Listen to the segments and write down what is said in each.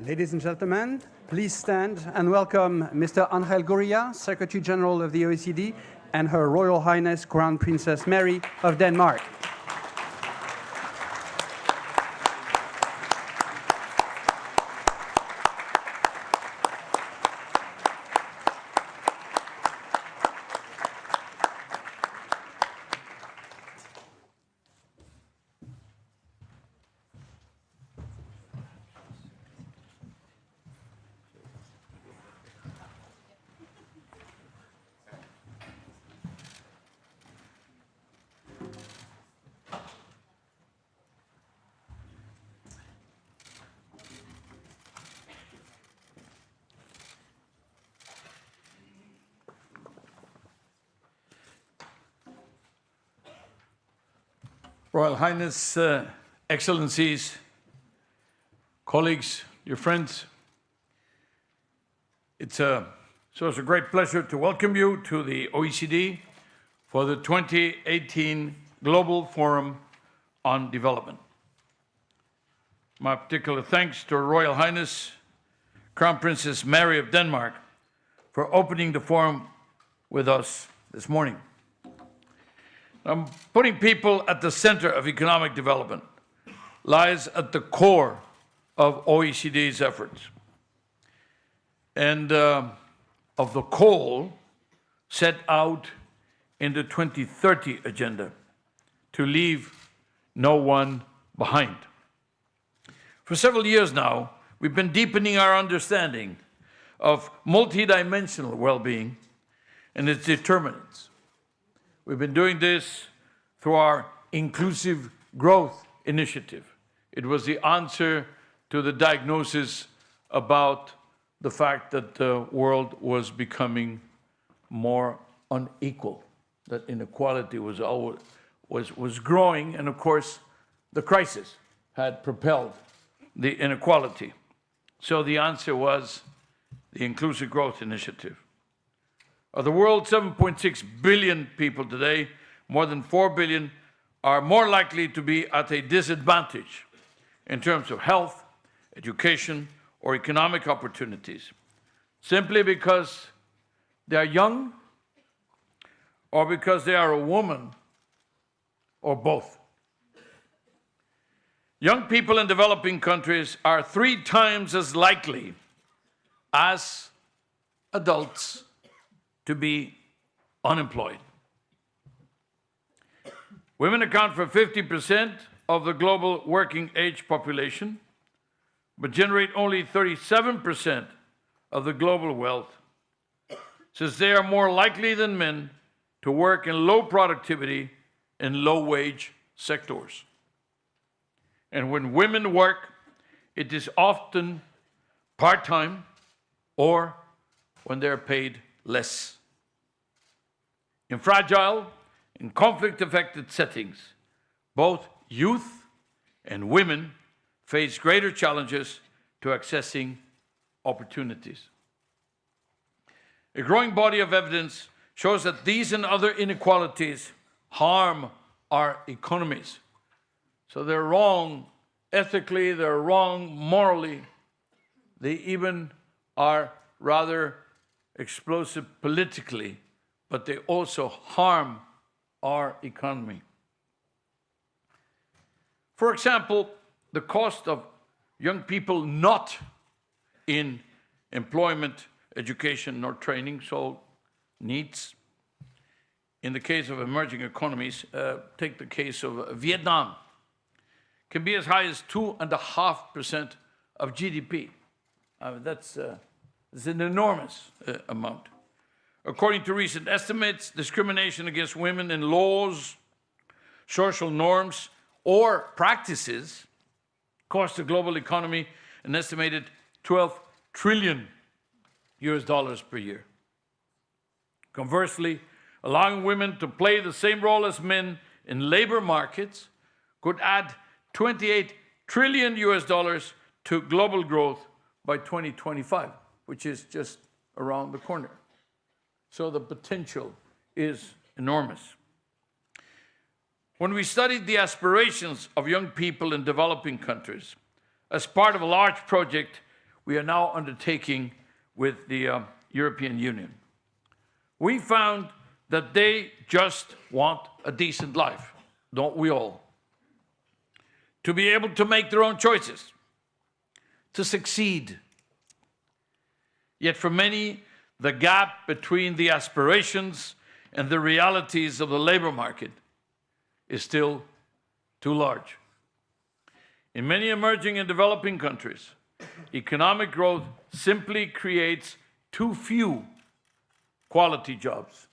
Ladies and gentlemen, please stand and welcome Mr. Angel Gurria, Secretary General of the OECD, and Her Royal Highness Crown Princess Mary of Denmark. Royal Highness, Excellencies, colleagues, dear friends, it's a great pleasure to welcome you to the OECD for the 2018 Global Forum on Development. My particular thanks to Her Royal Highness Crown Princess Mary of Denmark for opening the forum with us this morning. Putting people at the center of economic development lies at the core of OECD's efforts. And of the coal set out in the 2030 agenda to leave no one behind. For several years now, we've been deepening our understanding of multidimensional well-being and its determinants. We've been doing this through our Inclusive Growth Initiative. It was the answer to the diagnosis about the fact that the world was becoming more unequal, that inequality was growing, and of course, the crisis had propelled the inequality. So the answer was the Inclusive Growth Initiative. Of the world's 7.6 billion people today, more than 4 billion are more likely to be at a disadvantage in terms of health, education, or economic opportunities, simply because they are young or because they are a woman or both. Young people in developing countries are 3 times as likely as adults to be unemployed. Women account for 50% of the global working age population, but generate only 37% of the global wealth, since they are more likely than men to work in low productivity and low wage sectors. And when women work, it is often part-time or when they're paid less. In fragile and conflict-affected settings, both youth and women face greater challenges to accessing opportunities. A growing body of evidence shows that these and other inequalities harm our economies. So they're wrong ethically, they're wrong morally, they even are rather explosive politically, but they also harm our economy. For example, the cost of young people not in employment, education, or training, so needs. In the case of emerging economies, take the case of Vietnam, can be as high as 2.5% of GDP. That's an enormous amount. According to recent estimates, discrimination against women in laws, social norms, or practices cost the global economy an estimated $12 trillion per year. Conversely, allowing women to play the same role as men in labor markets could add $28 trillion to global growth by 2025, which is just around the corner. So the potential is enormous. When we studied the aspirations of young people in developing countries, as part of a large project, we are now undertaking with the European Union. We found that they just want a decent life, don't we all? To be able to make their own choices, to succeed. Yet for many, the gap between the aspirations and the realities of the labor market is still too large. In many emerging and developing countries, economic growth simply creates too few quality jobs.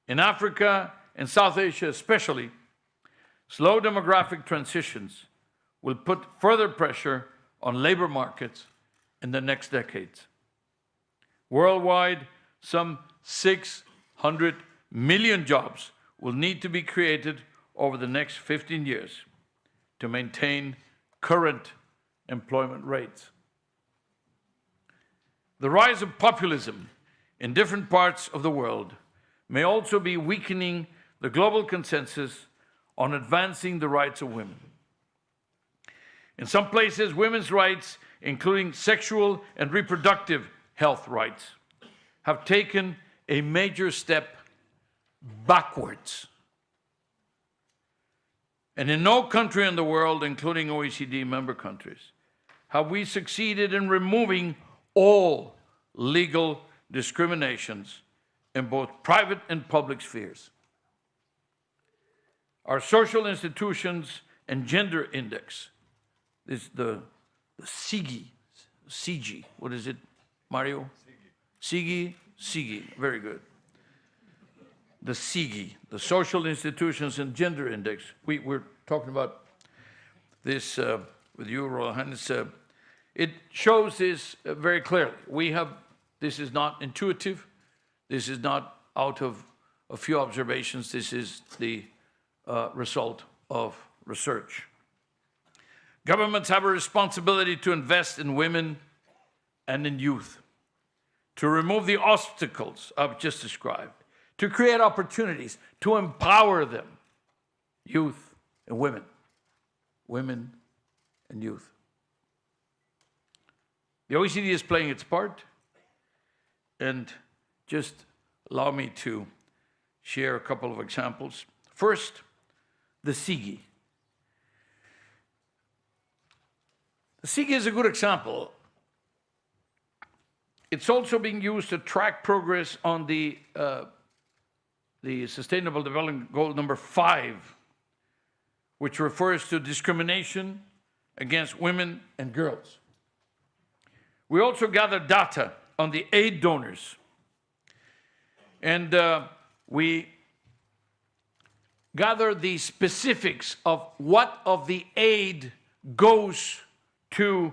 In Africa and South Asia especially, slow demographic transitions will put further pressure on labor markets in the next decades. Worldwide, some 600 million jobs will need to be created over the next 15 years to maintain current employment rates. The rise of populism in different parts of the world may also be weakening the global consensus on advancing the rights of women. In some places, women's rights, including sexual and reproductive health rights, have taken a major step backwards. And in no country in the world, including OECD member countries, have we succeeded in removing all legal discriminations in both private and public spheres. Our social institutions and gender index is the CIGI, what is it, Mario? CIGI, very good. The CIGI, the Social Institutions and Gender Index. We're talking about this with you, Royal Highness. It shows this very clearly. This is not intuitive. This is not out of a few observations. This is the result of research. Governments have a responsibility to invest in women and in youth, to remove the obstacles I've just described, to create opportunities, to empower them, youth and women and youth. The OECD is playing its part, and just allow me to share a couple of examples. First, the CIGI. The CIGI is a good example. It's also being used to track progress on the Sustainable Development Goal number 5, which refers to discrimination against women and girls. We also gather data on the aid donors, and we gather the specifics of what of the aid goes to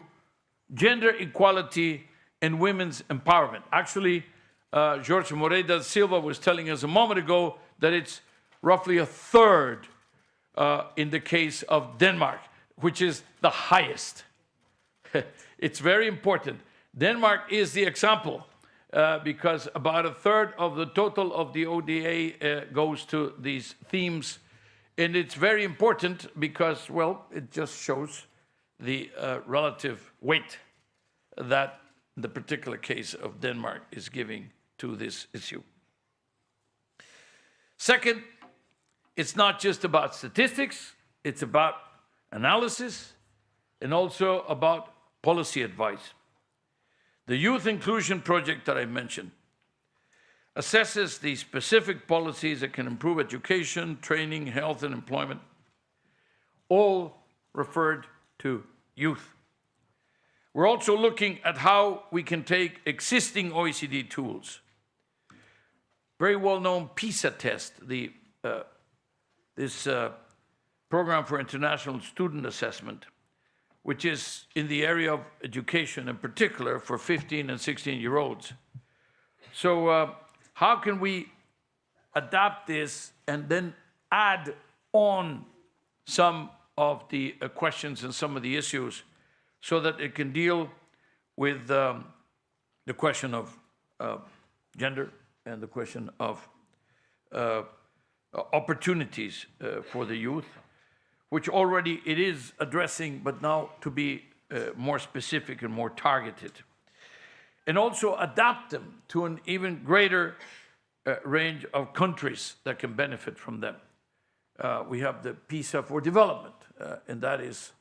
gender equality and women's empowerment. Actually, Jorge Moreira Silva was telling us a moment ago that it's roughly a third in the case of Denmark, which is the highest. It's very important. Denmark is the example because about a third of the total of the ODA goes to these themes. And it's very important because, well, it just shows the relative weight that the particular case of Denmark is giving to this issue. Second, it's not just about statistics, it's about analysis and also about policy advice. The Youth Inclusion Project that I mentioned assesses the specific policies that can improve education, training, health, and employment, all referred to youth. We're also looking at how we can take existing OECD tools. Very well-known PISA test, this program for international student assessment, which is in the area of education in particular for 15 and 16-year-olds. So how can we adapt this and then add on some of the questions and some of the issues so that it can deal with the question of gender and the question of opportunities for the youth, which already it is addressing, but now to be more specific and more targeted. And also adapt them to an even greater range of countries that can benefit from them. We have the PISA for development, and that is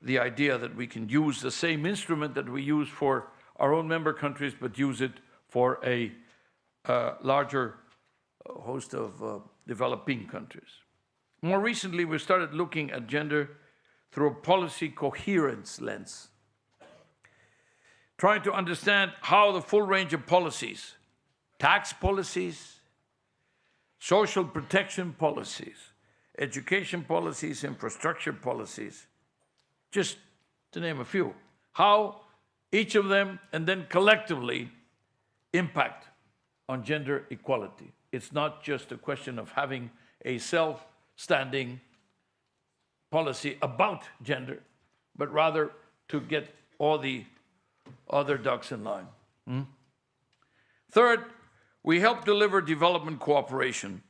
the idea that we can use the same instrument that we use for our own member countries, but use it for a larger host of developing countries. More recently, we started looking at gender through a policy coherence lens, trying to understand how the full range of policies, tax policies, social protection policies, education policies, infrastructure policies, just to name a few, how each of them and then collectively impact on gender equality. It's not just a question of having a self-standing policy about gender, but rather to get all the other ducks in line. Third, we help deliver development cooperation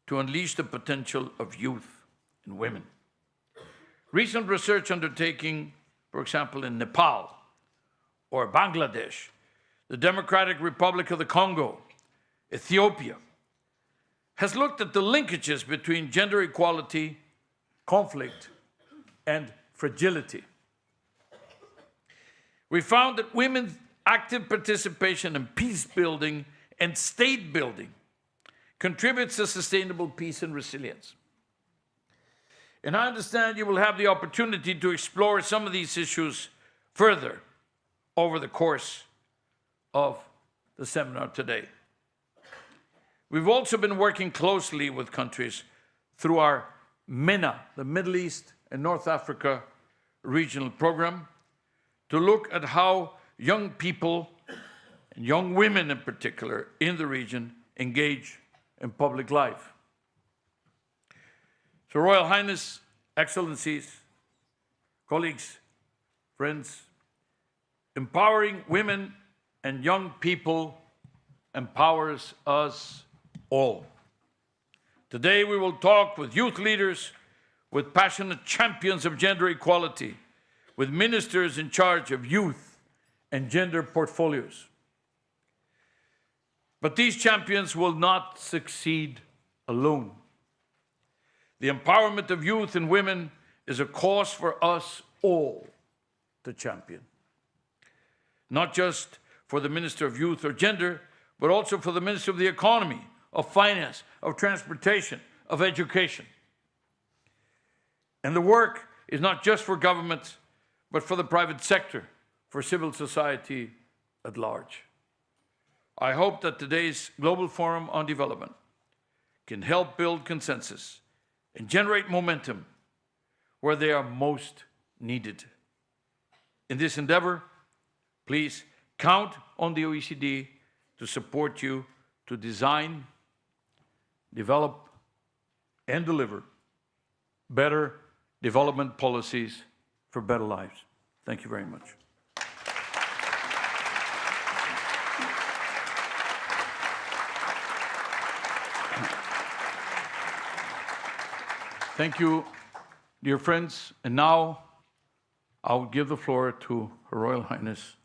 to unleash the potential of youth and women. Recent research undertaking, for example, in Nepal or Bangladesh, the Democratic Republic of the Congo, Ethiopia, has looked at the linkages between gender equality, conflict, and fragility. We found that women's active participation in peace building and state building contributes to sustainable peace and resilience. And I understand you will have the opportunity to explore some of these issues further over the course of the seminar today. We've also been working closely with countries through our MENA, the Middle East and North Africa regional program, to look at how young people, and young women in particular, in the region engage in public life. So, Royal Highness, Excellencies, colleagues, friends, empowering women and young people empowers us all. Today we will talk with youth leaders, with passionate champions of gender equality, with ministers in charge of youth and gender portfolios. But these champions will not succeed alone. The empowerment of youth and women is a cause for us all to champion. Not just for the Minister of Youth or Gender, but also for the Minister of the Economy, of Finance, of Transportation, of Education. And the work is not just for governments, but for the private sector, for civil society at large. I hope that today's Global Forum on Development can help build consensus and generate momentum where they are most needed. In this endeavor, please count on the OECD to support you to design, develop, and deliver better development policies for better lives. Thank you very much. Thank you, dear friends. And now I'll give the floor to Her Royal Highness,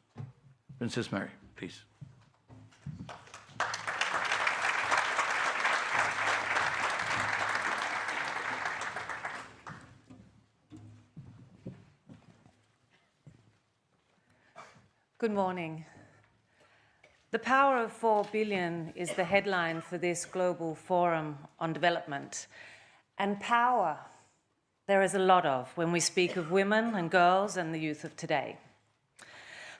Princess Mary, please. Good morning. The power of 4 billion is the headline for this Global Forum on Development. And power, there is a lot of when we speak of women and girls and the youth of today.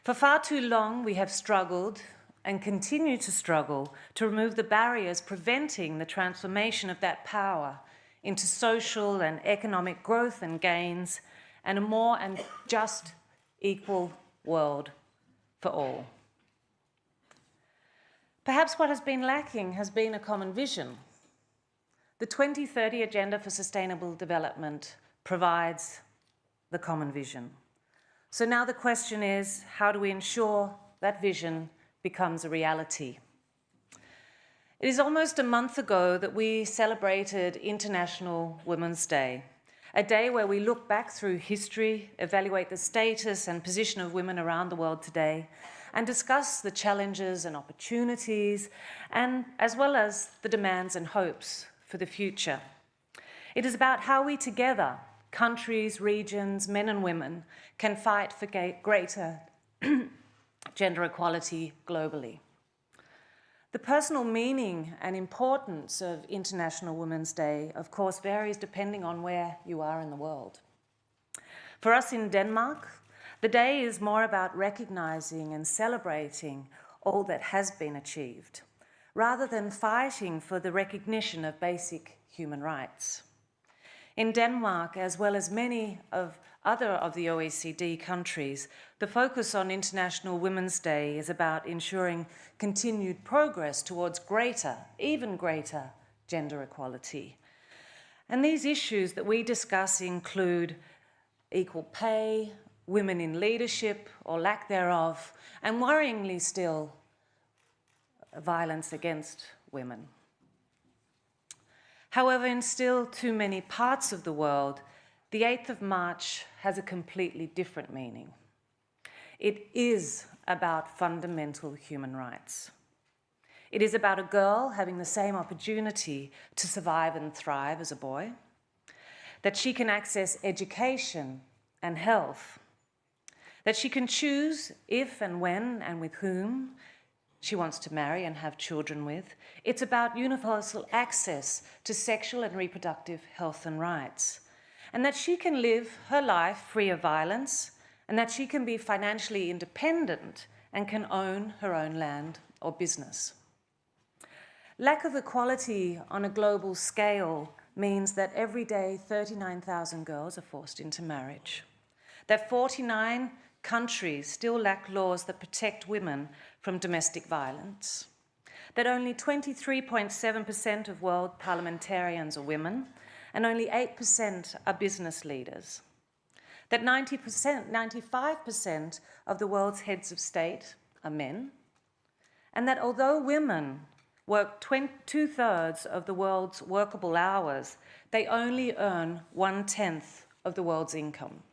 For far too long, we have struggled and continue to struggle to remove the barriers preventing the transformation of that power into social and economic growth and gains and a more and just equal world for all. Perhaps what has been lacking has been a common vision. The 2030 Agenda for Sustainable Development provides the common vision. So now the question is, how do we ensure that vision becomes a reality? It is almost a month ago that we celebrated International Women's Day, a day where we look back through history, evaluate the status and position of women around the world today, and discuss the challenges and opportunities, and as well as the demands and hopes for the future. It is about how we together, countries, regions, men and women, can fight for greater gender equality globally. The personal meaning and importance of International Women's Day, of course, varies depending on where you are in the world. For us in Denmark, the day is more about recognizing and celebrating all that has been achieved, rather than fighting for the recognition of basic human rights. In Denmark, as well as many of the OECD countries, the focus on International Women's Day is about ensuring continued progress towards greater, even greater, gender equality. And these issues that we discuss include equal pay, women in leadership or lack thereof, and worryingly still, violence against women. However, in still too many parts of the world, the 8th of March has a completely different meaning. It is about fundamental human rights. It is about a girl having the same opportunity to survive and thrive as a boy, that she can access education and health, that she can choose if and when and with whom she wants to marry and have children with. It's about universal access to sexual and reproductive health and rights, and that she can live her life free of violence, and that she can be financially independent and can own her own land or business. Lack of equality on a global scale means that every day 39,000 girls are forced into marriage, that 49 countries still lack laws that protect women from domestic violence, that only 23.7% of world parliamentarians are women, and only 8% are business leaders, that 95% of the world's heads of state are men, and that although women work 2/3 of the world's workable hours, they only earn 1/10 of the world's income.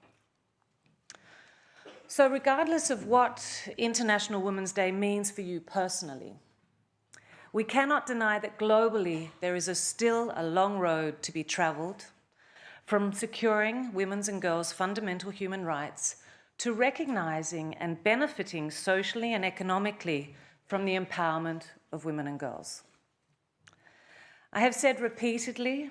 So regardless of what International Women's Day means for you personally, we cannot deny that globally there is still a long road to be travelled from securing women's and girls' fundamental human rights to recognising and benefiting socially and economically from the empowerment of women and girls. I have said repeatedly,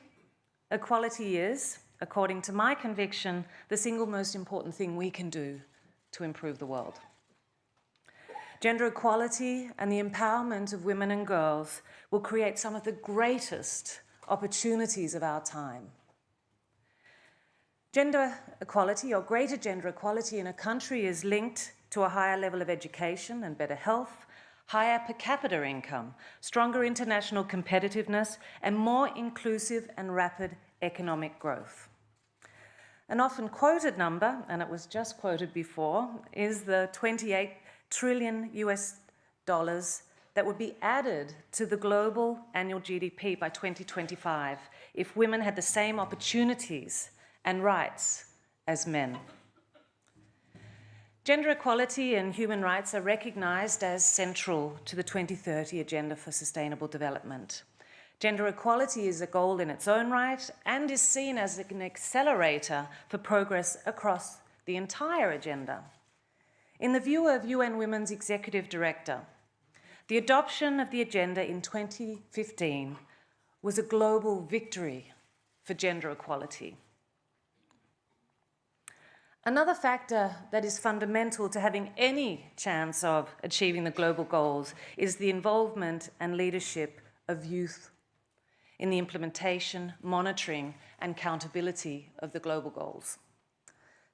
equality is, according to my conviction, the single most important thing we can do to improve the world. Gender equality and the empowerment of women and girls will create some of the greatest opportunities of our time. Gender equality or greater gender equality in a country is linked to a higher level of education and better health, higher per capita income, stronger international competitiveness, and more inclusive and rapid economic growth. An often quoted number, and it was just quoted before, is the 28 trillion US dollars that would be added to the global annual GDP by 2025 if women had the same opportunities and rights as men. Gender equality and human rights are recognized as central to the 2030 Agenda for Sustainable Development. Gender equality is a goal in its own right and is seen as an accelerator for progress across the entire agenda. In the view of UN Women's Executive Director, the adoption of the agenda in 2015 was a global victory for gender equality. Another factor that is fundamental to having any chance of achieving the global goals is the involvement and leadership of youth in the implementation, monitoring, and accountability of the global goals.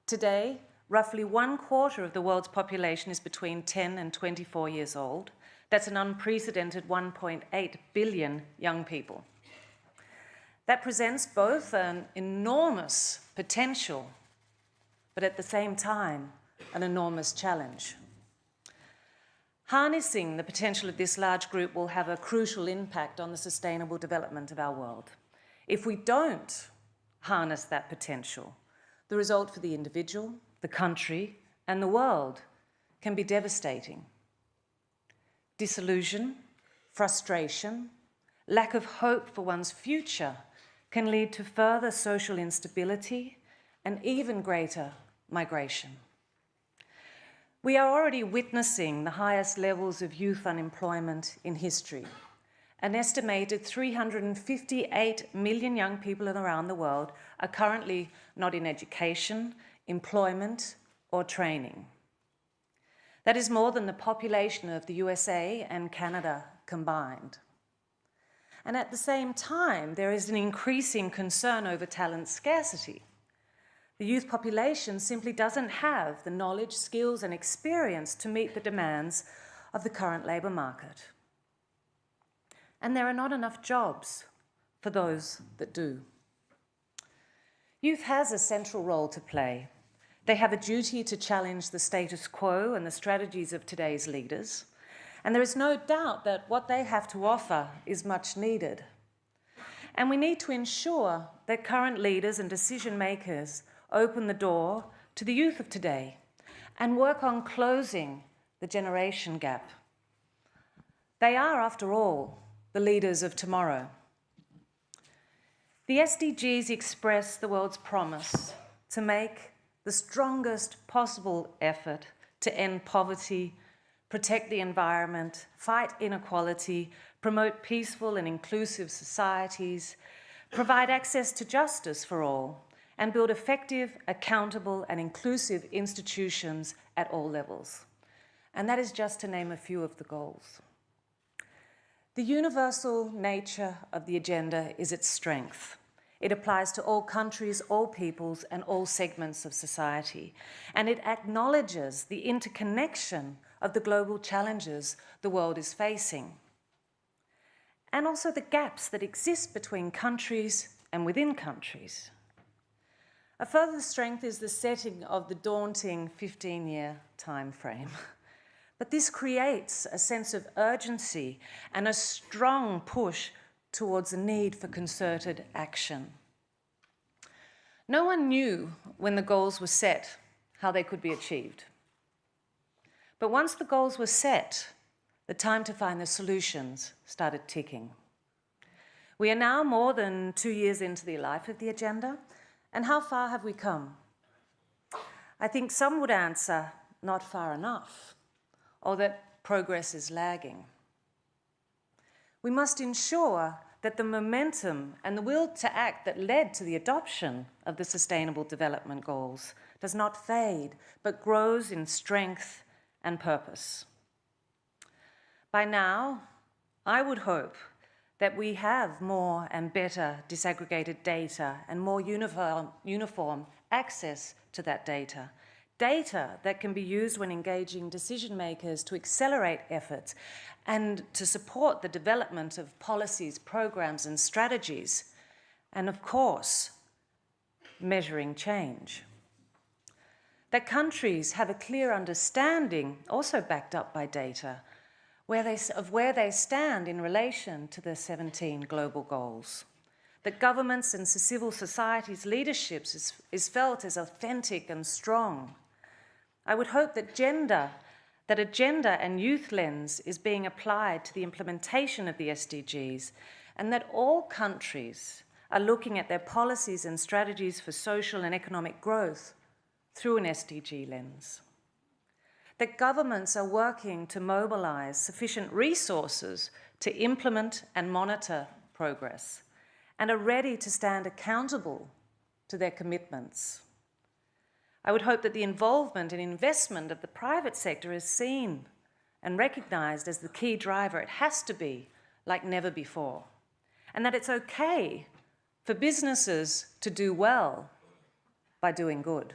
Today, roughly 1/4 of the world's population is between 10 and 24 years old. That's an unprecedented 1.8 billion young people. That presents both an enormous potential, but at the same time, an enormous challenge. Harnessing the potential of this large group will have a crucial impact on the sustainable development of our world. If we don't harness that potential, the result for the individual, the country, and the world can be devastating. Disillusion, frustration, lack of hope for one's future can lead to further social instability and even greater migration. We are already witnessing the highest levels of youth unemployment in history. An estimated 358 million young people around the world are currently not in education, employment, or training. That is more than the population of the USA and Canada combined. And at the same time, there is an increasing concern over talent scarcity. The youth population simply doesn't have the knowledge, skills, and experience to meet the demands of the current labour market. And there are not enough jobs for those that do. Youth has a central role to play. They have a duty to challenge the status quo and the strategies of today's leaders. And there is no doubt that what they have to offer is much needed. And we need to ensure that current leaders and decision makers open the door to the youth of today and work on closing the generation gap. They are, after all, the leaders of tomorrow. The SDGs express the world's promise to make the strongest possible effort to end poverty, protect the environment, fight inequality, promote peaceful and inclusive societies, provide access to justice for all, and build effective, accountable, and inclusive institutions at all levels. And that is just to name a few of the goals. The universal nature of the agenda is its strength. It applies to all countries, all peoples, and all segments of society. And it acknowledges the interconnection of the global challenges the world is facing, and also the gaps that exist between countries and within countries. A further strength is the setting of the daunting 15-year time frame. But this creates a sense of urgency and a strong push towards the need for concerted action. No one knew when the goals were set how they could be achieved. But once the goals were set, the time to find the solutions started ticking. We are now more than 2 years into the life of the agenda, and how far have we come? I think some would answer, not far enough, or that progress is lagging. We must ensure that the momentum and the will to act that led to the adoption of the Sustainable Development Goals does not fade, but grows in strength and purpose. By now, I would hope that we have more and better disaggregated data and more uniform access to that data. Data that can be used when engaging decision makers to accelerate efforts and to support the development of policies, programs, and strategies, and of course, measuring change. That countries have a clear understanding, also backed up by data, of where they stand in relation to the 17 global goals. That governments and civil society's leadership is felt as authentic and strong. I would hope that a gender and youth lens is being applied to the implementation of the SDGs, and that all countries are looking at their policies and strategies for social and economic growth through an SDG lens. That governments are working to mobilize sufficient resources to implement and monitor progress, and are ready to stand accountable to their commitments. I would hope that the involvement and investment of the private sector is seen and recognized as the key driver it has to be, like never before, and that it's okay for businesses to do well by doing good.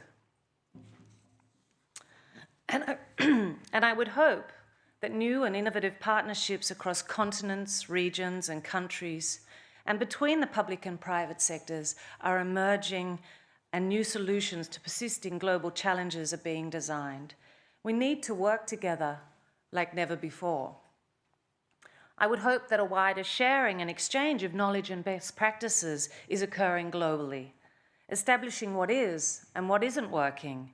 And I would hope that new and innovative partnerships across continents, regions, and countries, and between the public and private sectors are emerging, and new solutions to persisting global challenges are being designed. We need to work together like never before. I would hope that a wider sharing and exchange of knowledge and best practices is occurring globally, establishing what is and what isn't working,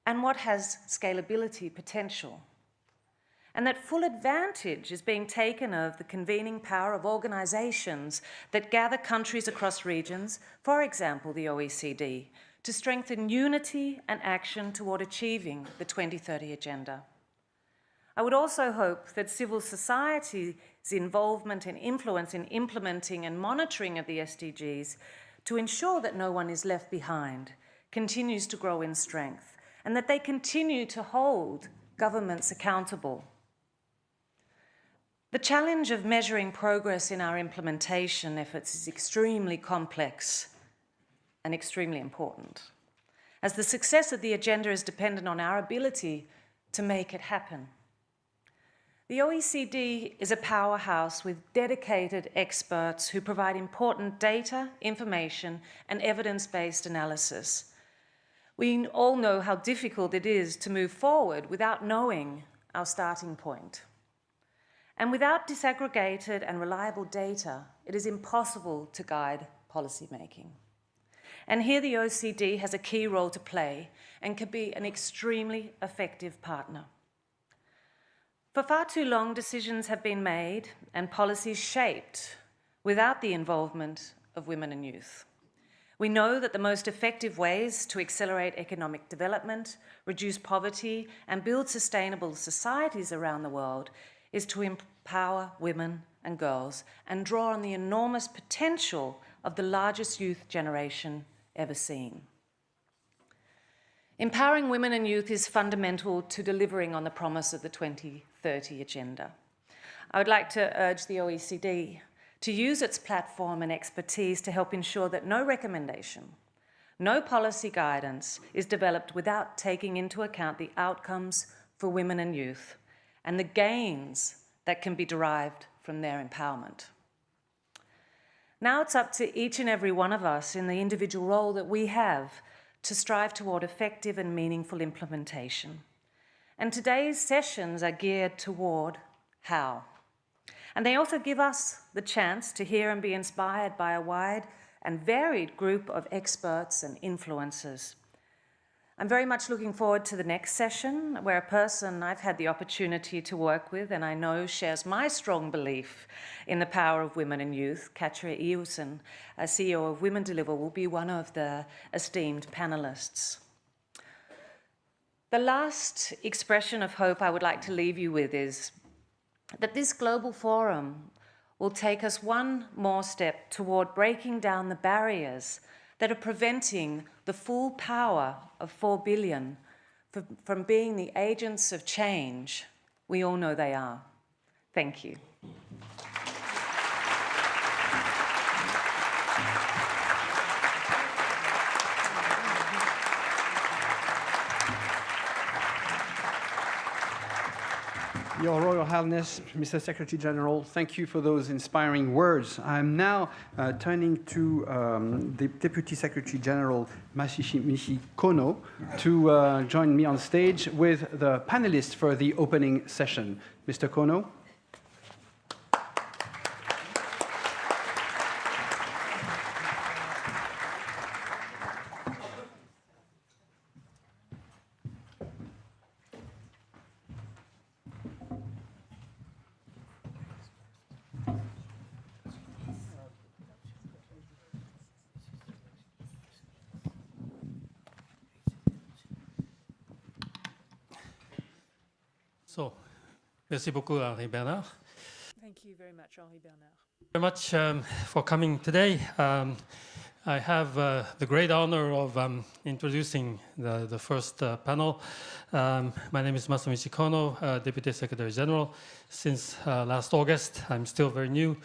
and what has scalability potential. And that full advantage is being taken of the convening power of organizations that gather countries across regions, for example, the OECD, to strengthen unity and action toward achieving the 2030 Agenda. I would also hope that civil society's involvement and influence in implementing and monitoring of the SDGs to ensure that no one is left behind continues to grow in strength, and that they continue to hold governments accountable. The challenge of measuring progress in our implementation efforts is extremely complex and extremely important, as the success of the agenda is dependent on our ability to make it happen. The OECD is a powerhouse with dedicated experts who provide important data, information, and evidence-based analysis. We all know how difficult it is to move forward without knowing our starting point. And without disaggregated and reliable data, it is impossible to guide policymaking. And here the OECD has a key role to play and can be an extremely effective partner. For far too long, decisions have been made and policies shaped without the involvement of women and youth. We know that the most effective ways to accelerate economic development, reduce poverty, and build sustainable societies around the world is to empower women and girls and draw on the enormous potential of the largest youth generation ever seen. Empowering women and youth is fundamental to delivering on the promise of the 2030 Agenda. I would like to urge the OECD to use its platform and expertise to help ensure that no recommendation, no policy guidance is developed without taking into account the outcomes for women and youth and the gains that can be derived from their empowerment. Now it's up to each and every one of us in the individual role that we have to strive toward effective and meaningful implementation. And today's sessions are geared toward how. And they also give us the chance to hear and be inspired by a wide and varied group of experts and influencers. I'm very much looking forward to the next session, where a person I've had the opportunity to work with and I know shares my strong belief in the power of women and youth, Katja Iusen, a CEO of Women Deliver, will be one of the esteemed panelists. The last expression of hope I would like to leave you with is that this global forum will take us one more step toward breaking down the barriers that are preventing the full power of 4 billion from being the agents of change we all know they are. Thank you. Your Royal Highness, Mr. Secretary General, thank you for those inspiring words. I'm now turning to the Deputy Secretary General, Masashimichi Kono, to join me on stage with the panelists for the opening session. Mr. Kono. So, merci beaucoup, Henri Bernard. Thank you very much, Henri Bernard. Very much for coming today. I have the great honor of introducing the first panel. My name is Masashimichi Kono, Deputy Secretary General. Since last August, I'm still very new.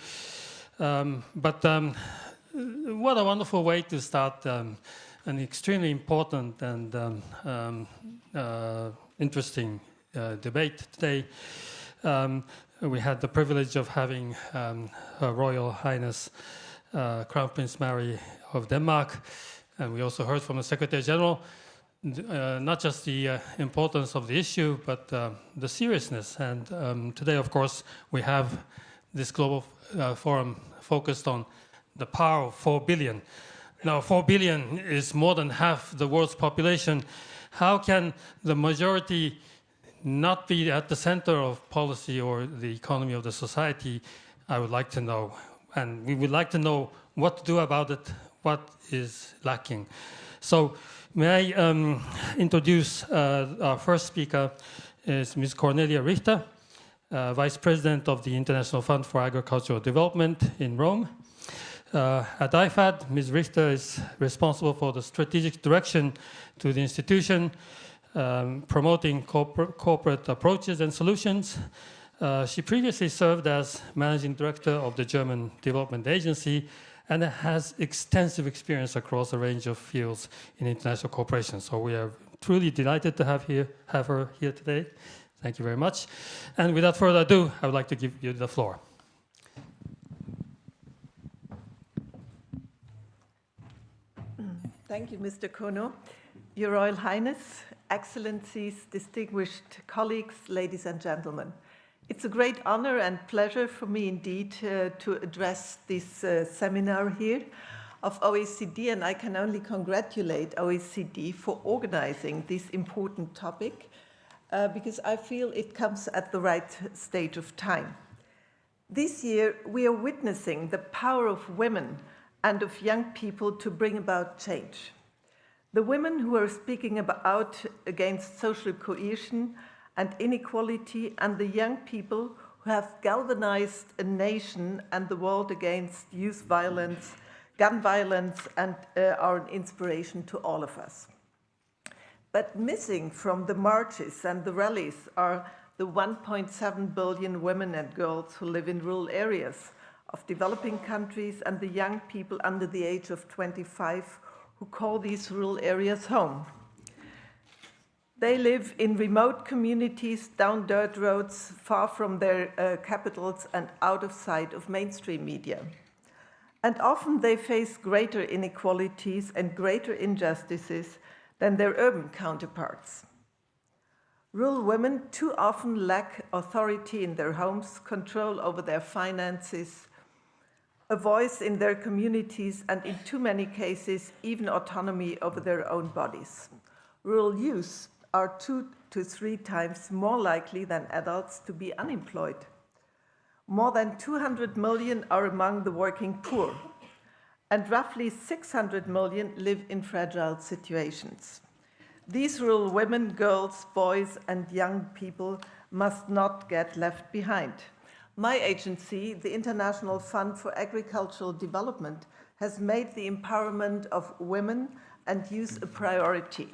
But what a wonderful way to start an extremely important and interesting debate today. We had the privilege of having Her Royal Highness Crown Prince Mary of Denmark, and we also heard from the Secretary General not just the importance of the issue, but the seriousness. And today, of course, we have this global forum focused on the power of 4 billion. Now, 4 billion is more than half the world's population. How can the majority not be at the center of policy or the economy of the society? I would like to know. And we would like to know what to do about it, what is lacking. So may I introduce our first speaker is Ms. Cornelia Richter, Vice President of the International Fund for Agricultural Development in Rome. At IFAD, Ms. Richter is responsible for the strategic direction to the institution, promoting corporate approaches and solutions. She previously served as Managing Director of the German Development Agency and has extensive experience across a range of fields in international cooperation. So we are truly delighted to have her here today. Thank you very much. And without further ado, I would like to give you the floor. Thank you, Mr. Kono. Your Royal Highness, Excellencies, distinguished colleagues, ladies and gentlemen. It's a great honor and pleasure for me indeed to address this seminar here of OECD, and I can only congratulate OECD for organizing this important topic because I feel it comes at the right stage of time. This year, we are witnessing the power of women and of young people to bring about change. The women who are speaking out against social cohesion and inequality, and the young people who have galvanized a nation and the world against youth violence, gun violence, and are an inspiration to all of us. But missing from the marches and the rallies are the 1.7 billion women and girls who live in rural areas of developing countries and the young people under the age of 25 who call these rural areas home. They live in remote communities, down dirt roads, far from their capitals and out of sight of mainstream media. And often they face greater inequalities and greater injustices than their urban counterparts. Rural women too often lack authority in their homes, control over their finances, a voice in their communities, and in too many cases, even autonomy over their own bodies. Rural youth are 2 to 3 times more likely than adults to be unemployed. More than 200 million are among the working poor, and roughly 600 million live in fragile situations. These rural women, girls, boys, and young people must not get left behind. My agency, the International Fund for Agricultural Development, has made the empowerment of women and youth a priority.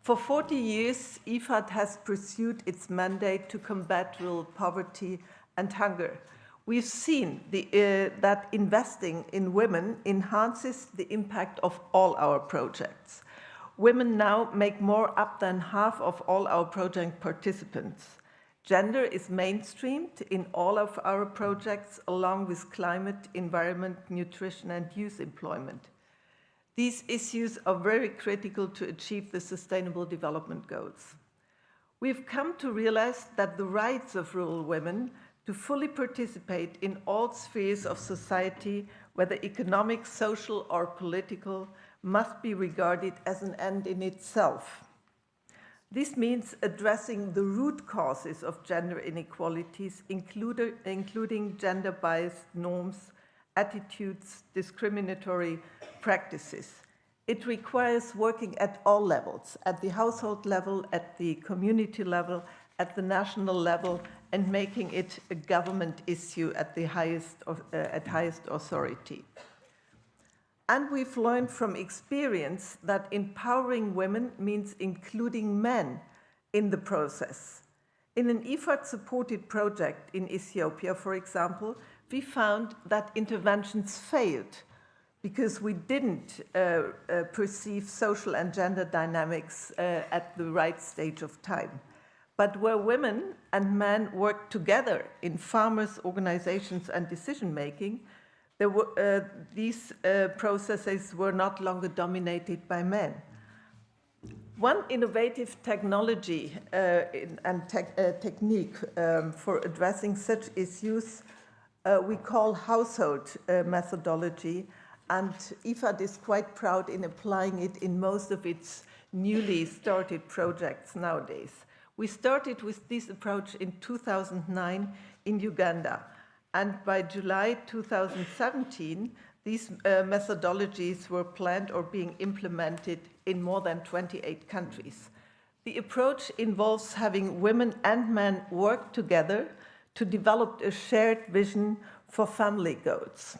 For 40 years, IFAD has pursued its mandate to combat rural poverty and hunger. We've seen that investing in women enhances the impact of all our projects. Women now make more up than half of all our project participants. Gender is mainstreamed in all of our projects, along with climate, environment, nutrition, and youth employment. These issues are very critical to achieve the Sustainable Development Goals. We've come to realize that the rights of rural women to fully participate in all spheres of society, whether economic, social, or political, must be regarded as an end in itself. This means addressing the root causes of gender inequalities, including gender-biased norms, attitudes, discriminatory practices. It requires working at all levels, at the household level, at the community level, at the national level, and making it a government issue at the highest authority. And we've learned from experience that empowering women means including men in the process. In an IFAD-supported project in Ethiopia, for example, we found that interventions failed because we didn't perceive social and gender dynamics at the right stage of time. But where women and men worked together in farmers' organizations and decision-making, these processes were not longer dominated by men. One innovative technology and technique for addressing such issues we call household methodology, and IFAD is quite proud in applying it in most of its newly started projects nowadays. We started with this approach in 2009 in Uganda, and by July 2017, these methodologies were planned or being implemented in more than 28 countries. The approach involves having women and men work together to develop a shared vision for family goals.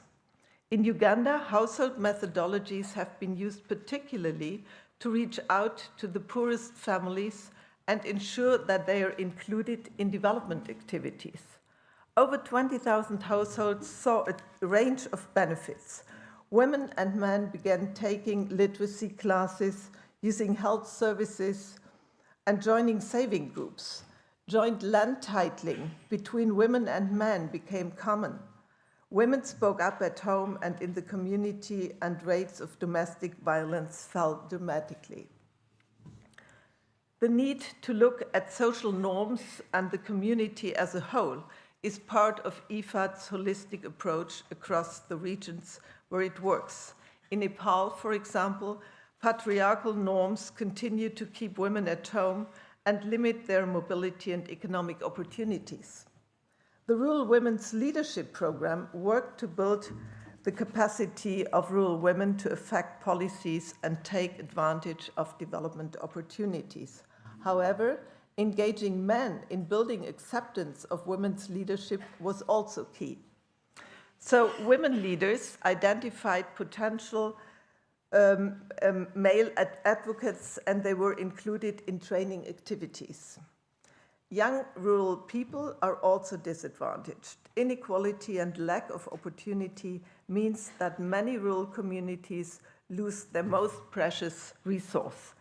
In Uganda, household methodologies have been used particularly to reach out to the poorest families and ensure that they are included in development activities. Over 20,000 households saw a range of benefits. Women and men began taking literacy classes, using health services, and joining saving groups. Joint land titling between women and men became common. Women spoke up at home and in the community, and rates of domestic violence fell dramatically. The need to look at social norms and the community as a whole is part of IFAD's holistic approach across the regions where it works. In Nepal, for example, patriarchal norms continue to keep women at home and limit their mobility and economic opportunities. The Rural Women's Leadership Program worked to build the capacity of rural women to affect policies and take advantage of development opportunities. However, engaging men in building acceptance of women's leadership was also key. So women leaders identified potential male advocates, and they were included in training activities. Young rural people are also disadvantaged. Inequality and lack of opportunity means that many rural communities lose their most precious resource.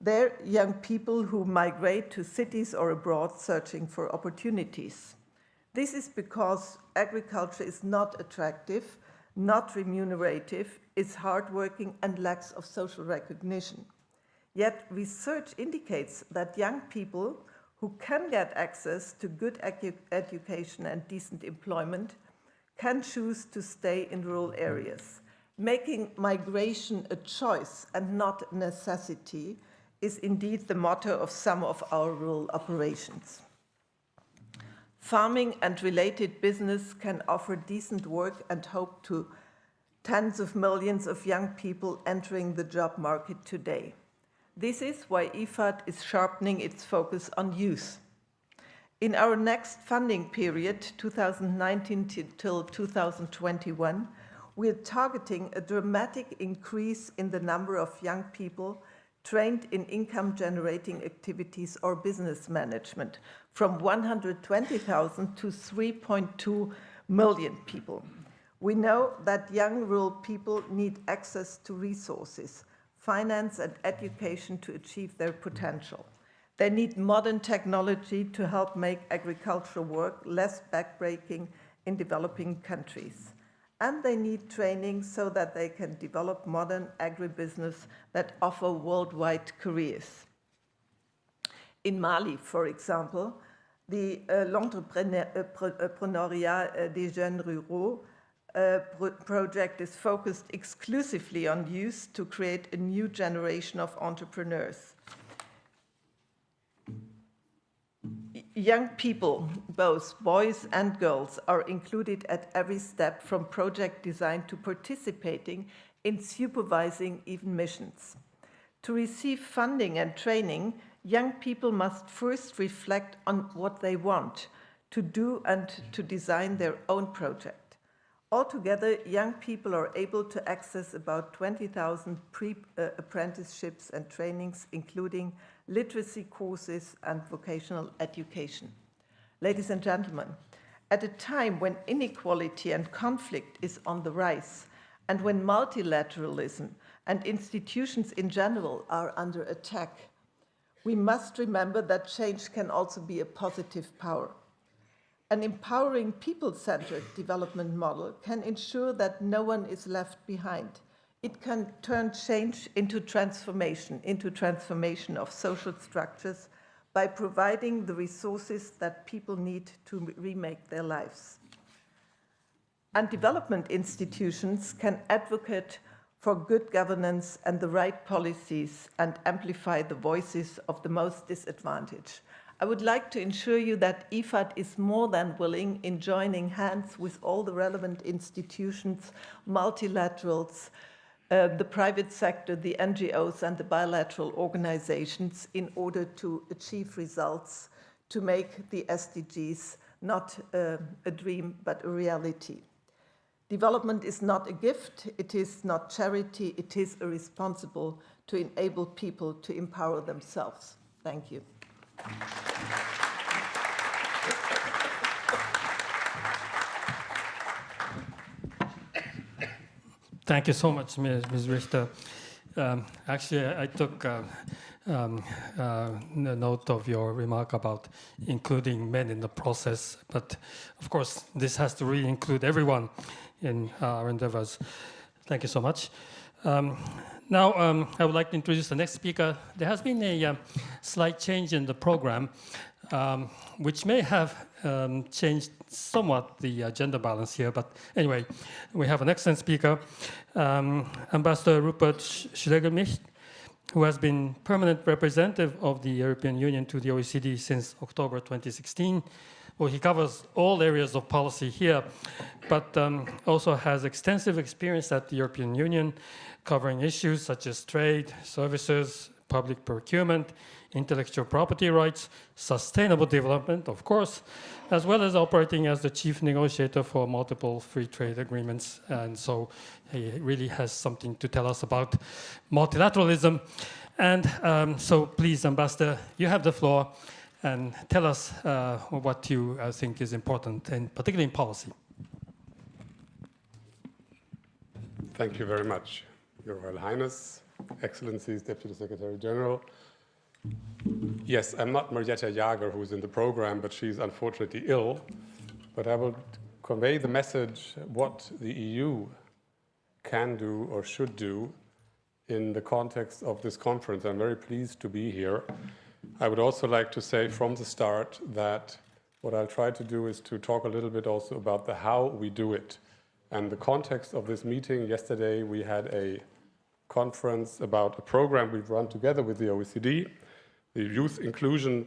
They're young people who migrate to cities or abroad searching for opportunities. This is because agriculture is not attractive, not remunerative, is hardworking, and lacks of social recognition. Yet research indicates that young people who can get access to good education and decent employment can choose to stay in rural areas. Making migration a choice and not a necessity is indeed the motto of some of our rural operations. Farming and related business can offer decent work and hope to tens of millions of young people entering the job market today. This is why IFAD is sharpening its focus on youth. In our next funding period, 2019 till 2021, we are targeting a dramatic increase in the number of young people trained in income-generating activities or business management, from 120,000 to 3.2 million people. We know that young rural people need access to resources, finance and education to achieve their potential. They need modern technology to help make agricultural work less backbreaking in developing countries. And they need training so that they can develop modern agribusiness that offer worldwide careers. In Mali, for example, the l'entrepreneuriat des jeunes ruraux project is focused exclusively on youth to create a new generation of entrepreneurs. Young people, both boys and girls, are included at every step, from project design to participating in supervising even missions. To receive funding and training, young people must first reflect on what they want to do and to design their own project. Altogether, young people are able to access about 20,000 apprenticeships and trainings, including literacy courses and vocational education. Ladies and gentlemen, at a time when inequality and conflict is on the rise, and when multilateralism and institutions in general are under attack, we must remember that change can also be a positive power. An empowering people-centered development model can ensure that no one is left behind. It can turn change into transformation of social structures by providing the resources that people need to remake their lives. and development institutions can advocate for good governance and the right policies and amplify the voices of the most disadvantaged. I would like to assure you that IFAD is more than willing in joining hands with all the relevant institutions, multilaterals, the private sector, the NGOs, and the bilateral organizations in order to achieve results to make the SDGs not a dream but a reality. Development is not a gift, it is not charity, it is a responsible to enable people to empower themselves. Thank you. Thank you so much, Ms. Richter. Actually, I took note of your remark about including men in the process, but of course, this has to really include everyone in our endeavors. Thank you so much. Now, I would like to introduce the next speaker. There has been a slight change in the program, which may have changed somewhat the gender balance here. But anyway, we have an excellent speaker, Ambassador Rupert Schlegelmilch, who has been permanent representative of the European Union to the OECD since October 2016. Well, he covers all areas of policy here, but also has extensive experience at the European Union, covering issues such as trade, services, public procurement, intellectual property rights, sustainable development, of course, as well as operating as the chief negotiator for multiple free trade agreements. And so he really has something to tell us about multilateralism. And so please, Ambassador, you have the floor, and tell us what you think is important, and particularly in policy. Thank you very much, Your Royal Highness, Excellencies, Deputy Secretary General. Yes, I'm not Marietta Jager, who's in the program, but she's unfortunately ill. But I will convey the message what the EU can do or should do in the context of this conference. I'm very pleased to be here. I would also like to say from the start that what I'll try to do is to talk a little bit also about the how we do it. And the context of this meeting, yesterday we had a conference about a program we've run together with the OECD, the Youth Inclusion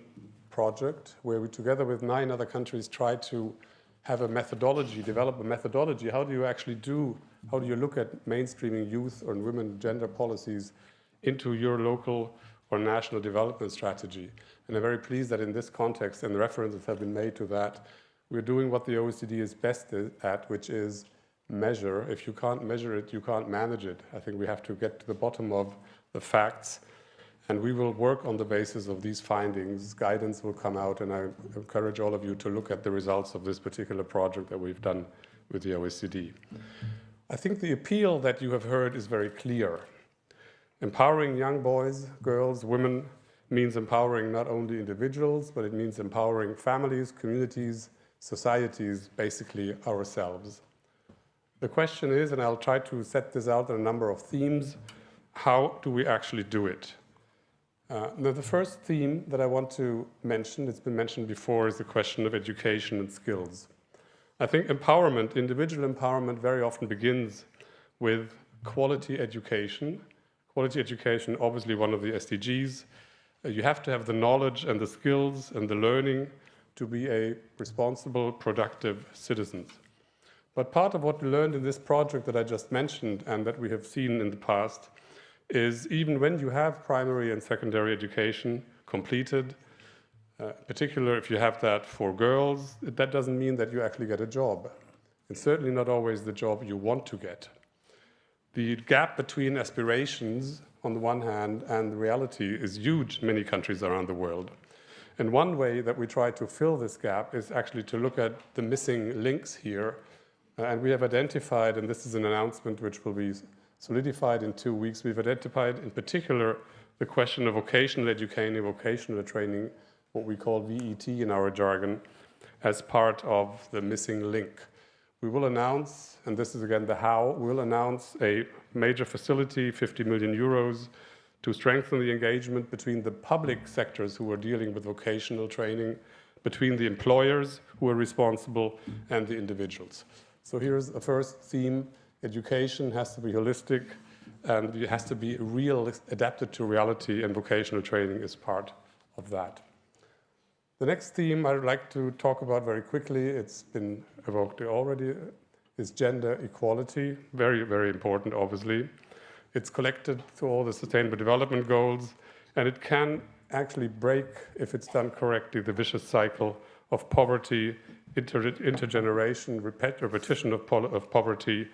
Project, where we together with 9 other countries tried to have a methodology, develop a methodology. How do you look at mainstreaming youth or women gender policies into your local or national development strategy? And I'm very pleased that in this context, and the references have been made to that, we're doing what the OECD is best at, which is measure. If you can't measure it, you can't manage it. I think we have to get to the bottom of the facts, and we will work on the basis of these findings. Guidance will come out, and I encourage all of you to look at the results of this particular project that we've done with the OECD. I think the appeal that you have heard is very clear. Empowering young boys, girls, women means empowering not only individuals, but it means empowering families, communities, societies, basically ourselves. The question is, and I'll try to set this out in a number of themes, how do we actually do it? Now, the first theme that I want to mention, it's been mentioned before, is the question of education and skills. I think empowerment, individual empowerment, very often begins with quality education. Quality education, obviously one of the SDGs. You have to have the knowledge and the skills and the learning to be a responsible, productive citizen. But part of what we learned in this project that I just mentioned and that we have seen in the past is even when you have primary and secondary education completed, in particular if you have that for girls, that doesn't mean that you actually get a job. It's certainly not always the job you want to get. The gap between aspirations on the one hand and the reality is huge in many countries around the world. And one way that we try to fill this gap is actually to look at the missing links here. And we have identified, and this is an announcement which will be solidified in 2 weeks, we've identified in particular the question of vocational education, vocational training, what we call VET in our jargon, as part of the missing link. We will announce, and this is again the how, we'll announce a major facility, 50 million euros, to strengthen the engagement between the public sectors who are dealing with vocational training, between the employers who are responsible, and the individuals. So here's the first theme. Education has to be holistic, and it has to be real, adapted to reality, and vocational training is part of that. The next theme I'd like to talk about very quickly, it's been evoked already, is gender equality. Very, very important, obviously. It's connected to all the Sustainable Development Goals, and it can actually break, if it's done correctly, the vicious cycle of poverty, intergeneration, repetition of poverty,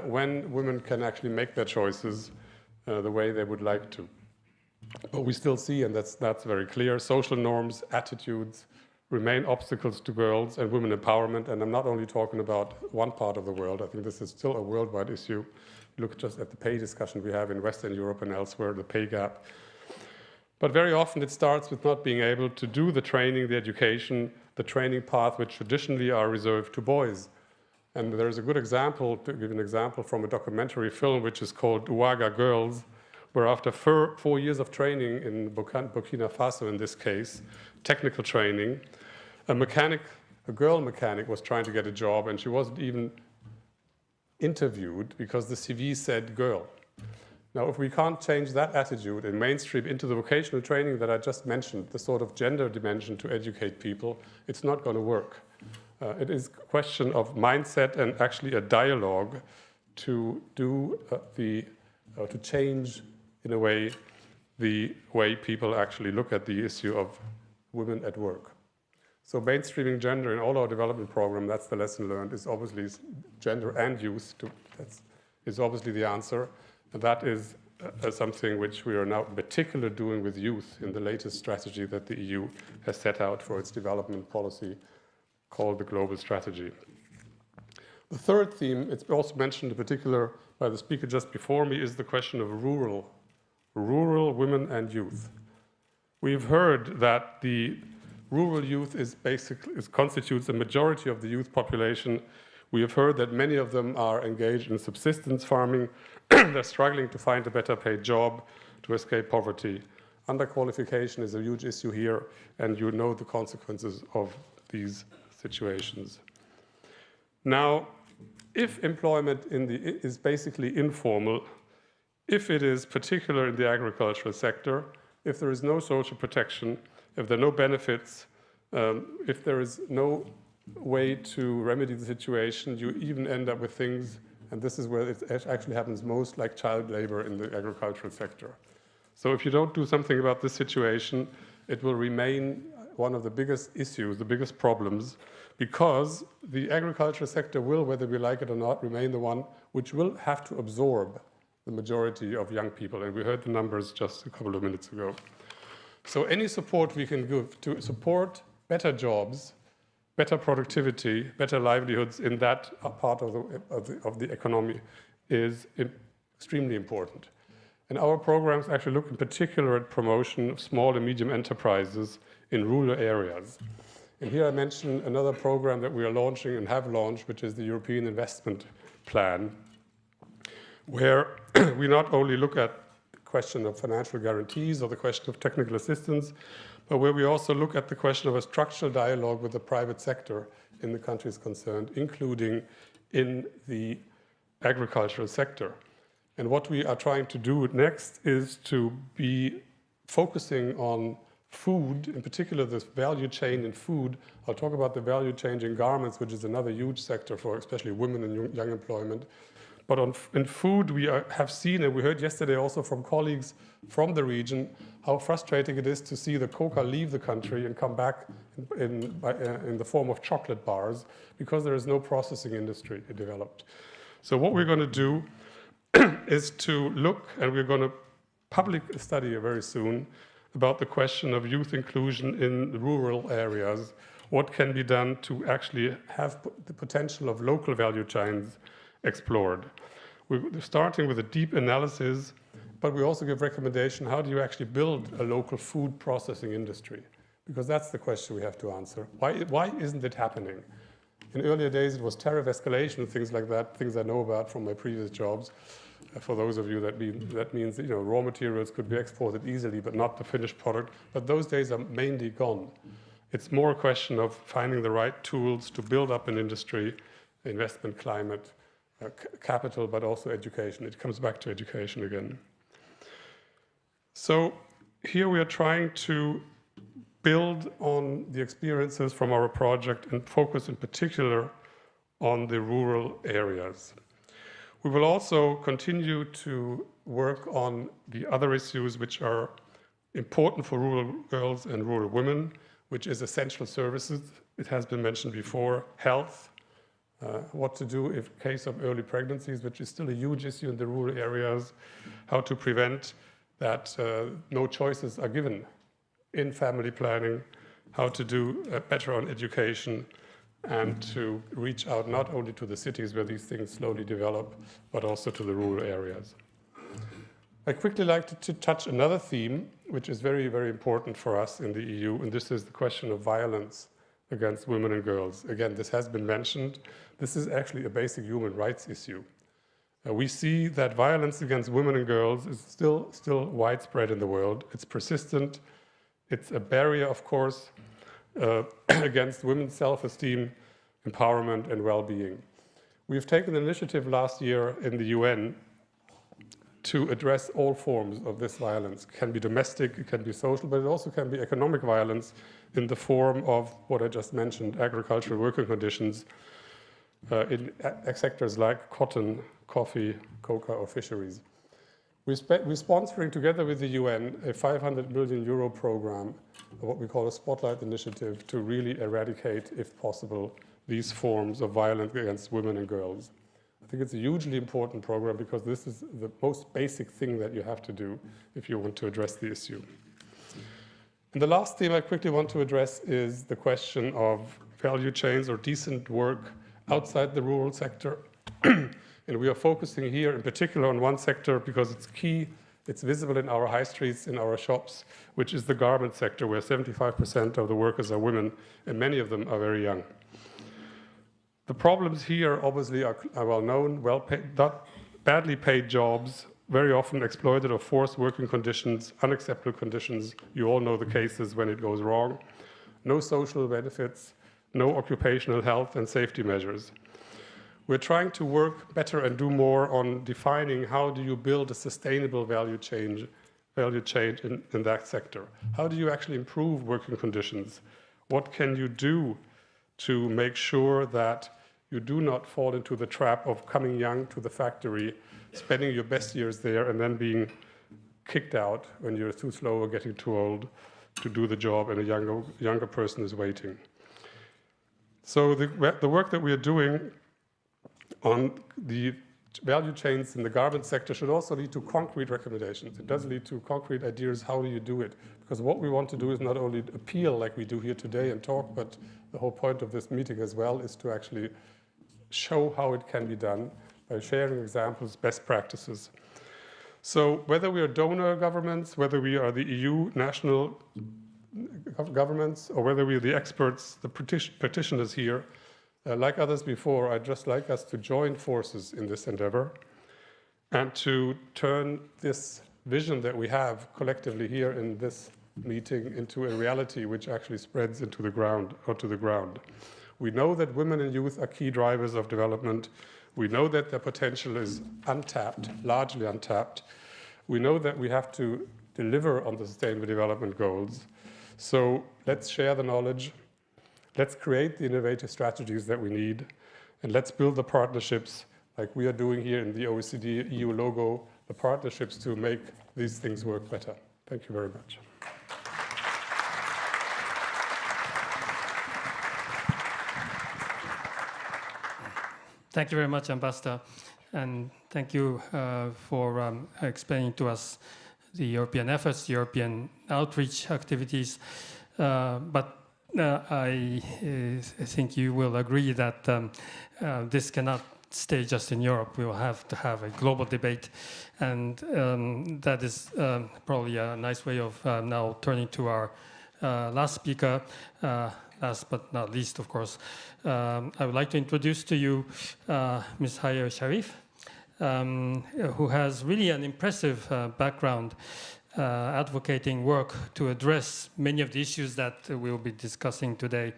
when women can actually make their choices the way they would like to. But we still see, and that's very clear, social norms, attitudes remain obstacles to girls and women empowerment. And I'm not only talking about one part of the world. I think this is still a worldwide issue. Look just at the pay discussion we have in Western Europe and elsewhere, the pay gap. But very often it starts with not being able to do the training, the education, the training path, which traditionally are reserved to boys. And there's a good example, to give an example from a documentary film, which is called Ouaga Girls, where after 4 years of training in Burkina Faso, in this case, technical training, a girl mechanic was trying to get a job, and she wasn't even interviewed because the CV said girl. Now, if we can't change that attitude and mainstream into the vocational training that I just mentioned, the sort of gender dimension to educate people, it's not going to work. It is a question of mindset and actually a dialogue to do to change, in a way, the way people actually look at the issue of women at work. So mainstreaming gender in all our development program, that's the lesson learned, is obviously gender and youth. That is obviously the answer. And that is something which we are now in particular doing with youth in the latest strategy that the EU has set out for its development policy, called the Global Strategy. The third theme, it's also mentioned in particular by the speaker just before me, is the question of rural women and youth. We've heard that the rural youth constitutes a majority of the youth population. We have heard that many of them are engaged in subsistence farming. They're struggling to find a better paid job to escape poverty. Underqualification is a huge issue here, and you know the consequences of these situations. Now, if employment is basically informal, if it is particular in the agricultural sector, if there is no social protection, if there are no benefits, if there is no way to remedy the situation, you even end up with things, and this is where it actually happens most, like child labor in the agricultural sector. So if you don't do something about this situation, it will remain one of the biggest issues, the biggest problems, because the agricultural sector will, whether we like it or not, remain the one which will have to absorb the majority of young people. And we heard the numbers just a couple of minutes ago. So any support we can give to support better jobs, better productivity, better livelihoods in that part of the economy is extremely important. And our programs actually look in particular at promotion of small and medium enterprises in rural areas. And here I mention another program that we are launching and have launched, which is the European Investment Plan, where we not only look at the question of financial guarantees or the question of technical assistance, but where we also look at the question of a structural dialogue with the private sector in the countries concerned, including in the agricultural sector. And what we are trying to do next is to be focusing on food, in particular this value chain in food. I'll talk about the value chain in garments, which is another huge sector for especially women and young employment. But in food, we have seen, and we heard yesterday also from colleagues from the region, how frustrating it is to see the coca leave the country and come back in the form of chocolate bars, because there is no processing industry developed. So what we're going to do is to look, and we're going to publish a study very soon about the question of youth inclusion in rural areas. What can be done to actually have the potential of local value chains explored. We're starting with a deep analysis, but we also give recommendation, how do you actually build a local food processing industry? Because that's the question we have to answer. Why isn't it happening? In earlier days, it was tariff escalation and things like that, things I know about from my previous jobs. For those of you, that means raw materials could be exported easily, but not the finished product. But those days are mainly gone. It's more a question of finding the right tools to build up an industry investment climate, capital, but also education. It comes back to education again. So here we are trying to build on the experiences from our project and focus in particular on the rural areas. We will also continue to work on the other issues which are important for rural girls and rural women, which is essential services. It has been mentioned before, health, what to do in case of early pregnancies, which is still a huge issue in the rural areas, how to prevent that no choices are given in family planning, how to do better on education, and to reach out not only to the cities where these things slowly develop, but also to the rural areas. I'd quickly like to touch another theme, which is very, very important for us in the EU, and this is the question of violence against women and girls. Again, this has been mentioned. This is actually a basic human rights issue. We see that violence against women and girls is still widespread in the world. It's persistent. It's a barrier, of course, against women's self-esteem, empowerment, and well-being. We've taken an initiative last year in the UN to address all forms of this violence. It can be domestic, it can be social, but it also can be economic violence in the form of what I just mentioned, agricultural working conditions in sectors like cotton, coffee, cocoa, or fisheries. We're sponsoring together with the UN a 500 million euro program, what we call a Spotlight Initiative, to really eradicate, if possible, these forms of violence against women and girls. I think it's a hugely important program because this is the most basic thing that you have to do if you want to address the issue. And the last theme I quickly want to address is the question of value chains or decent work outside the rural sector. And we are focusing here in particular on one sector because it's key, it's visible in our high streets, in our shops, which is the garment sector, where 75% of the workers are women, and many of them are very young. The problems here obviously are well known, badly paid jobs, very often exploited or forced working conditions, unacceptable conditions. You all know the cases when it goes wrong. No social benefits, no occupational health and safety measures. We're trying to work better and do more on defining how do you build a sustainable value chain in that sector. How do you actually improve working conditions? What can you do to make sure that you do not fall into the trap of coming young to the factory, spending your best years there, and then being kicked out when you're too slow or getting too old to do the job and a younger person is waiting. So the work that we are doing on the value chains in the garment sector should also lead to concrete recommendations. It does lead to concrete ideas, how do you do it? Because what we want to do is not only appeal like we do here today and talk, but the whole point of this meeting as well is to actually show how it can be done by sharing examples, best practices. So whether we are donor governments, whether we are the EU national governments, or whether we are the experts, the practitioners here, like others before, I'd just like us to join forces in this endeavor and to turn this vision that we have collectively here in this meeting into a reality which actually spreads into the ground, or to the ground. We know that women and youth are key drivers of development. We know that their potential is untapped, largely untapped. We know that we have to deliver on the Sustainable Development Goals. So let's share the knowledge. Let's create the innovative strategies that we need, and let's build the partnerships like we are doing here in the OECD EU logo, the partnerships to make these things work better. Thank you very much. Thank you very much, Ambassador, and thank you for explaining to us the European efforts, European outreach activities, but I think you will agree that this cannot stay just in Europe. We will have to have a global debate, and that is probably a nice way of now turning to our last speaker, last but not least, of course. I would like to introduce to you Ms. Haya Sharif, who has really an impressive background advocating work to address many of the issues that we will be discussing today.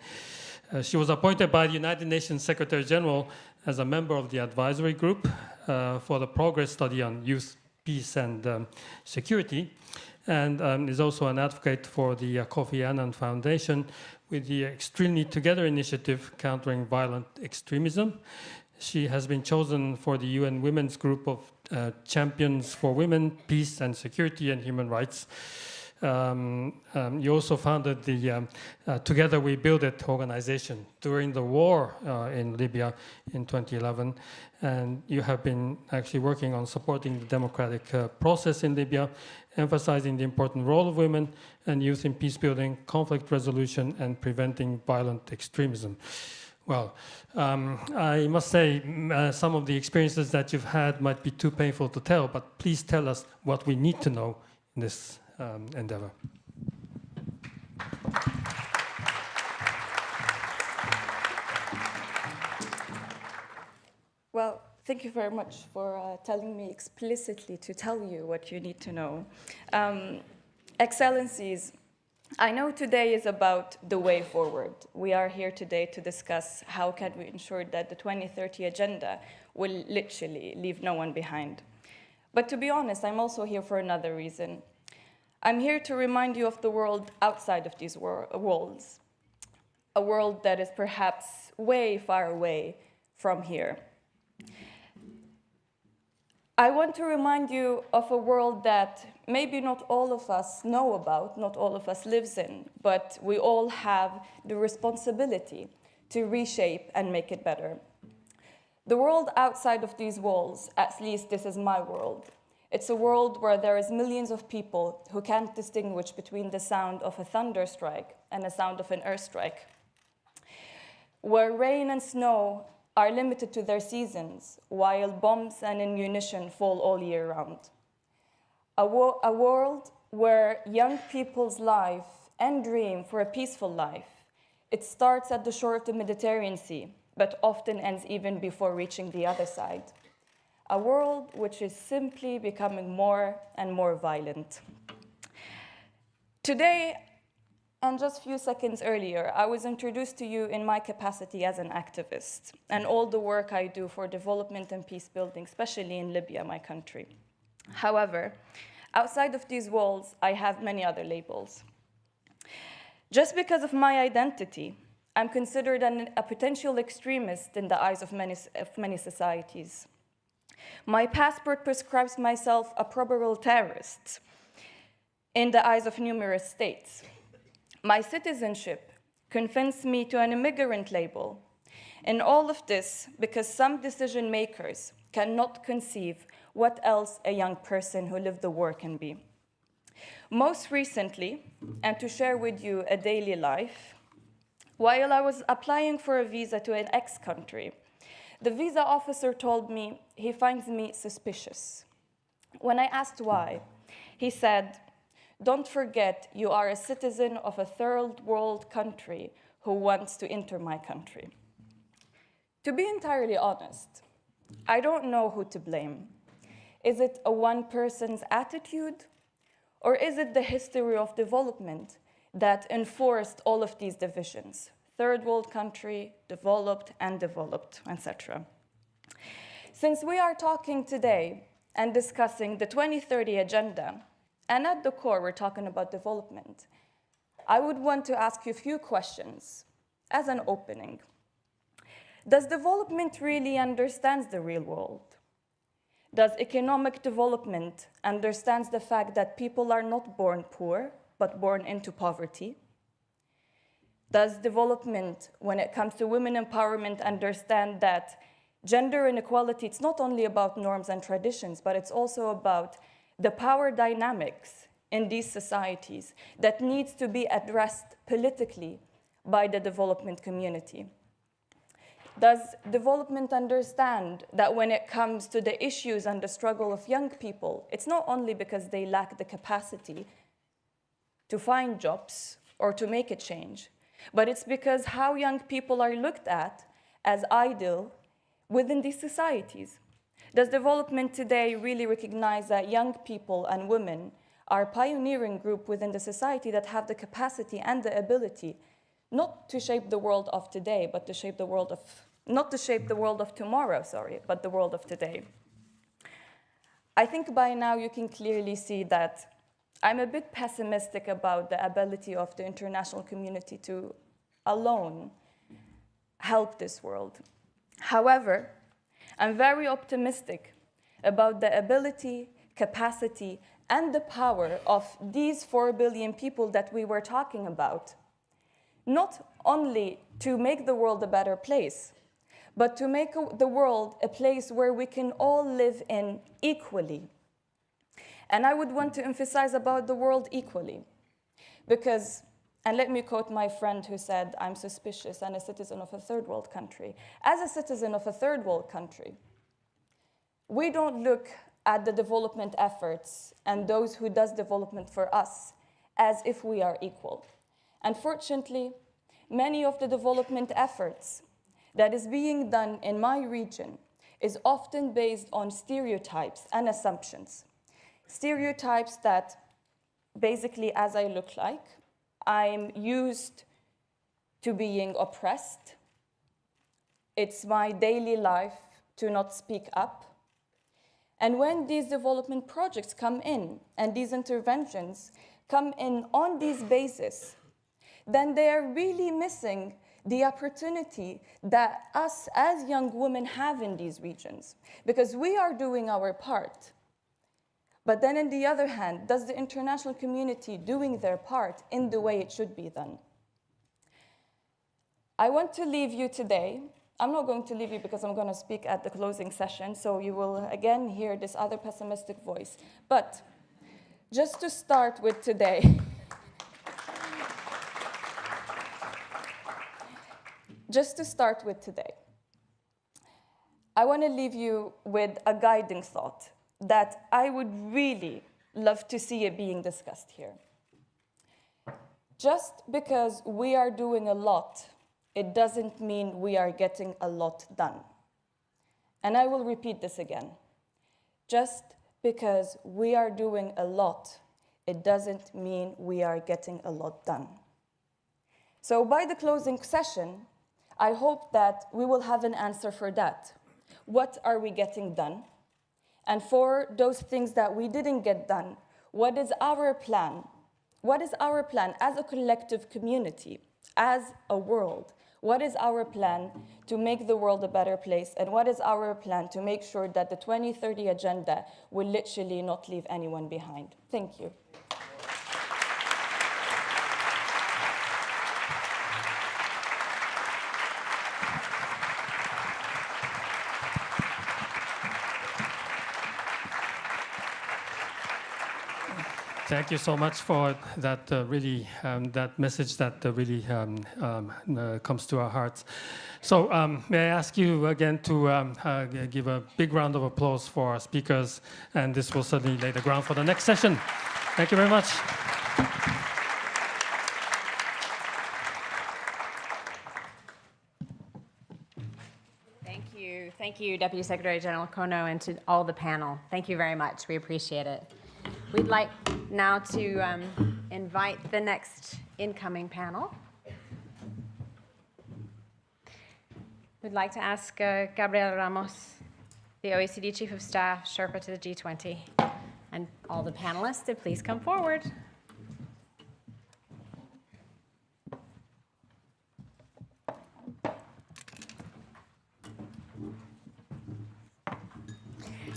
She was appointed by the United Nations Secretary General as a member of the advisory group for the progress study on youth, peace, and security, and is also an advocate for the Kofi Annan Foundation with the Extremely Together initiative countering violent extremism. She has been chosen for the UN Women's Group of Champions for Women, Peace and Security and Human Rights. You also founded the Together We Build It organization during the war in Libya in 2011. And you have been actually working on supporting the democratic process in Libya, emphasizing the important role of women and youth in peace building, conflict resolution, and preventing violent extremism. Well, I must say some of the experiences that you've had might be too painful to tell, but please tell us what we need to know in this endeavor. Well, thank you very much for telling me explicitly to tell you what you need to know. Excellencies, I know today is about the way forward. We are here today to discuss how can we ensure that the 2030 agenda will literally leave no one behind. But to be honest, I'm also here for another reason. I'm here to remind you of the world outside of these walls, a world that is perhaps way far away from here. I want to remind you of a world that maybe not all of us know about, not all of us lives in, but we all have the responsibility to reshape and make it better. The world outside of these walls, at least this is my world, it's a world where there is millions of people who can't distinguish between the sound of a thunder strike and the sound of an earth strike, where rain and snow are limited to their seasons, while bombs and ammunition fall all year round. A world where young people's life and dream for a peaceful life, it starts at the shore of the Mediterranean Sea, but often ends even before reaching the other side. A world which is simply becoming more and more violent. Today, and just a few seconds earlier, I was introduced to you in my capacity as an activist and all the work I do for development and peace building, especially in Libya, my country. However, outside of these walls, I have many other labels. Just because of my identity, I'm considered a potential extremist in the eyes of many societies. My passport prescribes myself a probable terrorist in the eyes of numerous states. My citizenship confines me to an immigrant label. And all of this because some decision makers cannot conceive what else a young person who lived the war can be. Most recently, and to share with you a daily life, while I was applying for a visa to an ex-country, the visa officer told me he finds me suspicious. When I asked why, he said, "Don't forget you are a citizen of a third world country who wants to enter my country." To be entirely honest, I don't know who to blame. Is it a one person's attitude? Or is it the history of development that enforced all of these divisions? Third world country, developed, etc. Since we are talking today and discussing the 2030 agenda, and at the core we're talking about development, I would want to ask you a few questions as an opening. Does development really understand the real world? Does economic development understand the fact that people are not born poor, but born into poverty? Does development, when it comes to women empowerment, understand that gender inequality, it's not only about norms and traditions, but it's also about the power dynamics in these societies that needs to be addressed politically by the development community? Does development understand that when it comes to the issues and the struggle of young people, it's not only because they lack the capacity to find jobs or to make a change, but it's because how young people are looked at as idle within these societies? Does development today really recognize that young people and women are a pioneering group within the society that have the capacity and the ability not to shape the world of today, but to shape the world of not to shape the world of tomorrow, sorry, but the world of today. I think by now you can clearly see that I'm a bit pessimistic about the ability of the international community to alone help this world. However, I'm very optimistic about the ability, capacity, and the power of these 4 billion people that we were talking about, not only to make the world a better place, but to make the world a place where we can all live in equally. And I would want to emphasize about the world equally, because, and let me quote my friend who said, I'm suspicious and a citizen of a third world country. As a citizen of a third world country, we don't look at the development efforts and those who does development for us as if we are equal. Unfortunately, many of the development efforts that is being done in my region is often based on stereotypes and assumptions. Stereotypes that basically, as I look like, I'm used to being oppressed. It's my daily life to not speak up. And when these development projects come in and these interventions come in on these bases, then they are really missing the opportunity that us as young women have in these regions, because we are doing our part. But then on the other hand, does the international community doing their part in the way it should be done? I want to leave you today. I'm not going to leave you because I'm going to speak at the closing session, so you will again hear this other pessimistic voice. But just to start with today, I want to leave you with a guiding thought that I would really love to see it being discussed here. Just because we are doing a lot, it doesn't mean we are getting a lot done. And I will repeat this again. Just because we are doing a lot, it doesn't mean we are getting a lot done. So by the closing session, I hope that we will have an answer for that. What are we getting done? And for those things that we didn't get done, what is our plan? What is our plan as a collective community, as a world? What is our plan to make the world a better place? And what is our plan to make sure that the 2030 agenda will literally not leave anyone behind? Thank you. Thank you so much for that that message that really comes to our hearts. So may I ask you again to give a big round of applause for our speakers, and this will certainly lay the ground for the next session. Thank you very much. Thank you, Deputy Secretary General Kono, and to all the panel. Thank you very much. We appreciate it. We'd like now to invite the next incoming panel. We'd like to ask Gabriel Ramos, the OECD Chief of Staff, Sherpa to the G20, and all the panelists to please come forward.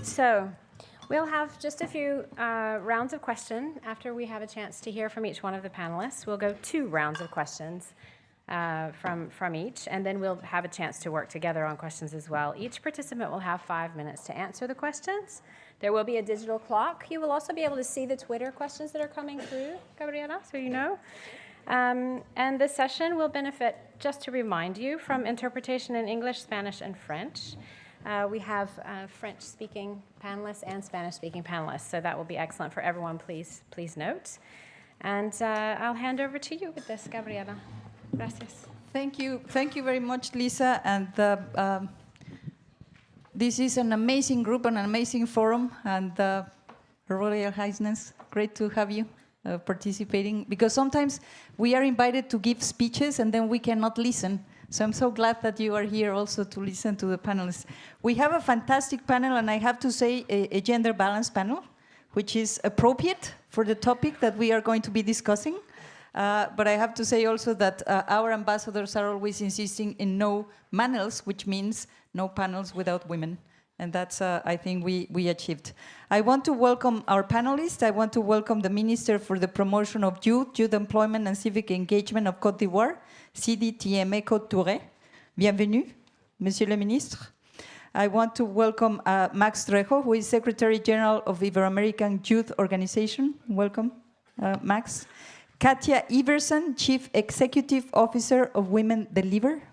So, we'll have just a few rounds of questions after we have a chance to hear from each one of the panelists. We'll go 2 rounds of questions from each, and then we'll have a chance to work together on questions as well. Each participant will have 5 minutes to answer the questions. There will be a digital clock. You will also be able to see the Twitter questions that are coming through, Gabriela, so you know. And this session will benefit, just to remind you, from interpretation in English, Spanish, and French. We have French-speaking panelists and Spanish-speaking panelists, so that will be excellent for everyone. Please note. And I'll hand over to you with this, Gabriela. Gracias. Thank you very much, Lisa. And this is an amazing group, an amazing forum, and Royal Highness, great to have you participating. Because sometimes we are invited to give speeches, and then we cannot listen So I'm so glad that you are here also to listen to the panelists. We have a fantastic panel, and I have to say a gender balanced panel, which is appropriate for the topic that we are going to be discussing. But I have to say also that our ambassadors are always insisting in no panels, which means no panels without women. And that's, I think, we achieved. I want to welcome our panelists. I want to welcome the Minister for the Promotion of Youth Employment and Civic Engagement of Côte d'Ivoire, Sidi Tieme Touré. Bienvenue, Monsieur le Ministre. I want to welcome Max Trejo, who is Secretary General of Ibero-American Youth Organization. Welcome, Max. Katia Iverson, Chief Executive Officer of Women Deliver.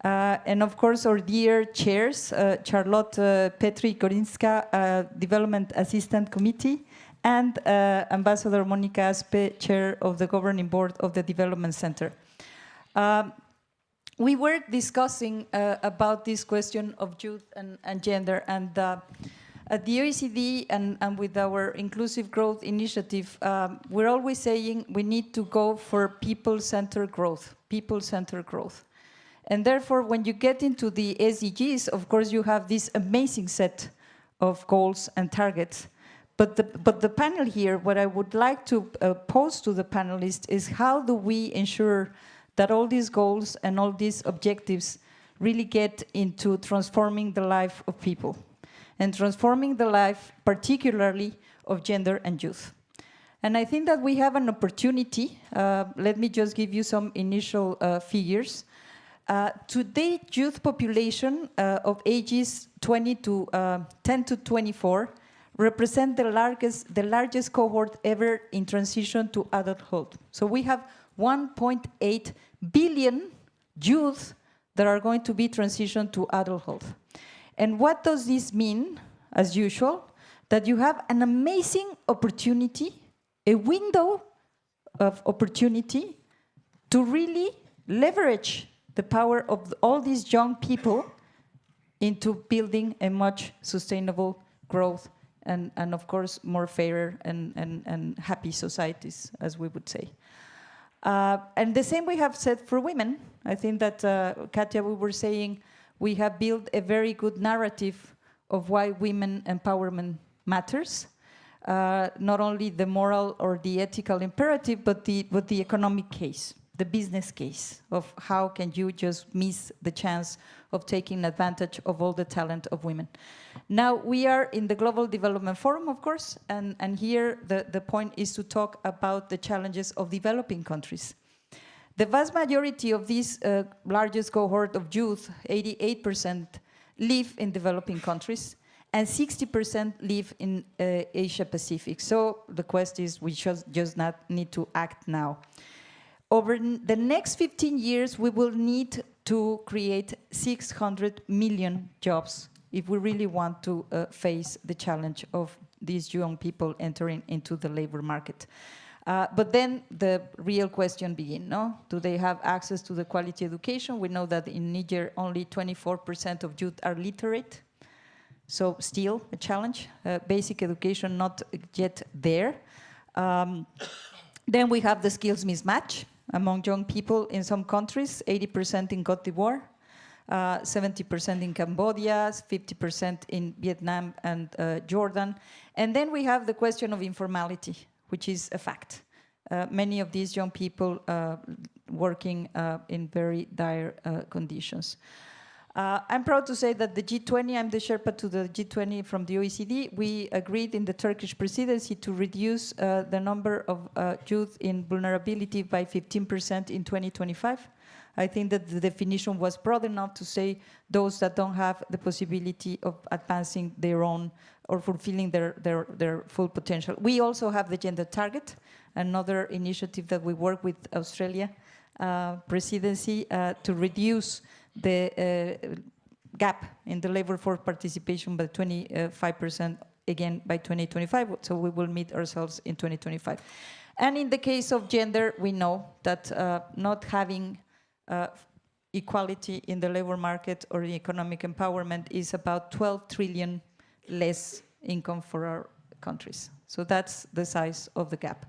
And of course, our dear chairs, Charlotte Petri Gorinska, Development Assistant Committee, and Ambassador Monica Aspe, Chair of the Governing Board of the Development Center. We were discussing about this question of youth and gender, and at the OECD and with our Inclusive Growth Initiative, we're always saying we need to go for people-centered growth, people-centered growth. And therefore, when you get into the SDGs, of course, you have this amazing set of goals and targets. But the panel here, what I would like to pose to the panelists is how do we ensure that all these goals and all these objectives really get into transforming the life of people and transforming the life, particularly of gender and youth. And I think that we have an opportunity. Let me just give you some initial figures. Today, youth population of ages 10 to 24 represent the largest cohort ever in transition to adulthood. So we have 1.8 billion youth that are going to be transitioned to adulthood. And what does this mean, as usual? That you have an amazing opportunity, a window of opportunity to really leverage the power of all these young people into building a much sustainable growth and of course, more fairer and happy societies, as we would say. And the same we have said for women. I think that, Katia, we were saying we have built a very good narrative of why women empowerment matters. Not only the moral or the ethical imperative, but the economic case. The business case of how can you just miss the chance of taking advantage of all the talent of women. Now, we are in the Global Development Forum, of course, and here the point is to talk about the challenges of developing countries. The vast majority of this largest cohort of youth, 88%, live in developing countries, and 60% live in Asia Pacific. So the question is, we just not need to act now. Over the next 15 years, we will need to create 600 million jobs if we really want to face the challenge of these young people entering into the labor market. But then the real question begins, no? Do they have access to the quality education? We know that in Niger, only 24% of youth are literate. So still a challenge. Basic education not yet there. Then we have the skills mismatch among young people in some countries, 80% in Côte d'Ivoire, 70% in Cambodia, 50% in Vietnam and Jordan. And then we have the question of informality, which is a fact. Many of these young people working in very dire conditions. I'm proud to say that the G20, I'm the Sherpa to the G20 from the OECD, we agreed in the Turkish presidency to reduce the number of youth in vulnerability by 15% in 2025. I think that the definition was broad enough to say those that don't have the possibility of advancing their own or fulfilling their full potential. We also have the gender target, another initiative that we work with Australia presidency to reduce the gap in the labor force participation by 25% again by 2025, so we will meet ourselves in 2025. And in the case of gender, we know that not having equality in the labor market or the economic empowerment is about 12 trillion less income for our countries. So that's the size of the gap.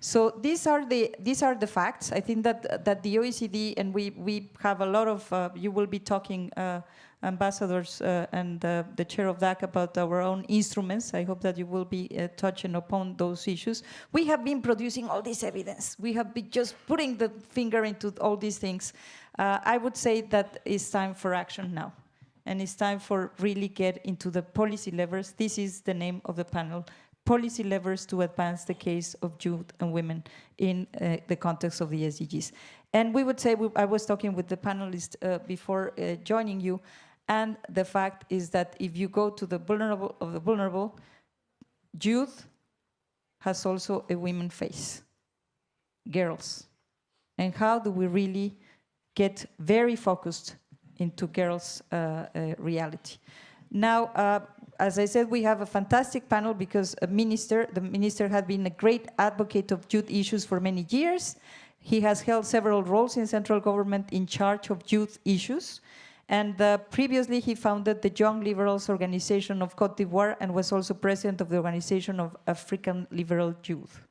So these are the facts. I think that the OECD, and we have a lot of, you will be talking, ambassadors and the chair of DAC, about our own instruments. I hope that you will be touching upon those issues. We have been producing all this evidence. We have been just putting the finger into all these things. I would say that it's time for action now. And it's time for really get into the policy levers. This is the name of the panel: policy levers to advance the case of youth and women in the context of the SDGs. And we would say, I was talking with the panelists before joining you, and the fact is that if you go to the vulnerable of the vulnerable, youth has also a women face, girls. And how do we really get very focused into girls' reality? Now, as I said, we have a fantastic panel because the minister has been a great advocate of youth issues for many years. He has held several roles in central government in charge of youth issues. And previously, he founded the Young Liberals Organization of Côte d'Ivoire and was also president of the Organization of African Liberal Youth.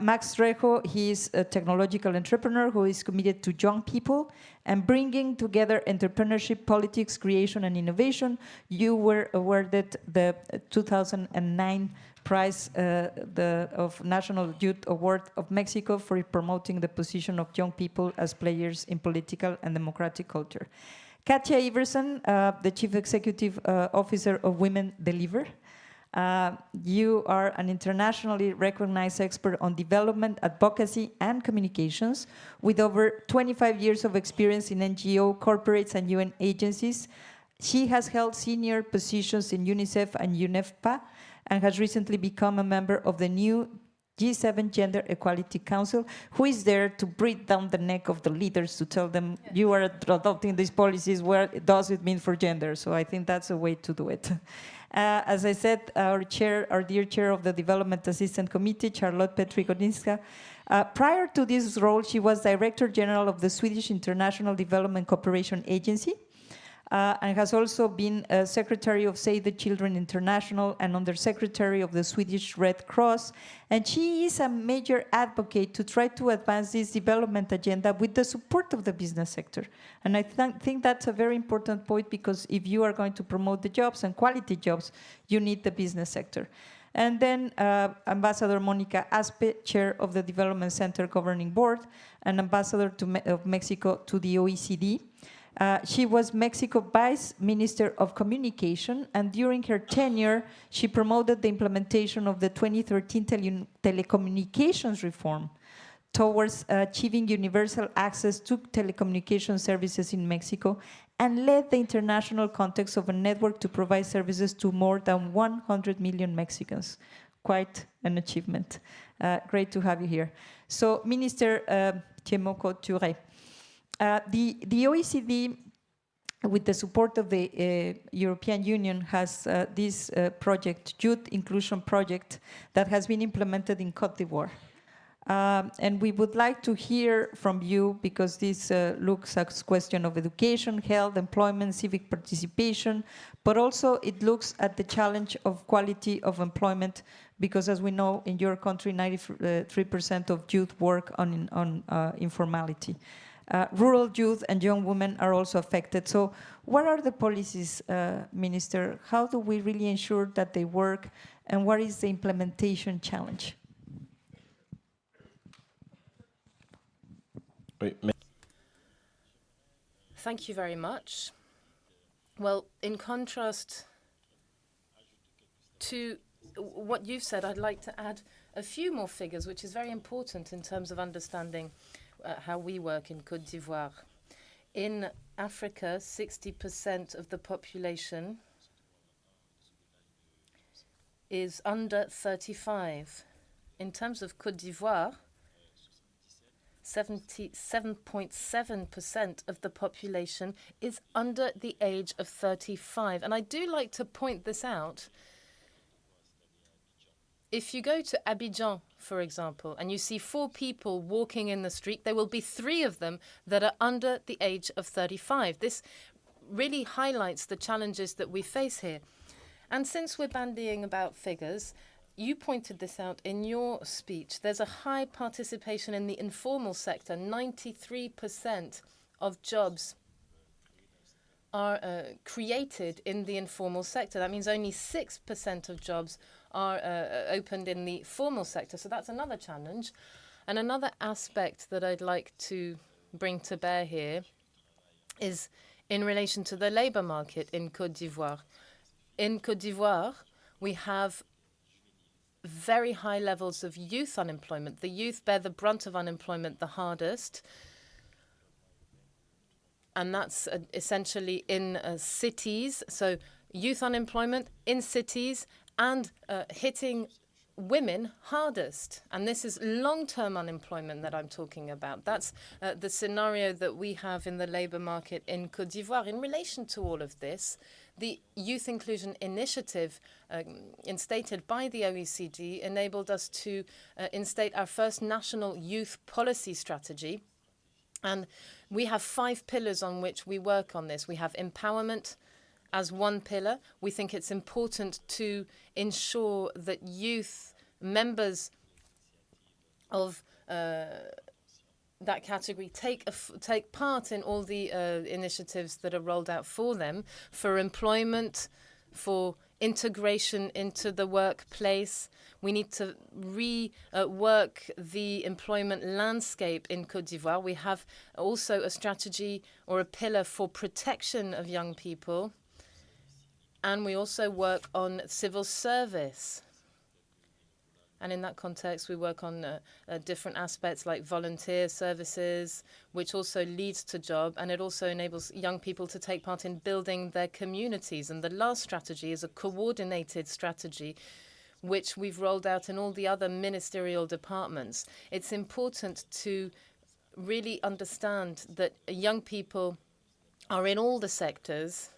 Max Trejo, he is a technological entrepreneur who is committed to young people and bringing together entrepreneurship, politics, creation, and innovation. You were awarded the 2009 prize of National Youth Award of Mexico for promoting the position of young people as players in political and democratic culture. Katja Iversen, the Chief Executive Officer of Women Deliver. You are an internationally recognized expert on development, advocacy, and communications with over 25 years of experience in NGO, corporates, and UN agencies. She has held senior positions in UNICEF and UNEFPA and has recently become a member of the new G7 Gender Equality Council, who is there to breathe down the neck of the leaders to tell them, you are adopting these policies, what does it mean for gender? So I think that's a way to do it. As I said, our dear chair of the Development Assistance Committee, Charlotte Petri-Godinska, prior to this role, she was Director General of the Swedish International Development Cooperation Agency, and has also been Secretary of Save the Children International and Undersecretary of the Swedish Red Cross. And she is a major advocate to try to advance this development agenda with the support of the business sector. And I think that's a very important point, because if you are going to promote the jobs and quality jobs, you need the business sector. And then Ambassador Monica Aspe, Chair of the Development Center Governing Board, and Ambassador of Mexico to the OECD. She was Mexico Vice Minister of Communication, and during her tenure, she promoted the implementation of the 2013 telecommunications reform towards achieving universal access to telecommunication services in Mexico, and led the international context of a network to provide services to more than 100 million Mexicans. Quite an achievement. Great to have you here. So, Minister Thiemoko Touré. The OECD, with the support of the European Union, has this project, Youth Inclusion Project, that has been implemented in Côte d'Ivoire. And we would like to hear from you, because this looks at a question of education, health, employment, civic participation, but also it looks at the challenge of quality of employment, because as we know, in your country, 93% of youth work on informality. Rural youth and young women are also affected. So what are the policies, Minister? How do we really ensure that they work, and what is the implementation challenge? Thank you very much. Well, in contrast to what you've said, I'd like to add a few more figures, which is very important in terms of understanding how we work in Côte d'Ivoire. In Africa, 60% of the population is under 35. In terms of Côte d'Ivoire, 77.7% of the population is under the age of 35. And I do like to point this out. If you go to Abidjan, for example, and you see 4 people walking in the street, there will be 3 of them that are under the age of 35. This really highlights the challenges that we face here. And since we're bandying about figures, you pointed this out in your speech. There's a high participation in the informal sector. 93% of jobs are created in the informal sector. That means only 6% of jobs are opened in the formal sector. So that's another challenge. And another aspect that I'd like to bring to bear here is in relation to the labor market in Côte d'Ivoire. In Côte d'Ivoire, we have very high levels of youth unemployment. The youth bear the brunt of unemployment the hardest. And that's essentially in cities. So youth unemployment in cities and hitting women hardest. And this is long-term unemployment that I'm talking about. That's the scenario that we have in the labor market in Côte d'Ivoire. In relation to all of this, the Youth Inclusion Initiative, instated by the OECD, enabled us to instate our first national youth policy strategy. And we have 5 pillars on which we work on this. We have empowerment as one pillar. We think it's important to ensure that youth members of that category take part in all the initiatives that are rolled out for them, for employment, for integration into the workplace. We need to rework the employment landscape in Côte d'Ivoire. We have also a strategy or a pillar for protection of young people. And we also work on civil service. And in that context, we work on different aspects like volunteer services, which also leads to job, and it also enables young people to take part in building their communities. And the last strategy is a coordinated strategy, which we've rolled out in all the other ministerial departments. It's important to really understand that young people are in all the sectors.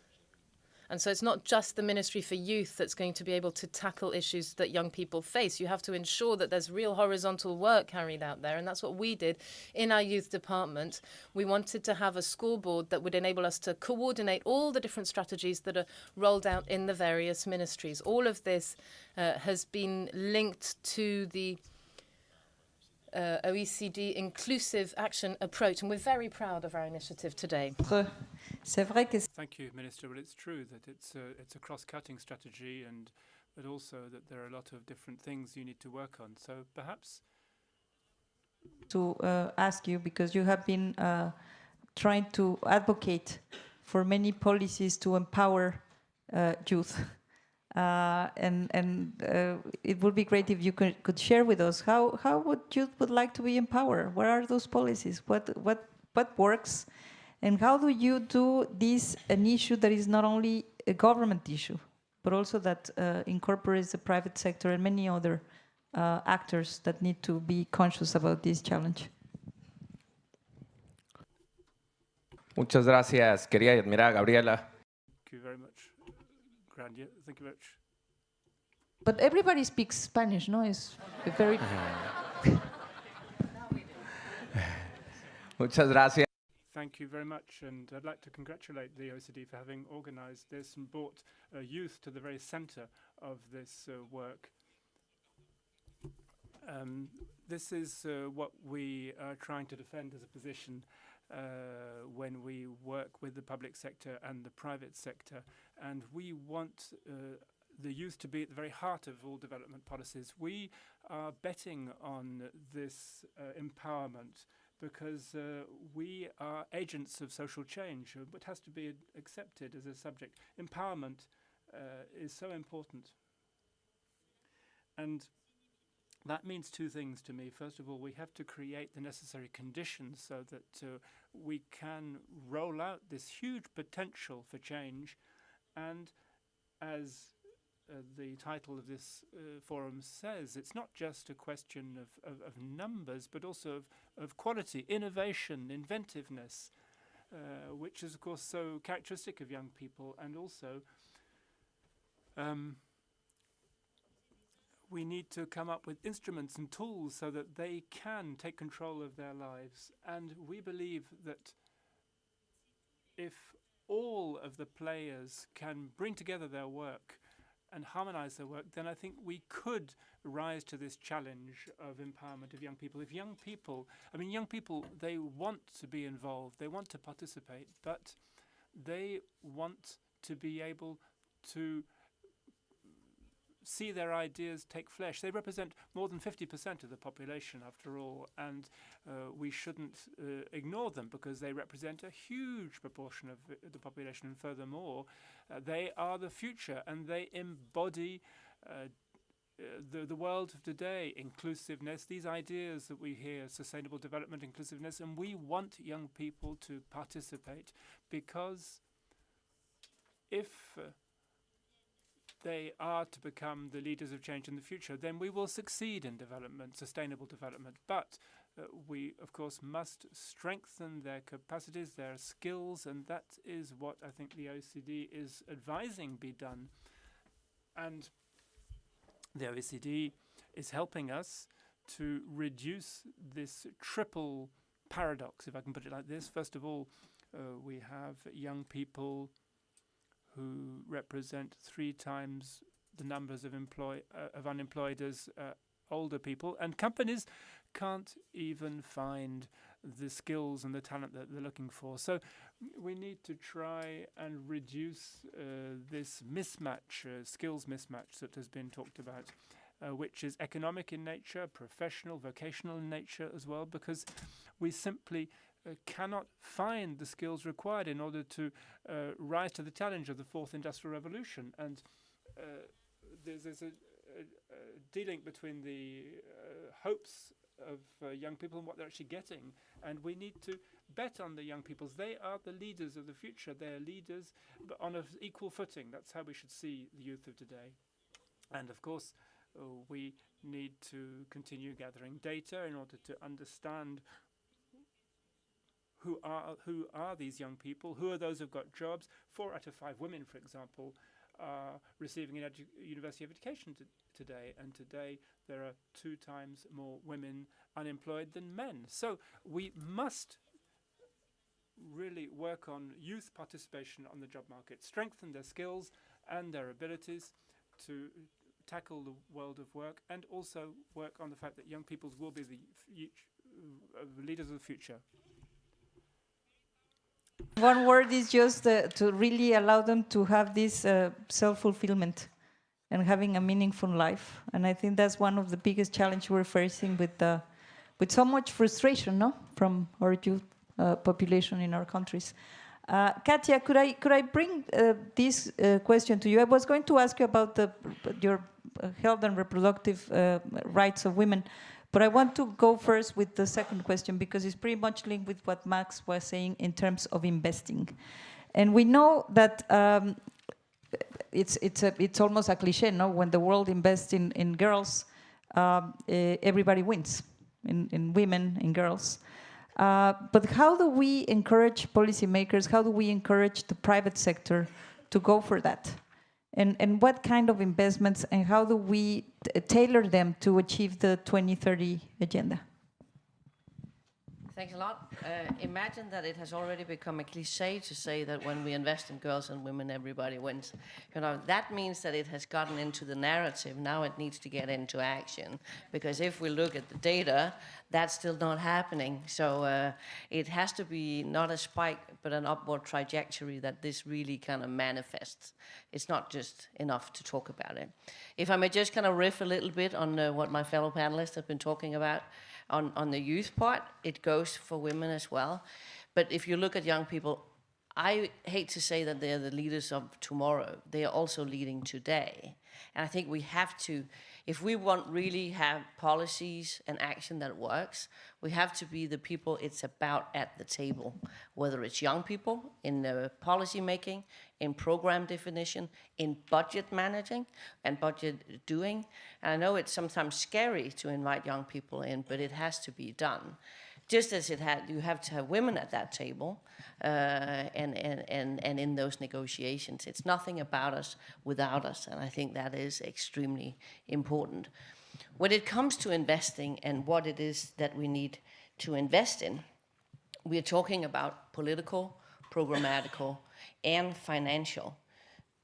And so it's not just the Ministry for Youth that's going to be able to tackle issues that young people face. You have to ensure that there's real horizontal work carried out there. And that's what we did in our youth department. We wanted to have a scoreboard that would enable us to coordinate all the different strategies that are rolled out in the various ministries. All of this has been linked to the OECD inclusive action approach. And we're very proud of our initiative today. Thank you, Minister. Well, it's true that it's a cross-cutting strategy, but also that there are a lot of different things you need to work on. So perhaps to ask you, because you have been trying to advocate for many policies to empower youth. It would be great if you could share with us how would youth would like to be empowered? What are those policies? What works? And how do you do this an issue that is not only a government issue, but also that incorporates the private sector and many other actors that need to be conscious about this challenge? Muchas gracias, querida y admirada Gabriela. thank you very much, Grandia. Thank you very much. But everybody speaks Spanish, no? It's very... Muchas gracias. Thank you very much, and I'd like to congratulate the OECD for having organized this and brought youth to the very center of this work. This is what we are trying to defend as a position when we work with the public sector and the private sector. And we want the youth to be at the very heart of all development policies. We are betting on this empowerment because we are agents of social change, but has to be accepted as a subject. Empowerment is so important. And that means 2 things to me. First of all, we have to create the necessary conditions so that we can roll out this huge potential for change. And as the title of this forum says, it's not just a question of numbers, but also of quality, innovation, inventiveness, which is, of course, so characteristic of young people. And also, we need to come up with instruments and tools so that they can take control of their lives. And we believe that if all of the players can bring together their work and harmonize their work, then I think we could rise to this challenge of empowerment of young people. If young people, they want to be involved, they want to participate, but they want to be able to see their ideas take flesh. They represent more than 50% of the population, after all, and we shouldn't ignore them because they represent a huge proportion of the population. And furthermore, they are the future, and they embody the world of today, inclusiveness, these ideas that we hear, sustainable development, inclusiveness, and we want young people to participate, because if they are to become the leaders of change in the future, then we will succeed in development, sustainable development. But we, of course, must strengthen their capacities, their skills, and that is what I think the OECD is advising be done. And the OECD is helping us to reduce this triple paradox, if I can put it like this. First of all, we have young people who represent 3 times the numbers of unemployed as older people, and companies can't even find the skills and the talent that they're looking for. So we need to try and reduce this mismatch, skills mismatch that has been talked about, which is economic in nature, professional, vocational in nature as well, because we simply cannot find the skills required in order to rise to the challenge of the 4th Industrial Revolution. And there's a de-link between the hopes of young people and what they're actually getting. And we need to bet on the young people. They are the leaders of the future. They're leaders but on an equal footing. That's how we should see the youth of today. And of course, we need to continue gathering data in order to understand who are these young people, who are those who've got jobs. 4 out of 5 women, for example, are receiving an university education today, and today there are 2 times more women unemployed than men. So we must really work on youth participation on the job market, strengthen their skills and their abilities to tackle the world of work, and also work on the fact that young people will be the leaders of the future. One word is just to really allow them to have this self-fulfillment and having a meaningful life. And I think that's one of the biggest challenges we're facing with so much frustration, no, from our youth population in our countries. Katia, could I bring this question to you? I was going to ask you about your health and reproductive rights of women, but I want to go first with the second question because it's pretty much linked with what Max was saying in terms of investing. And we know that it's almost a cliche, no? When the world invests in girls, everybody wins, in women, in girls. But how do we encourage policymakers, how do we encourage the private sector to go for that? And what kind of investments and how do we tailor them to achieve the 2030 agenda? Thanks a lot. Imagine that it has already become a cliche to say that when we invest in girls and women, everybody wins. You know, that means that it has gotten into the narrative. Now it needs to get into action. Because if we look at the data, that's still not happening. So it has to be not a spike, but an upward trajectory that this really kind of manifests. It's not just enough to talk about it. If I may just kind of riff a little bit on what my fellow panelists have been talking about, on the youth part, it goes for women as well. But if you look at young people, I hate to say that they're the leaders of tomorrow. They are also leading today. And I think we have to, if we want really have policies and action that works, we have to be the people it's about at the table, whether it's young people in policy making, in program definition, in budget managing and budget doing. And I know it's sometimes scary to invite young people in, but it has to be done. Just as you have to have women at that table and in those negotiations. It's nothing about us without us, and I think that is extremely important. When it comes to investing and what it is that we need to invest in, we are talking about political, programmatical, and financial.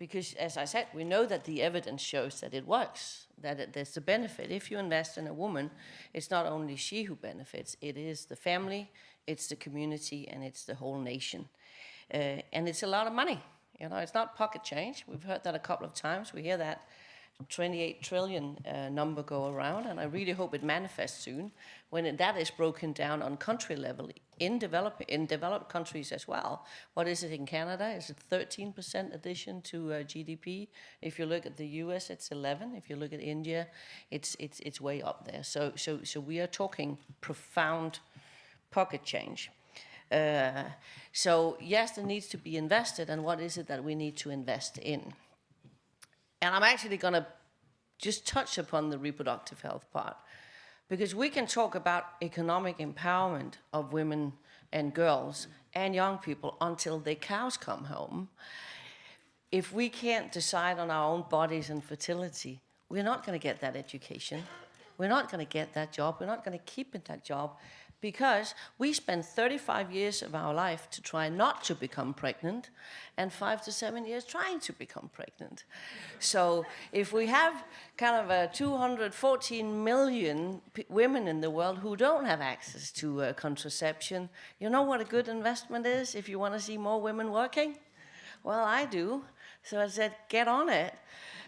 Because, as I said, we know that the evidence shows that it works, that there's a benefit. If you invest in a woman, it's not only she who benefits, it is the family, it's the community, and it's the whole nation. And it's a lot of money. It's not pocket change. We've heard that a couple of times. We hear that 28 trillion number go around, and I really hope it manifests soon when that is broken down on country level in developed countries as well. What is it in Canada? Is it 13% addition to GDP? If you look at the US, it's 11. If you look at India, it's way up there. So we are talking profound pocket change. So yes, there needs to be invested, and what is it that we need to invest in? And I'm actually going to just touch upon the reproductive health part, because we can talk about economic empowerment of women and girls and young people until their cows come home. If we can't decide on our own bodies and fertility, we're not going to get that education. We're not going to get that job. We're not going to keep in that job, because we spend 35 years of our life to try not to become pregnant and 5 to 7 years trying to become pregnant. So if we have kind of a 214 million women in the world who don't have access to contraception, you know what a good investment is if you want to see more women working? Well, I do. So I said, get on it.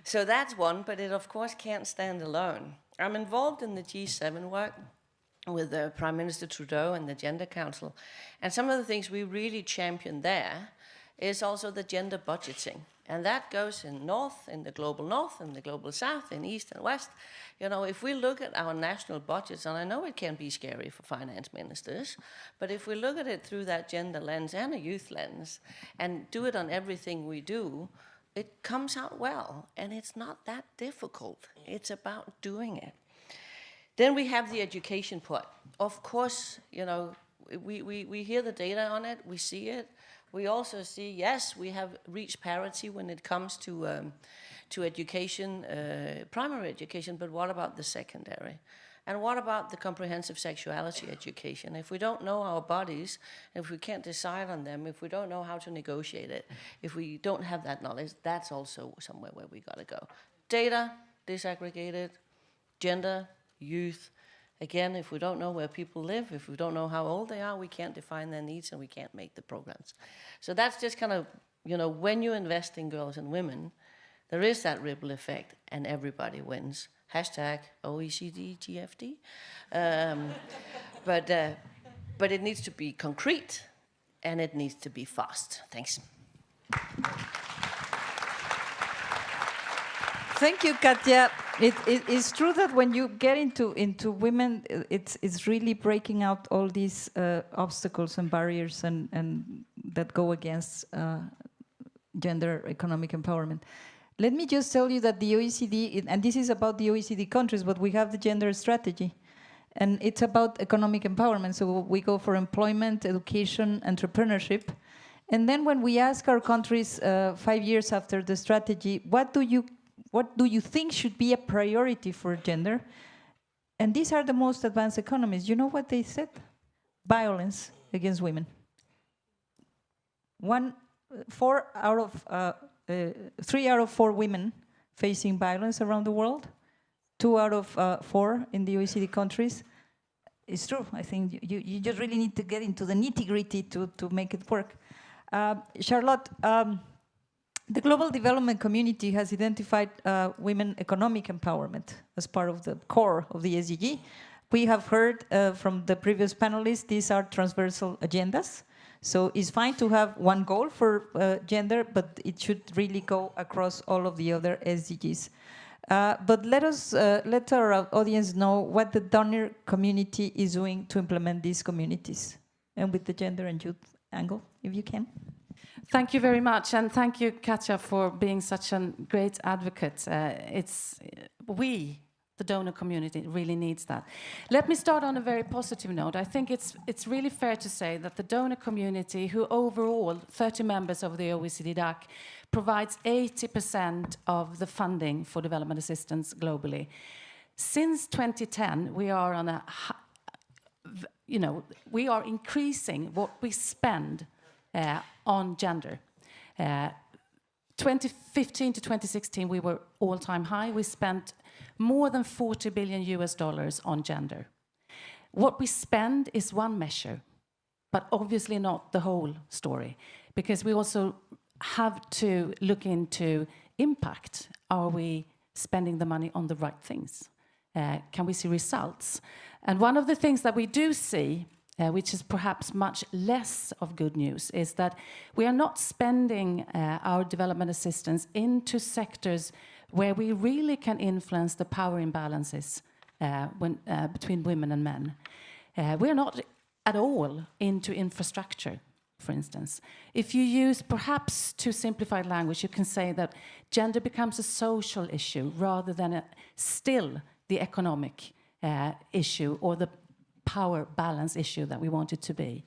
So that's one, but it of course can't stand alone. I'm involved in the G7 work with Prime Minister Trudeau and the Gender Council. And some of the things we really champion there is also the gender budgeting. And that goes in North, in the global North, in the global South, in East and West. If we look at our national budgets, and I know it can be scary for finance ministers, but if we look at it through that gender lens and a youth lens, and do it on everything we do, it comes out well. And it's not that difficult. It's about doing it. Then we have the education part. Of course, we hear the data on it, we see it. We also see, yes, we have reached parity when it comes to education, primary education, but what about the secondary? And what about the comprehensive sexuality education? If we don't know our bodies, if we can't decide on them, if we don't know how to negotiate it, if we don't have that knowledge, that's also somewhere where we gotta go. Data, disaggregated, gender, youth. Again, if we don't know where people live, if we don't know how old they are, we can't define their needs and we can't make the programs. So that's just kind of, when you invest in girls and women, there is that ripple effect and everybody wins. Hashtag OECD GFD. But it needs to be concrete and it needs to be fast. Thanks. Thank you, Katja. It's true that when you get into women, it's really breaking out all these obstacles and barriers and that go against gender economic empowerment. Let me just tell you that the OECD, and this is about the OECD countries, but we have the gender strategy, and it's about economic empowerment. So we go for employment, education, entrepreneurship. And then when we ask our countries 5 years after the strategy, what do you think should be a priority for gender? And these are the most advanced economies. You know what they said? Violence against women. 3 out of 4 women facing violence around the world. 2 out of 4 in the OECD countries. It's true. I think you just really need to get into the nitty-gritty to make it work. Charlotte, the global development community has identified women economic empowerment as part of the core of the SDG. We have heard from the previous panelists, these are transversal agendas. So it's fine to have one goal for gender, but it should really go across all of the other SDGs. But let our audience know what the donor community is doing to implement these communities, and with the gender and youth angle, if you can. Thank you very much, and thank you, Katja, for being such a great advocate. The donor community really needs that. Let me start on a very positive note. I think it's really fair to say that the donor community, who overall, 30 members of the OECD DAC, provides 80% of the funding for development assistance globally. Since 2010, we are on we are increasing what we spend on gender. 2015 to 2016, we were all-time high. We spent more than $40 billion on gender. What we spend is one measure, but obviously not the whole story, because we also have to look into impact. Are we spending the money on the right things? Can we see results? And one of the things that we do see, which is perhaps much less of good news, is that we are not spending our development assistance into sectors where we really can influence the power imbalances between women and men. We are not at all into infrastructure, for instance. If you use perhaps too simplified language, you can say that gender becomes a social issue rather than still the economic issue or the power balance issue that we want it to be.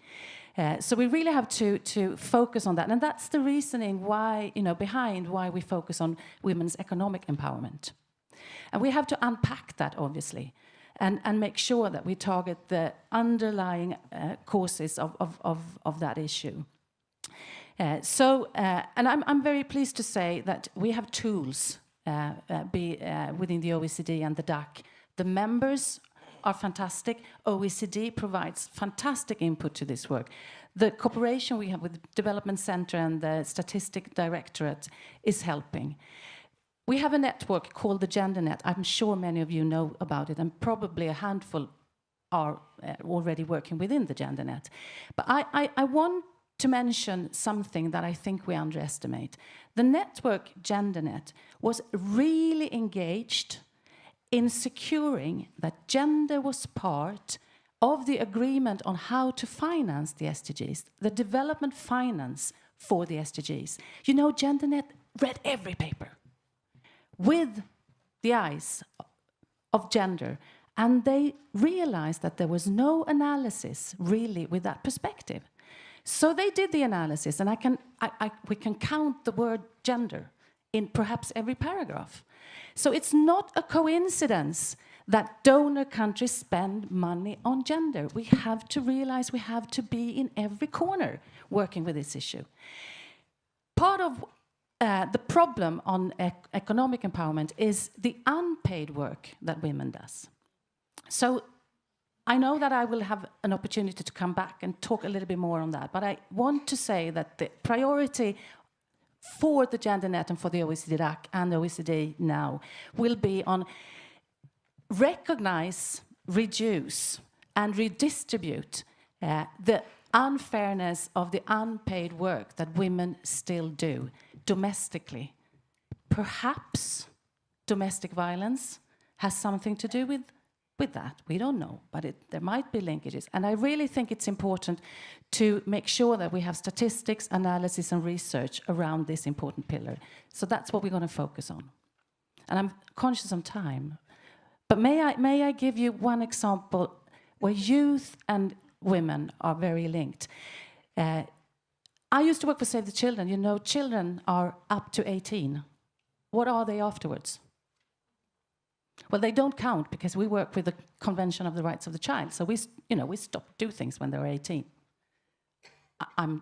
So we really have to focus on that. And that's the reasoning why, behind why we focus on women's economic empowerment. And we have to unpack that, obviously, and make sure that we target the underlying causes of that issue. And I'm very pleased to say that we have tools within the OECD and the DAC. The members are fantastic. OECD provides fantastic input to this work. The cooperation we have with the Development Center and the Statistic Directorate is helping. We have a network called the GenderNet. I'm sure many of you know about it, and probably a handful are already working within the GenderNet. But I want to mention something that I think we underestimate. The network GenderNet was really engaged in securing that gender was part of the agreement on how to finance the SDGs, the development finance for the SDGs. GenderNet read every paper with the eyes of gender, and they realized that there was no analysis really with that perspective. So they did the analysis, and we can count the word gender in perhaps every paragraph. So it's not a coincidence that donor countries spend money on gender. We have to realize we have to be in every corner working with this issue. Part of the problem on economic empowerment is the unpaid work that women does. So I know that I will have an opportunity to come back and talk a little bit more on that, but I want to say that the priority for the GenderNet and for the OECD DAC and the OECD now will be on recognize, reduce, and redistribute the unfairness of the unpaid work that women still do domestically. Perhaps domestic violence has something to do with that. We don't know, but there might be linkages. And I really think it's important to make sure that we have statistics, analysis, and research around this important pillar. So that's what we're going to focus on. And I'm conscious of time. But may I give you one example where youth and women are very linked. I used to work for Save the Children. Children are up to 18. What are they afterwards? Well, they don't count because we work with the Convention of the Rights of the Child. So we stop do things when they're 18. I'm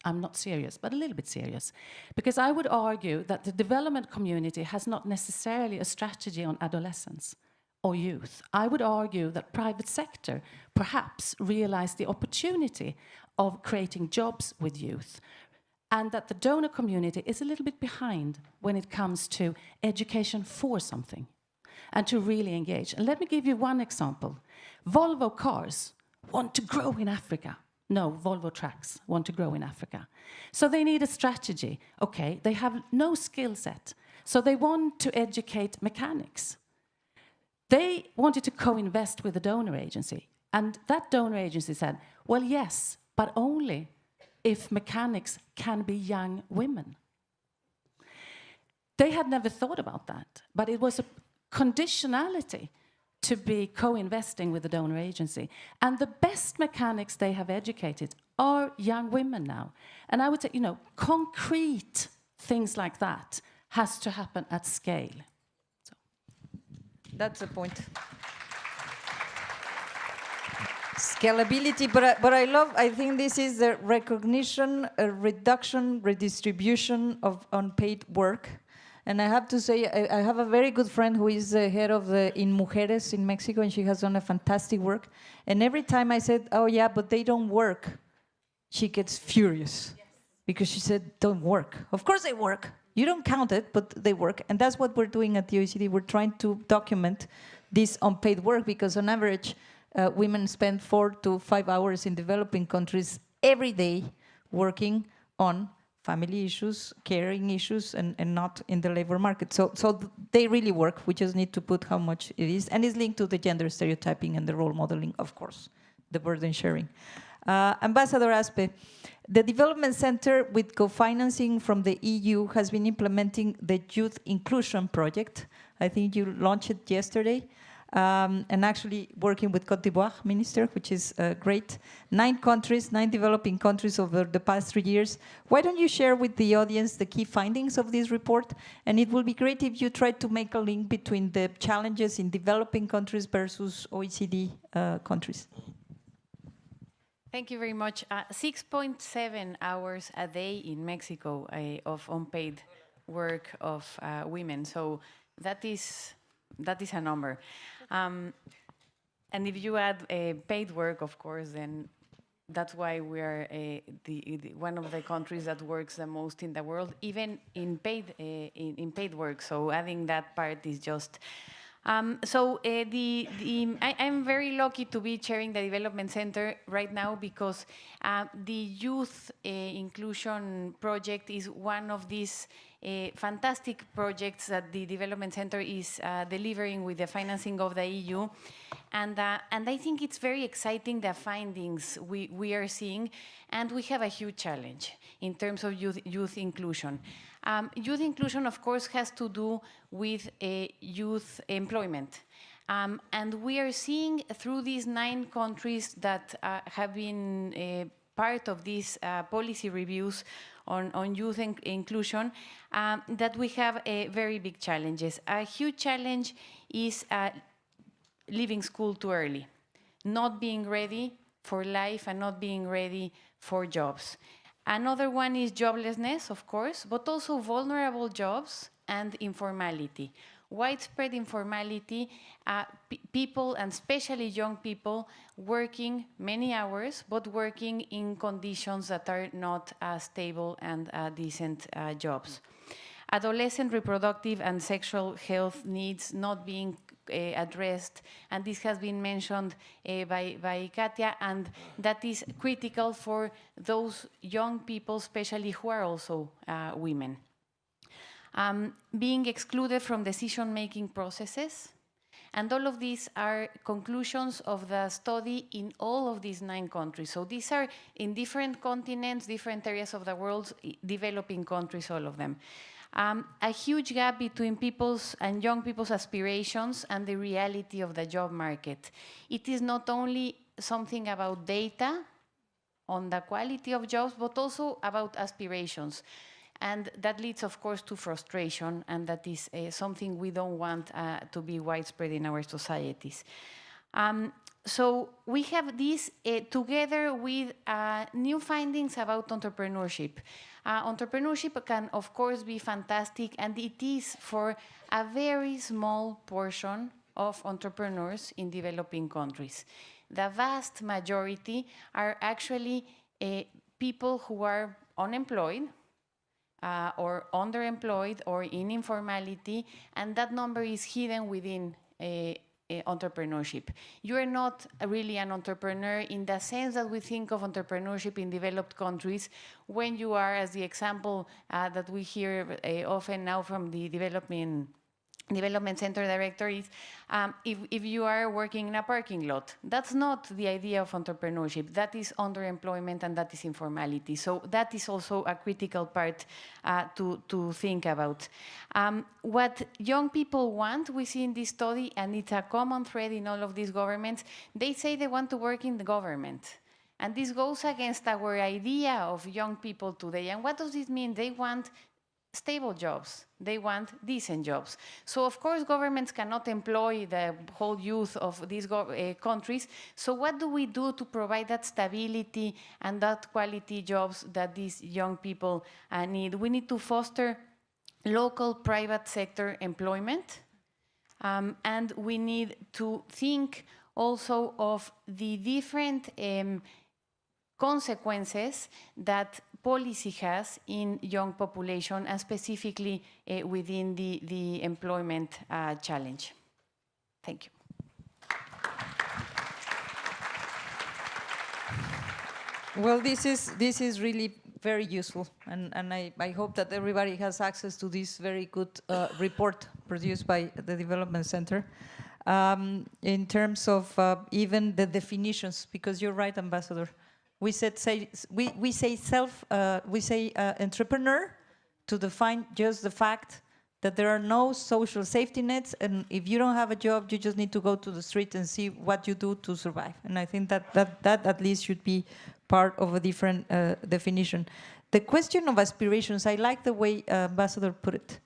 not serious, but a little bit serious. Because I would argue that the development community has not necessarily a strategy on adolescence or youth. I would argue that private sector perhaps realize the opportunity of creating jobs with youth, and that the donor community is a little bit behind when it comes to education for something, and to really engage. And let me give you one example. Volvo cars want to grow in Africa. No, Volvo trucks want to grow in Africa. So they need a strategy. Okay, they have no skill set. So they want to educate mechanics. They wanted to co-invest with a donor agency. And that donor agency said, well, yes, but only if mechanics can be young women. They had never thought about that, but it was a conditionality to be co-investing with the donor agency. And the best mechanics they have educated are young women now. And I would say, concrete things like that has to happen at scale. So. That's the point. Scalability, but I think this is the recognition, reduction, redistribution of unpaid work. And I have to say, I have a very good friend who is the head of in Mujeres in Mexico, and she has done a fantastic work. And every time I said, oh yeah, but they don't work, she gets furious. Yes. Because she said, don't work. Of course they work. You don't count it, but they work. And that's what we're doing at the OECD. We're trying to document this unpaid work, because on average, women spend 4 to 5 hours in developing countries every day working on family issues, caring issues, and not in the labor market. So they really work. We just need to put how much it is. And it's linked to the gender stereotyping and the role modeling, of course, the burden sharing. Ambassador Aspe, the Development Center, with co-financing from the EU, has been implementing the Youth Inclusion Project. I think you launched it yesterday. And actually working with Côte d'Ivoire minister, which is great. 9 countries, 9 developing countries over the past 3 years. Why don't you share with the audience the key findings of this report? And it will be great if you try to make a link between the challenges in developing countries versus OECD countries. Thank you very much. 6.7 hours a day in Mexico of unpaid work of women. So that is a number. And if you add paid work, of course, then that's why we are one of the countries that works the most in the world, even in paid work. So adding that part is just. I'm very lucky to be chairing the Development Center right now, because the Youth Inclusion Project is one of these fantastic projects that the Development Center is delivering with the financing of the EU. And I think it's very exciting, the findings we are seeing, and we have a huge challenge in terms of youth inclusion. Youth inclusion, of course, has to do with youth employment. And we are seeing through these 9 countries that have been part of these policy reviews on youth inclusion, that we have very big challenges. A huge challenge is leaving school too early, not being ready for life and not being ready for jobs. Another one is joblessness, of course, but also vulnerable jobs and informality. Widespread informality, people, and especially young people, working many hours, but working in conditions that are not stable and decent jobs. Adolescent reproductive and sexual health needs not being addressed, and this has been mentioned by Katia, and that is critical for those young people, especially who are also women. Being excluded from decision-making processes, and all of these are conclusions of the study in all of these 9 countries. So these are in different continents, different areas of the world, developing countries, all of them. A huge gap between people's and young people's aspirations and the reality of the job market. It is not only something about data on the quality of jobs, but also about aspirations. And that leads, of course, to frustration, and that is something we don't want to be widespread in our societies. So we have this together with new findings about entrepreneurship. Entrepreneurship can, of course, be fantastic, and it is for a very small portion of entrepreneurs in developing countries. The vast majority are actually people who are unemployed, or underemployed, or in informality, and that number is hidden within entrepreneurship. You are not really an entrepreneur in the sense that we think of entrepreneurship in developed countries, when you are, as the example that we hear often now from the Development Center director, is if you are working in a parking lot. That's not the idea of entrepreneurship. That is underemployment, and that is informality. So that is also a critical part to think about. What young people want, we see in this study, and it's a common thread in all of these governments, they say they want to work in the government. And this goes against our idea of young people today. And what does this mean? They want stable jobs. They want decent jobs. So of course governments cannot employ the whole youth of these countries. So what do we do to provide that stability and that quality jobs that these young people need? We need to foster local private sector employment. And we need to think also of the different consequences that policy has in young population, and specifically within the employment challenge. Thank you. Well, this is really very useful, and I hope that everybody has access to this very good report produced by the Development Center in terms of even the definitions, because you're right, Ambassador. We say entrepreneur to define just the fact that there are no social safety nets, and if you don't have a job, you just need to go to the street and see what you do to survive. And I think that at least should be part of a different definition. The question of aspirations, I like the way Ambassador put it,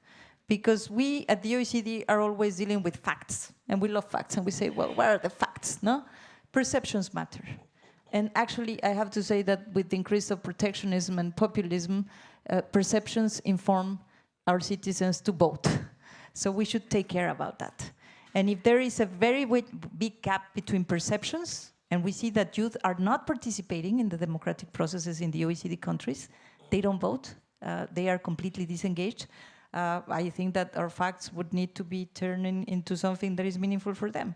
because we at the OECD are always dealing with facts, and we love facts, and we say, well, what are the facts? No, perceptions matter. And actually, I have to say that with the increase of protectionism and populism, perceptions inform our citizens to vote. So we should take care about that. And if there is a very big gap between perceptions, and we see that youth are not participating in the democratic processes in the OECD countries, they don't vote, they are completely disengaged, I think that our facts would need to be turning into something that is meaningful for them.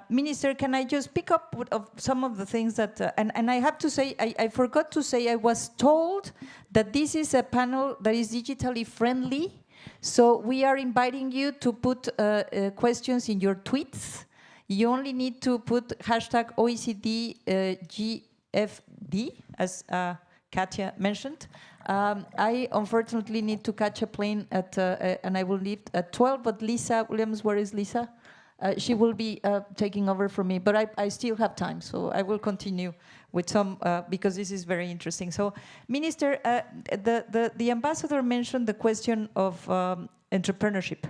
Minister, can I just pick up of some of the things that, and I have to say, I forgot to say, I was told that this is a panel that is digitally friendly, so we are inviting you to put questions in your tweets. You only need to put hashtag OECD GFD, as Katja mentioned. I unfortunately need to catch a plane at, and I will leave at 12, but Lisa Williams, where is Lisa? She will be taking over from me, but I still have time, so I will continue with some, because this is very interesting. So, Minister, the ambassador mentioned the question of entrepreneurship.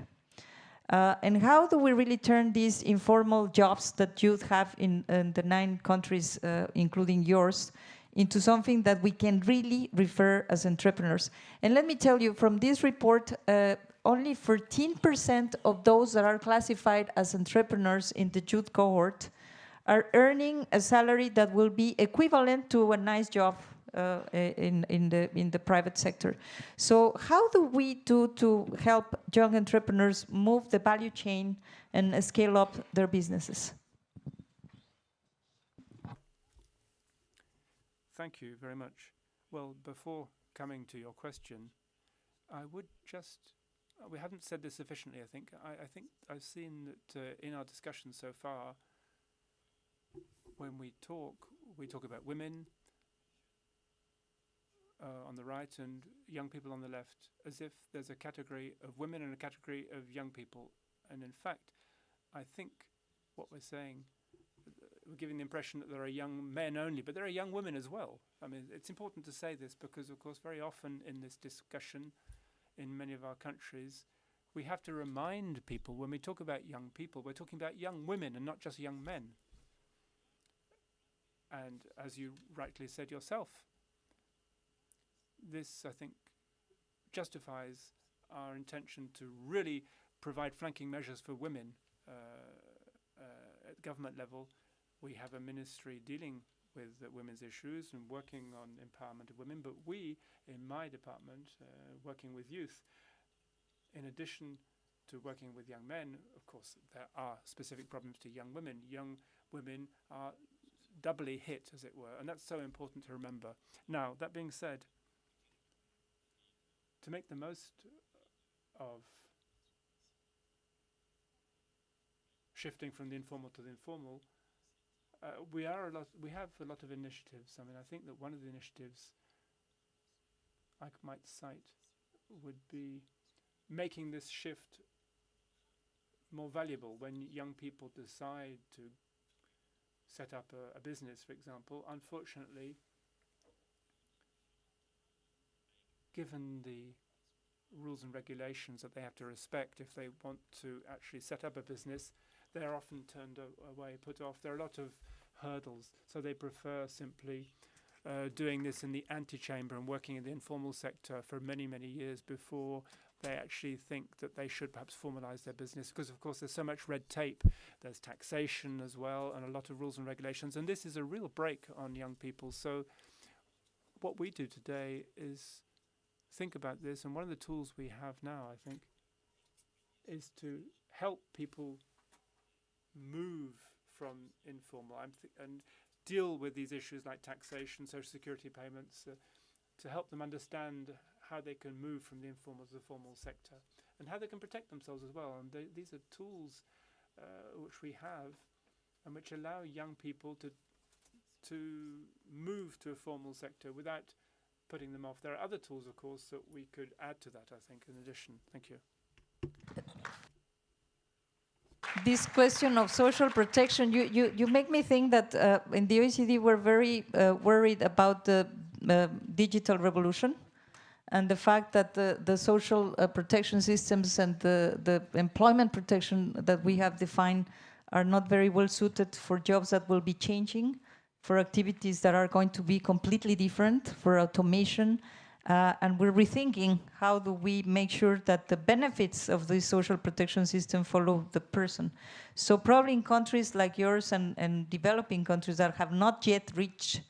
And how do we really turn these informal jobs that youth have in the 9 countries, including yours, into something that we can really refer as entrepreneurs? And let me tell you, from this report, only 14% of those that are classified as entrepreneurs in the youth cohort are earning a salary that will be equivalent to a nice job in the private sector. So how do we do to help young entrepreneurs move the value chain and scale up their businesses? Thank you very much. Well, before coming to your question, I would just, we haven't said this sufficiently, I think. I think I've seen that in our discussion so far, when we talk about women on the right and young people on the left, as if there's a category of women and a category of young people. And in fact, I think what we're saying, we're giving the impression that there are young men only, but there are young women as well. I mean, it's important to say this because, of course, very often in this discussion in many of our countries, we have to remind people when we talk about young people, we're talking about young women and not just young men. And as you rightly said yourself, this, I think, justifies our intention to really provide flanking measures for women at government level. We have a ministry dealing with women's issues and working on empowerment of women, but we, in my department, working with youth, in addition to working with young men, of course, there are specific problems to young women. Young women are doubly hit, as it were, and that's so important to remember. Now, that being said, to make the most of shifting from the informal to the informal, we have a lot of initiatives. I mean, I think that one of the initiatives I might cite would be making this shift more valuable when young people decide to set up a business, for example. Unfortunately, given the rules and regulations that they have to respect if they want to actually set up a business, they're often turned away, put off. There are a lot of hurdles, so they prefer simply doing this in the antechamber and working in the informal sector for many, many years before they actually think that they should perhaps formalize their business, because of course there's so much red tape. There's taxation as well and a lot of rules and regulations, and this is a real brake on young people. So what we do today is think about this, and one of the tools we have now, I think, is to help people move from informal and deal with these issues like taxation, social security payments, to help them understand how they can move from the informal to the formal sector and how they can protect themselves as well. And these are tools which we have and which allow young people to move to a formal sector without putting them off. There are other tools, of course, that we could add to that, I think, in addition. Thank you. This question of social protection, you make me think that in the OECD we're very worried about the digital revolution and the fact that the social protection systems and the employment protection that we have defined are not very well suited for jobs that will be changing, for activities that are going to be completely different, for automation. And we're rethinking how do we make sure that the benefits of the social protection system follow the person. So probably in countries like yours and developing countries that have not yet reached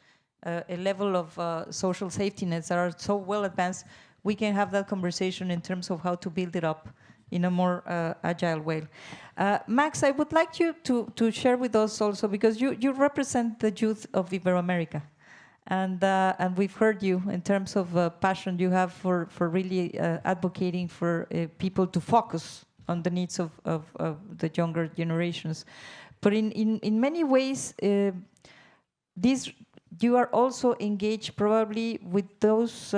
a level of social safety nets that are so well advanced, we can have that conversation in terms of how to build it up in a more agile way. Max, I would like you to share with us also, because you represent the youth of Iberoamerica. And we've heard you in terms of passion you have for really advocating for people to focus on the needs of the younger generations. But in many ways, you are also engaged probably with those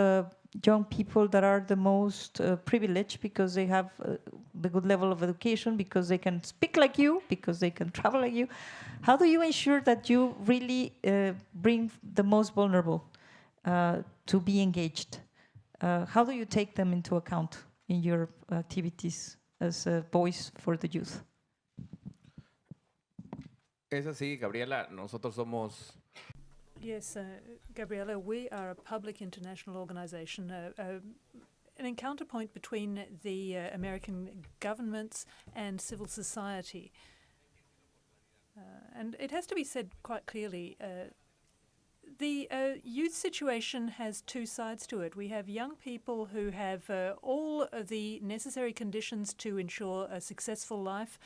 young people that are the most privileged, because they have the good level of education, because they can speak like you, because they can travel like you. How do you ensure that you really bring the most vulnerable to be engaged? How do you take them into account in your activities as a voice for the youth? Es así, Gabriela, nosotros somos... Yes, Gabriela, we are a public international organization, an counterpoint between the American governments and civil society. And it has to be said quite clearly, the youth situation has two sides to it. We have young people who have all of the necessary conditions to ensure a successful life.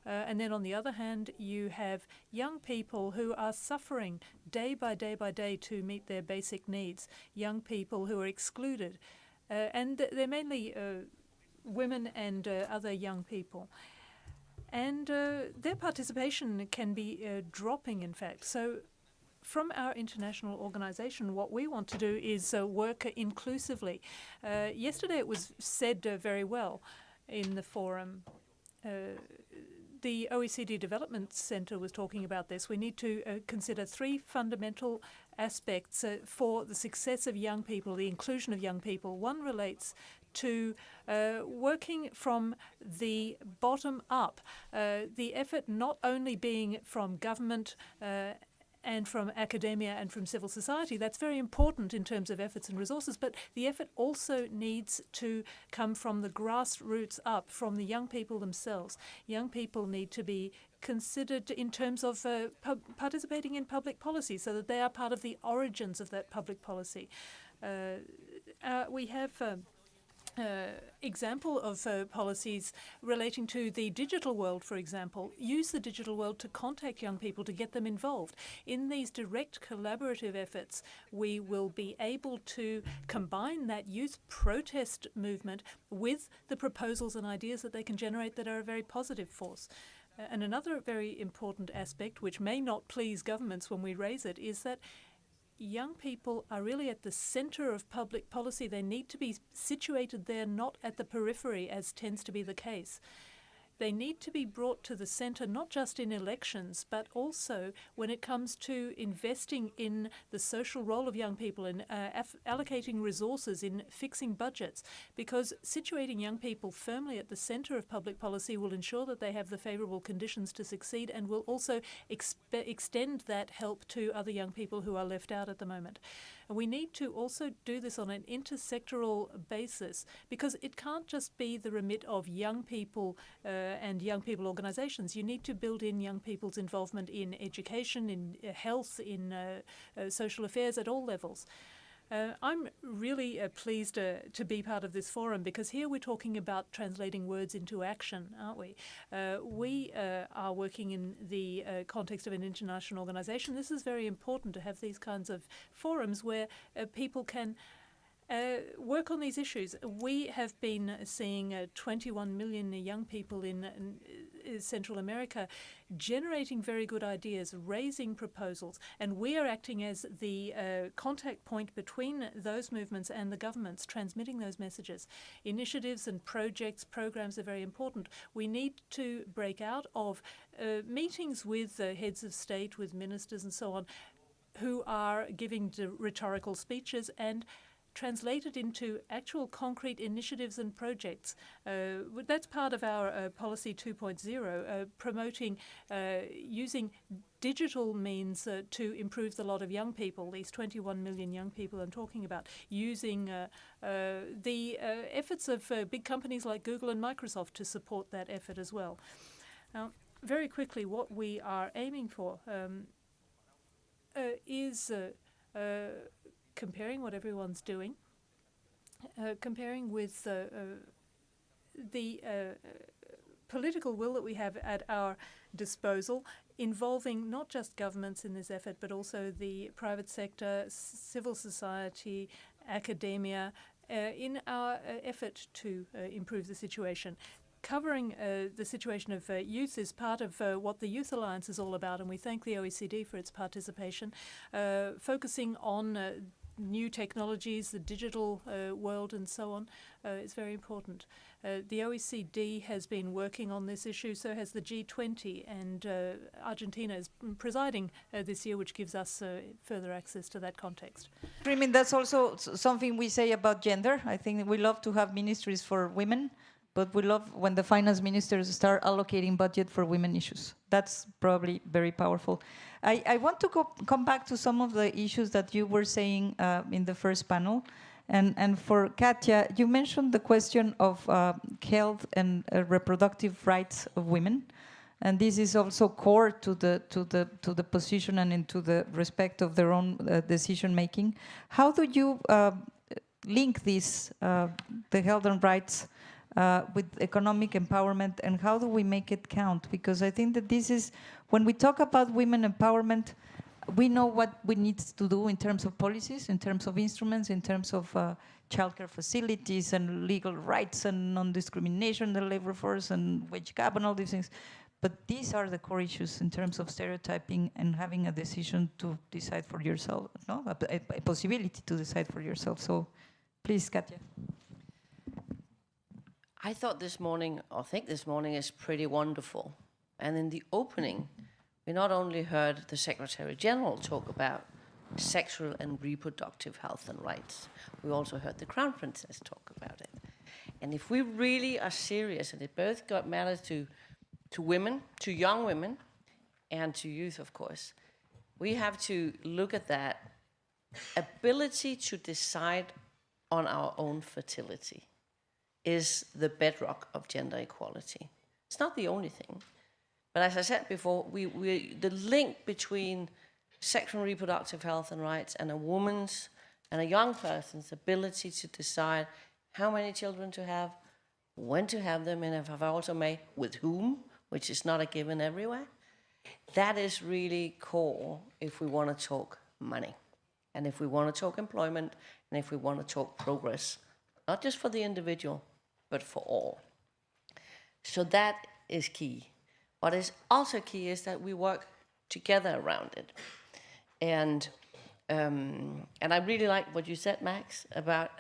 And then on the other hand, you have young people who are suffering day by day by day to meet their basic needs, young people who are excluded. And they're mainly women and other young people. And their participation can be dropping, in fact. So from our international organization, what we want to do is work inclusively. Yesterday it was said very well in the forum. The OECD Development Center was talking about this. We need to consider three fundamental aspects for the success of young people, the inclusion of young people. One relates to working from the bottom up, the effort not only being from government and from academia and from civil society. That's very important in terms of efforts and resources, but the effort also needs to come from the grassroots up, from the young people themselves. Young people need to be considered in terms of participating in public policy so that they are part of the origins of that public policy. We have example of policies relating to the digital world, for example. Use the digital world to contact young people, to get them involved. In these direct collaborative efforts, we will be able to combine that youth protest movement with the proposals and ideas that they can generate that are a very positive force. And another very important aspect, which may not please governments when we raise it, is that young people are really at the center of public policy. They need to be situated there, not at the periphery, as tends to be the case. they need to be brought to the centre, not just in elections, but also when it comes to investing in the social role of young people and allocating resources in fixing budgets, because situating young people firmly at the centre of public policy will ensure that they have the favourable conditions to succeed and will also extend that help to other young people who are left out at the moment. And we need to also do this on an intersectoral basis, because it can't just be the remit of young people and young people organisations. You need to build in young people's involvement in education, in health, in social affairs at all levels. I'm really pleased to be part of this forum, because here we're talking about translating words into action, aren't we? We are working in the context of an international organisation. This is very important to have these kinds of forums where people can work on these issues. We have been seeing 21 million young people in Central America generating very good ideas, raising proposals, and we are acting as the contact point between those movements and the governments, transmitting those messages. Initiatives and programs are very important. We need to break out of meetings with heads of state, with ministers and so on, who are giving rhetorical speeches, and translated into actual concrete initiatives and projects. That's part of our Policy 2.0, promoting using digital means to improve the lot of young people, these 21 million young people I'm talking about, using the efforts of big companies like Google and Microsoft to support that effort as well. Now, very quickly, what we are aiming for is comparing what everyone's doing, comparing with the political will that we have at our disposal, involving not just governments in this effort, but also the private sector, civil society, academia, in our effort to improve the situation. Covering the situation of youth is part of what the Youth Alliance is all about, and we thank the OECD for its participation, focusing on new technologies, the digital world and so on, is very important. The OECD has been working on this issue, so has the G20, and Argentina is presiding this year, which gives us further access to that context. I mean, that's also something we say about gender. I think we love to have ministries for women, but we love when the finance ministers start allocating budget for women issues. That's probably very powerful. I want to come back to some of the issues that you were saying in the first panel. And for Katja, you mentioned the question of health and reproductive rights of women. And this is also core to the position and into the respect of their own decision making. How do you link this, the health and rights, with economic empowerment, and how do we make it count? Because I think that this is, when we talk about women empowerment, we know what we need to do in terms of policies, in terms of instruments, in terms of childcare facilities and legal rights and non-discrimination, the labor force and wage gap and all these things. But these are the core issues in terms of stereotyping and having a decision to decide for yourself, no? A possibility to decide for yourself. So please, Katja. I thought this morning, or think this morning, is pretty wonderful. And in the opening, we not only heard the Secretary General talk about sexual and reproductive health and rights, we also heard the Crown Princess talk about it. And if we really are serious, and it both matters to women, to young women, and to youth, of course, we have to look at that ability to decide on our own fertility is the bedrock of gender equality. It's not the only thing. But as I said before, the link between sexual and reproductive health and rights and a woman's and a young person's ability to decide how many children to have, when to have them, and if I also may, with whom, which is not a given everywhere, that is really core if we want to talk money, and if we want to talk employment, and if we want to talk progress, not just for the individual, but for all. So that is key. What is also key is that we work together around it. And And I really like what you said, Max, about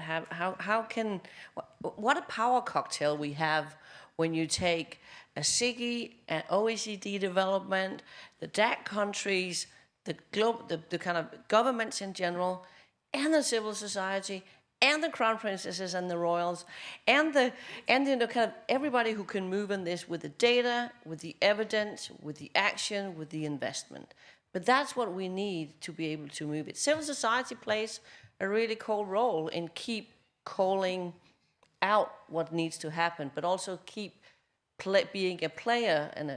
what a power cocktail we have when you take a SIGI, an OECD development, the DAC countries, the kind of governments in general, and the civil society, and the crown princesses and the royals, and kind of everybody who can move in this with the data, with the evidence, with the action, with the investment. But that's what we need to be able to move it. Civil society plays a really cool role in keep calling out what needs to happen, but also keep being a player and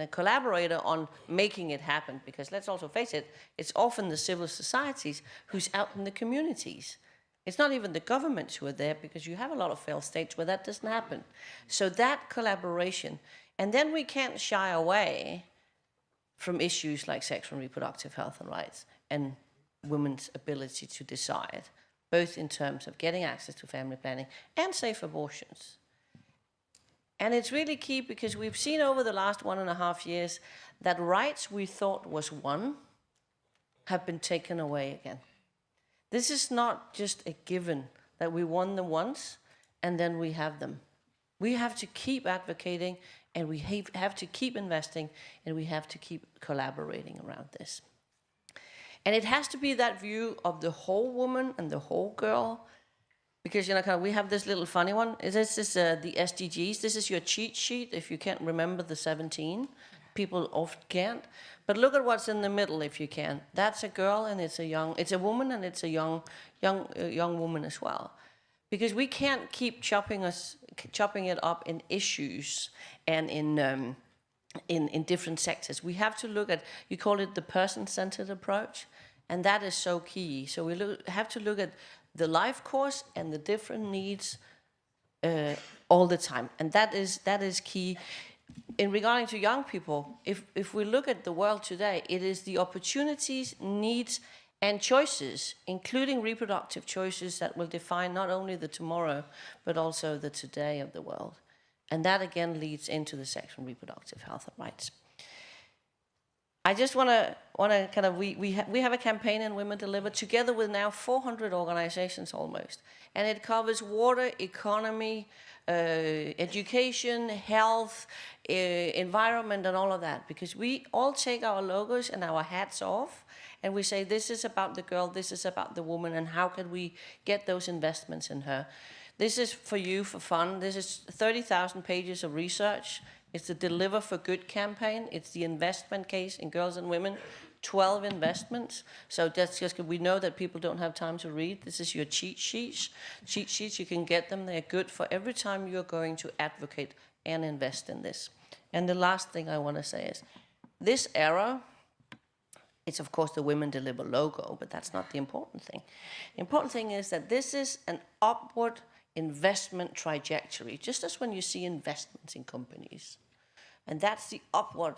a collaborator on making it happen. Because let's also face it, it's often the civil societies who's out in the communities. It's not even the governments who are there, because you have a lot of failed states where that doesn't happen. So that collaboration, and then we can't shy away from issues like sexual and reproductive health and rights and women's ability to decide, both in terms of getting access to family planning and safe abortions. And it's really key, because we've seen over the last 1.5 years that rights we thought was won have been taken away again. This is not just a given that we won them once and then we have them. We have to keep advocating, and we have to keep investing, and we have to keep collaborating around this. And it has to be that view of the whole woman and the whole girl, because we have this little funny one. This is the SDGs. This is your cheat sheet if you can't remember the 17. People often can't. But look at what's in the middle if you can. That's a girl, and it's a woman, and it's a young woman as well. Because we can't keep chopping it up in issues and in different sectors. We have to look at, you call it the person-centered approach, and that is so key. So we have to look at the life course and the different needs all the time, and that is key. In regarding to young people, if we look at the world today, it is the opportunities, needs, and choices, including reproductive choices, that will define not only the tomorrow, but also the today of the world. And that again leads into the sexual and reproductive health and rights. I just want to kind of, we have a campaign in Women Deliver together with now 400 organizations almost. And it covers water, economy, education, health, environment, and all of that. Because we all take our logos and our hats off, and we say, this is about the girl, this is about the woman, and how can we get those investments in her? This is for you, for fun. This is 30,000 pages of research. It's the Deliver for Good campaign. It's the investment case in girls and women, 12 investments. So that's just, we know that people don't have time to read. This is your cheat sheets. Cheat sheets, you can get them. They're good for every time you're going to advocate and invest in this. And the last thing I want to say is, this era, it's of course the Women Deliver logo, but that's not the important thing. The important thing is that this is an upward investment trajectory, just as when you see investments in companies. And that's the upward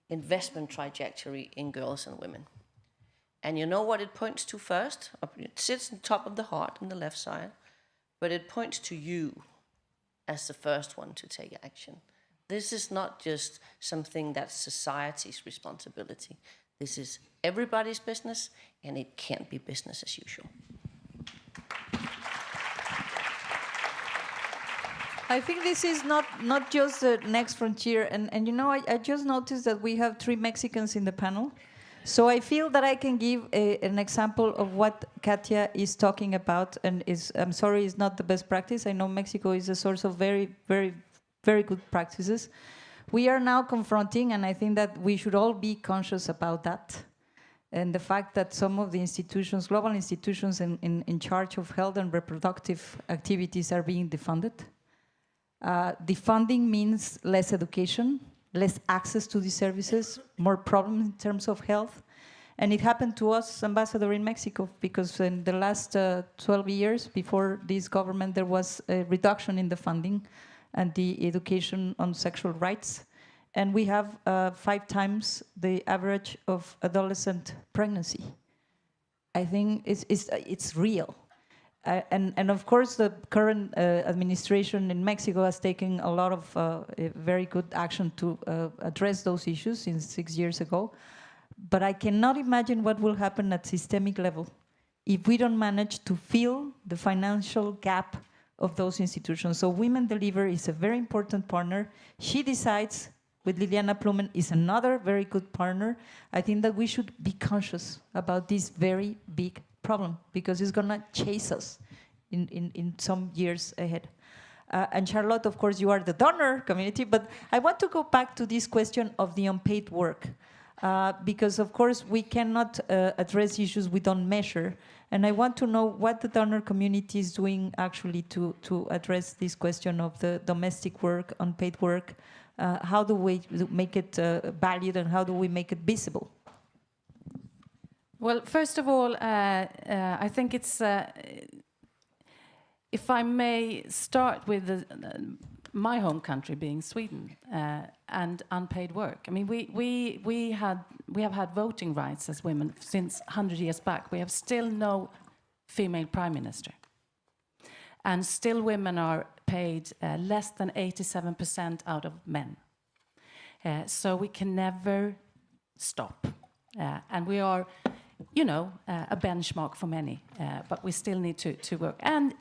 investment trajectory in girls and women. And you know what it points to first? It sits on top of the heart on the left side, but it points to you as the first one to take action. This is not just something that's society's responsibility. This is everybody's business, and it can't be business as usual. I think this is not just the next frontier. And you know, I just noticed that we have 3 Mexicans in the panel. So I feel that I can give an example of what Katia is talking about. And I'm sorry, it's not the best practice. I know Mexico is a source of very, very, very good practices. We are now confronting, and I think that we should all be conscious about that, and the fact that some of the institutions, global institutions in charge of health and reproductive activities are being defunded. Defunding means less education, less access to these services, more problems in terms of health. And it happened to us, Ambassador, in Mexico, because in the last 12 years before this government, there was a reduction in the funding and the education on sexual rights. And we have 5 times the average of adolescent pregnancy. I think it's real. And of course, the current administration in Mexico has taken a lot of very good action to address those issues since 6 years ago. But I cannot imagine what will happen at systemic level if we don't manage to fill the financial gap of those institutions. So Women Deliver is a very important partner. She decides with Liliana Plumen is another very good partner. I think that we should be conscious about this very big problem because it's gonna chase us in some years ahead. And Charlotte, of course, you are the donor community, but I want to go back to this question of the unpaid work. Because, of course, we cannot address issues we don't measure. And I want to know what the donor community is doing actually to address this question of the domestic work, unpaid work. How do we make it valued and how do we make it visible? Well, first of all, I think it's, if I may start with my home country being Sweden and unpaid work. I mean, we have had voting rights as women since 100 years back. We have still no female prime minister. And still women are paid less than 87% out of men. So we can never stop. And we are, you know, a benchmark for many, but we still need to work. And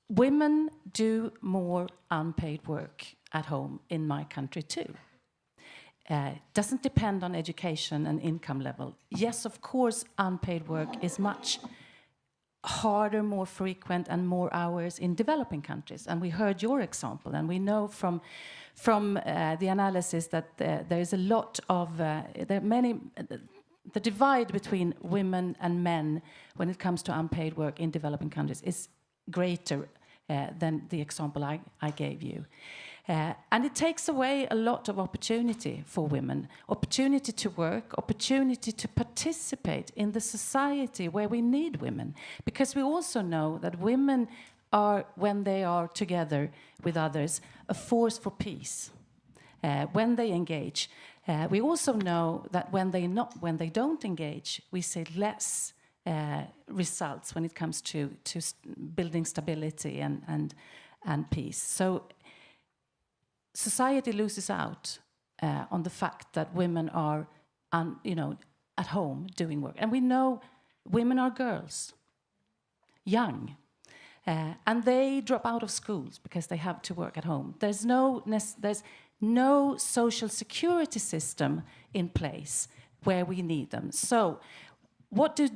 women do more unpaid work at home in my country too. Doesn't depend on education and income level. Yes, of course, unpaid work is much harder, more frequent, and more hours in developing countries. And we heard your example, and we know from the analysis that there is a lot of there are many. The divide between women and men when it comes to unpaid work in developing countries is greater than the example I gave you. And it takes away a lot of opportunity for women, opportunity to work, opportunity to participate in the society where we need women. Because we also know that women are, when they are together with others, a force for peace. When they engage. We also know that when they don't engage, we see less results when it comes to building stability and peace. So society loses out on the fact that women are, at home doing work, and we know women are girls, young, and they drop out of schools because they have to work at home. There's no social security system in place where we need them. So, what do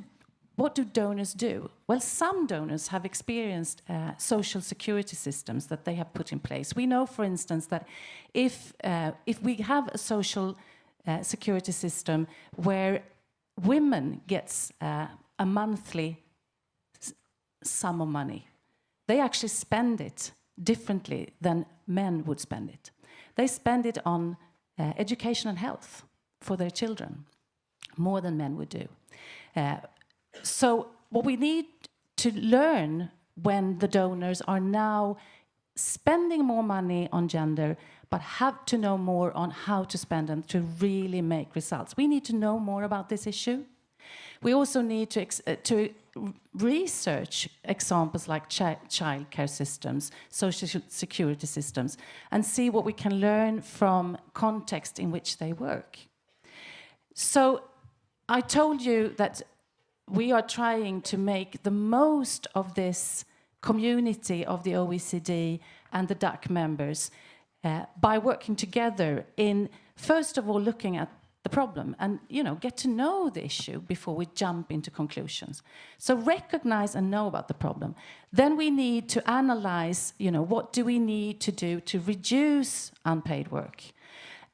donors do? Well, some donors have experienced social security systems that they have put in place. We know, for instance, that if we have a social security system where women gets a monthly sum of money, they actually spend it differently than men would spend it. They spend it on education and health for their children, more than men would do. So what we need to learn when the donors are now spending more money on gender, but have to know more on how to spend them to really make results. We need to know more about this issue. We also need to research examples like childcare systems, social security systems, and see what we can learn from context in which they work. So I told you that we are trying to make the most of this community of the OECD and the DAC members by working together in, first of all, looking at the problem and, get to know the issue before we jump into conclusions. So recognize and know about the problem. Then we need to analyze, what do we need to do to reduce unpaid work?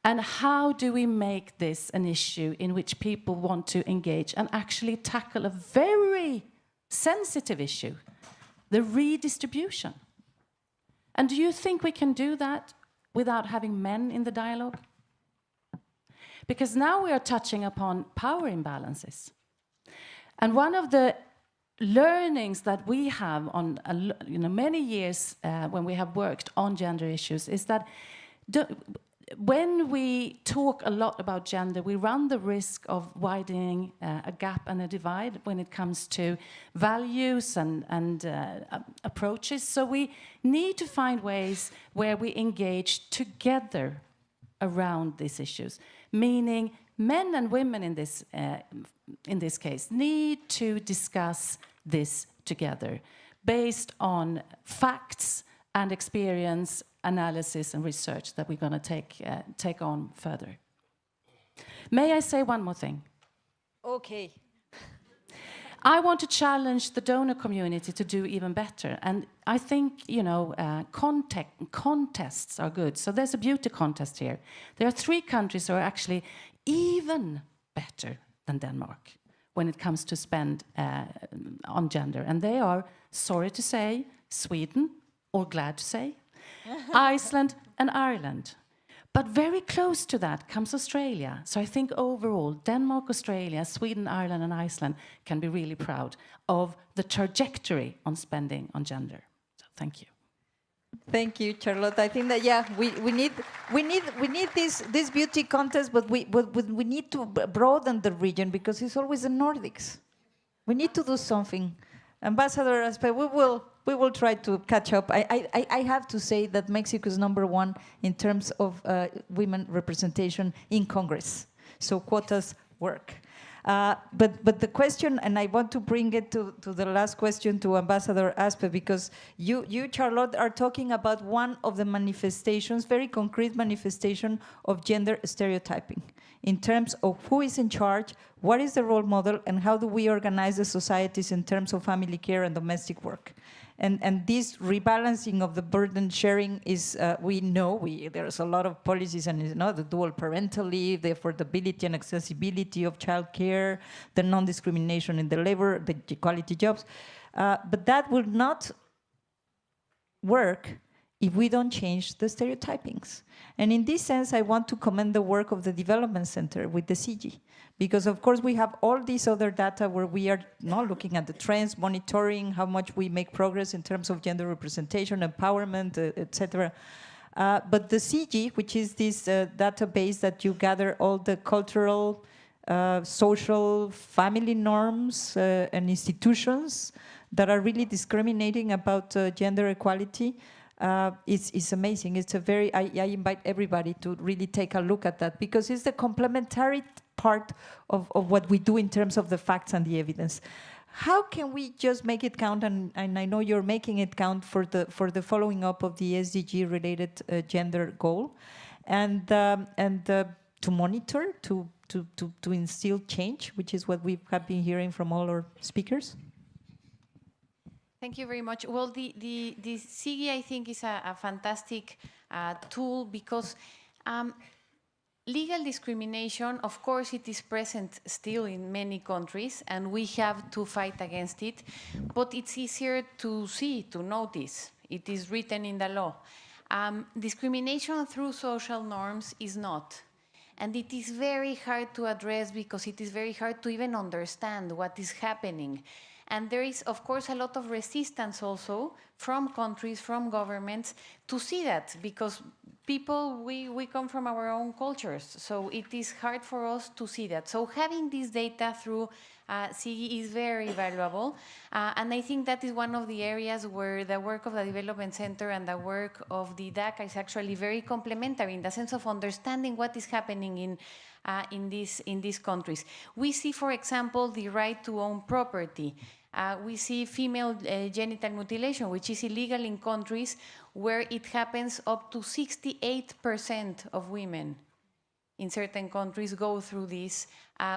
And how do we make this an issue in which people want to engage and actually tackle a very sensitive issue, the redistribution? And do you think we can do that without having men in the dialogue? Because now we are touching upon power imbalances. And one of the learnings that we have on many years when we have worked on gender issues is that when we talk a lot about gender, we run the risk of widening a gap and a divide when it comes to values and approaches. So we need to find ways where we engage together around these issues, meaning men and women in this case need to discuss this together based on facts and experience, analysis and research that we're going to take on further. May I say one more thing? Okay. I want to challenge the donor community to do even better. And I think, contests are good. So there's a beauty contest here. There are 3 countries who are actually even better than Denmark when it comes to spend on gender. And they are, sorry to say, Sweden, or glad to say, Iceland and Ireland. But very close to that comes Australia. So I think overall, Denmark, Australia, Sweden, Ireland, and Iceland can be really proud of the trajectory on spending on gender. So thank you. Thank you, Charlotte. I think that we need this beauty contest, but we need to broaden the region because it's always the Nordics. We need to do something. Ambassador Aspe, we will try to catch up. I have to say that Mexico is #1 in terms of women representation in Congress. So quotas work. But the question, and I want to bring it to the last question to Ambassador Aspe, because you, Charlotte, are talking about one of the manifestations, very concrete manifestation of gender stereotyping in terms of who is in charge, what is the role model, and how do we organize the societies in terms of family care and domestic work. And this rebalancing of the burden sharing is, we know, there's a lot of policies, and the dual parental leave, the affordability and accessibility of childcare, the non-discrimination in the labor, the equality jobs. But that will not work if we don't change the stereotypings. And in this sense, I want to commend the work of the Development Center with the CG, because of course we have all these other data where we are not looking at the trends, monitoring how much we make progress in terms of gender representation, empowerment, etc. But the CG, which is this database that you gather all the cultural, social, family norms and institutions that are really discriminating about gender equality, it's amazing. It's a very, I invite everybody to really take a look at that, because it's the complementary part of what we do in terms of the facts and the evidence. How can we just make it count, and I know you're making it count for the following up of the SDG related gender goal, and to monitor, to instill change, which is what we have been hearing from all our speakers? Thank you very much. Well, the SIGI, I think, is a fantastic tool, because legal discrimination, of course, it is present still in many countries, and we have to fight against it. But it's easier to see, to notice. It is written in the law. Discrimination through social norms is not. And it is very hard to address, because it is very hard to even understand what is happening. And there is, of course, a lot of resistance also from countries, from governments, to see that, because people, we come from our own cultures, so it is hard for us to see that. So having this data through SIGI is very valuable, and I think that is one of the areas where the work of the Development Center and the work of the DAC is actually very complementary, in the sense of understanding what is happening in these countries. We see, for example, the right to own property. We see female genital mutilation, which is illegal in countries where it happens. Up to 68% of women in certain countries go through this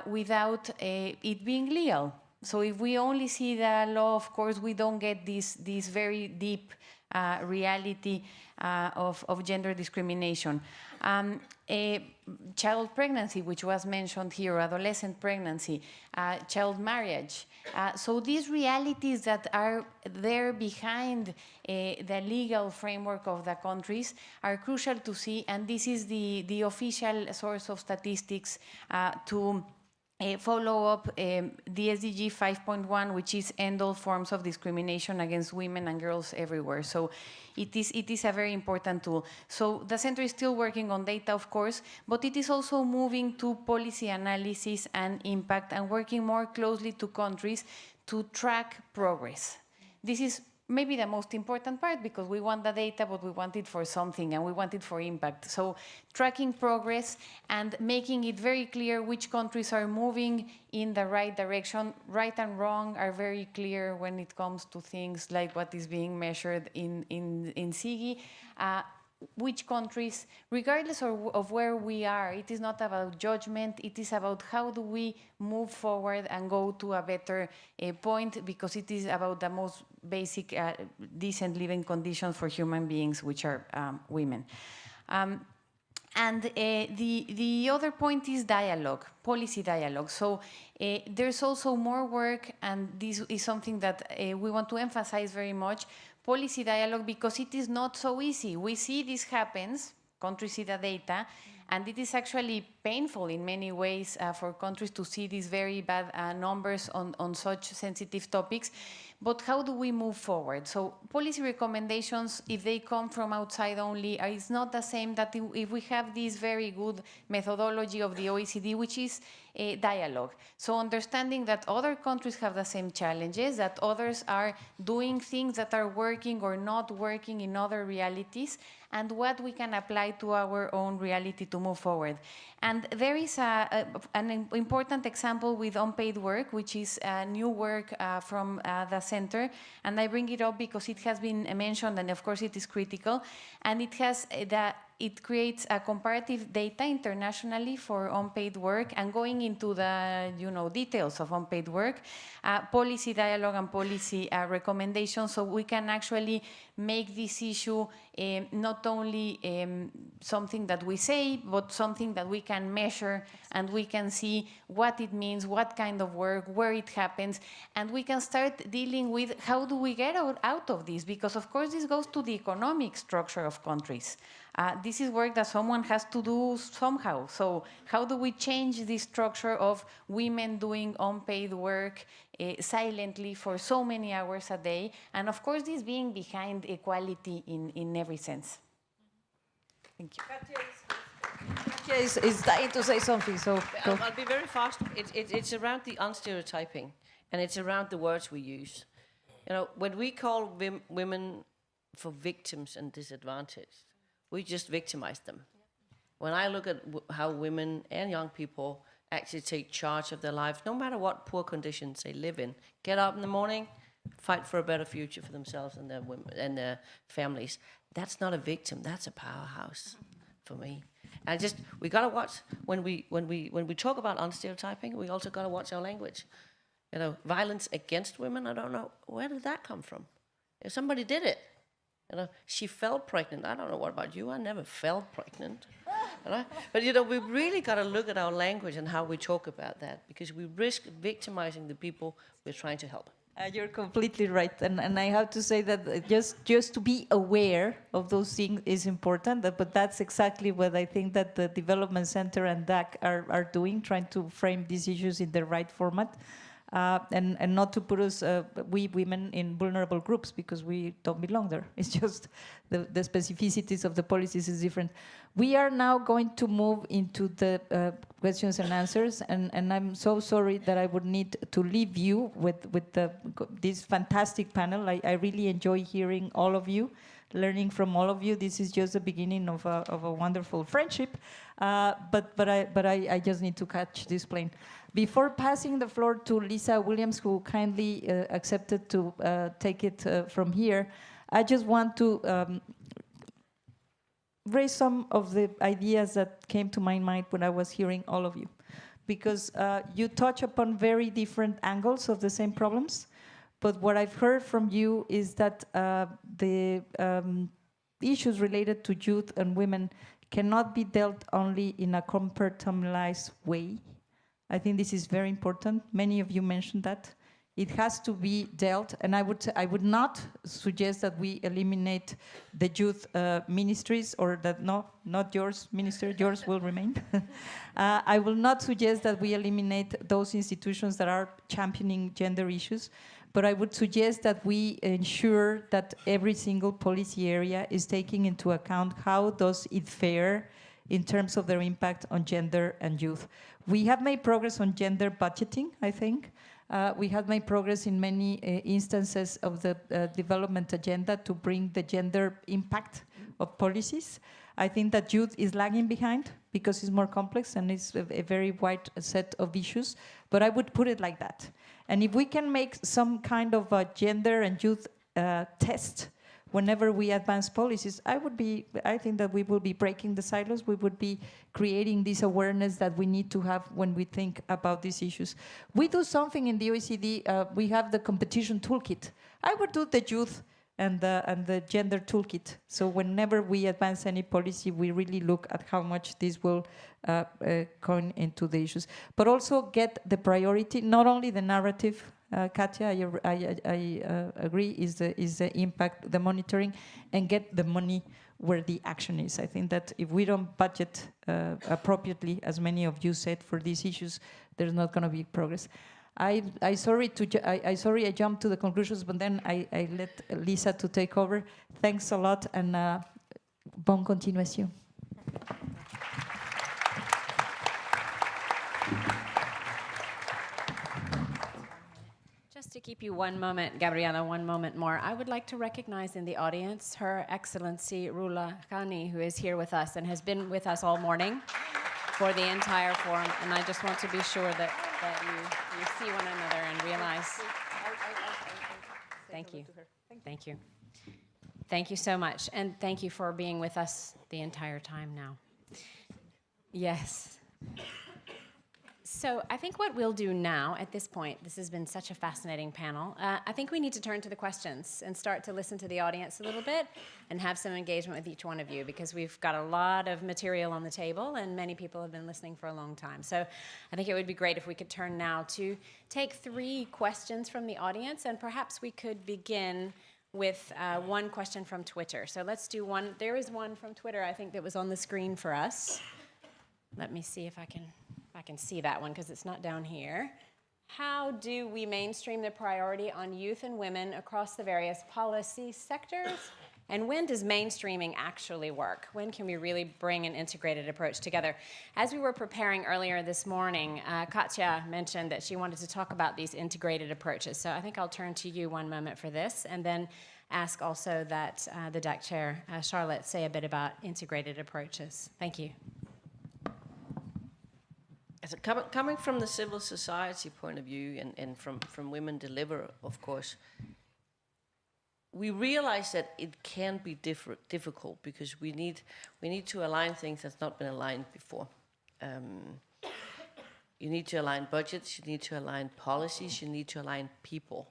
without it being legal. So if we only see the law, of course, we don't get this very deep reality of gender discrimination. Child pregnancy, which was mentioned here, adolescent pregnancy, child marriage. So these realities that are there behind the legal framework of the countries are crucial to see, and this is the official source of statistics to follow up the SDG 5.1, which is end all forms of discrimination against women and girls everywhere. So it is a very important tool. So the center is still working on data, of course, but it is also moving to policy analysis and impact, and working more closely to countries to track progress. This is maybe the most important part, because we want the data, but we want it for something, and we want it for impact. So tracking progress and making it very clear which countries are moving in the right direction. Right and wrong are very clear when it comes to things like what is being measured in SIGI. Which countries, regardless of where we are, it is not about judgment, it is about how do we move forward and go to a better point, because it is about the most basic decent living conditions for human beings, which are women. And the other point is dialogue, policy dialogue. So there's also more work, and this is something that we want to emphasize very much, policy dialogue, because it is not so easy. We see this happens, countries see the data, and it is actually painful in many ways for countries to see these very bad numbers on such sensitive topics. But how do we move forward? So policy recommendations, if they come from outside only, it's not the same that if we have this very good methodology of the OECD, which is a dialogue. So understanding that other countries have the same challenges, that others are doing things that are working or not working in other realities, and what we can apply to our own reality to move forward. And there is an important example with unpaid work, which is new work from the center. And I bring it up because it has been mentioned, and of course it is critical. And it has it creates a comparative data internationally for unpaid work, and going into the details of unpaid work, policy dialogue and policy recommendations, so we can actually make this issue not only something that we say, but something that we can measure, and we can see what it means, what kind of work, where it happens, and we can start dealing with how do we get out of this, because of course this goes to the economic structure of countries. This is work that someone has to do somehow. So how do we change the structure of women doing unpaid work silently for so many hours a day? And of course, this being behind equality in every sense. Thank you. Katja is dying to say something, so go. I'll be very fast. It's around the unstereotyping, and it's around the words we use. When we call women for victims and disadvantaged, we just victimize them. When I look at how women and young people actually take charge of their life, no matter what poor conditions they live in, get up in the morning, fight for a better future for themselves and their women and their families. That's not a victim. That's a powerhouse for me. And we gotta watch when we talk about unstereotyping. We also gotta watch our language. Violence against women. I don't know, where did that come from? If somebody did it. She fell pregnant. I don't know what about you. I never fell pregnant. But we really got to look at our language and how we talk about that, because we risk victimizing the people we're trying to help. You're completely right, and I have to say that just to be aware of those things is important. But that's exactly what I think that the Development Center and DAC are doing, trying to frame these issues in the right format. And not to put us, we women, in vulnerable groups, because we don't belong there. It's just the specificities of the policies is different. We are now going to move into the questions and answers, and I'm so sorry that I would need to leave you with this fantastic panel. I really enjoy hearing all of you, learning from all of you. This is just the beginning of a wonderful friendship, but I just need to catch this plane. Before passing the floor to Lisa Williams, who kindly accepted to take it from here, I just want to raise some of the ideas that came to my mind when I was hearing all of you. Because you touch upon very different angles of the same problems, but what I've heard from you is that the issues related to youth and women cannot be dealt only in a compartmentalized way. I think this is very important. Many of you mentioned that. It has to be dealt, and I would not suggest that we eliminate the youth ministries, or that, no, not yours, Minister, yours will remain. I will not suggest that we eliminate those institutions that are championing gender issues, but I would suggest that we ensure that every single policy area is taking into account how does it fare in terms of their impact on gender and youth. We have made progress on gender budgeting, I think. We have made progress in many instances of the development agenda to bring the gender impact of policies. I think that youth is lagging behind because it's more complex and it's a very wide set of issues, but I would put it like that. And if we can make some kind of a gender and youth test whenever we advance policies, I think that we will be breaking the silos. We would be creating this awareness that we need to have when we think about these issues. We do something in the OECD. We have the competition toolkit. I would do the youth and the gender toolkit. So whenever we advance any policy, we really look at how much this will come into the issues. But also get the priority, not only the narrative, Katja, I agree, is the impact, the monitoring, and get the money where the action is. I think that if we don't budget appropriately, as many of you said, for these issues, there's not going to be progress. I sorry I jumped to the conclusions, but then I let Lisa to take over. Thanks a lot, and bonne continuation. Just to keep you one moment, Gabriela, one moment more, I would like to recognize in the audience Her Excellency Rula Khani, who is here with us and has been with us all morning for the entire forum. And I just want to be sure that you see one another and realize. Thank you. Thank you. Thank you so much. And thank you for being with us the entire time now. Yes. So I think what we'll do now at this point, this has been such a fascinating panel, I think we need to turn to the questions and start to listen to the audience a little bit and have some engagement with each one of you, because we've got a lot of material on the table and many people have been listening for a long time. So I think it would be great if we could turn now to take 3 questions from the audience, and perhaps we could begin with one question from Twitter. So let's do one. There is one from Twitter, I think, that was on the screen for us. Let me see if I can see that one, because it's not down here. How do we mainstream the priority on youth and women across the various policy sectors? And when does mainstreaming actually work? When can we really bring an integrated approach together? As we were preparing earlier this morning, Katja mentioned that she wanted to talk about these integrated approaches. So I think I'll turn to you one moment for this, and then ask also that the DAC chair, Charlotte, say a bit about integrated approaches. Thank you. Coming from the civil society point of view and from Women Deliver, of course, we realize that it can be difficult because we need to align things that's not been aligned before. You need to align budgets, you need to align policies, you need to align people.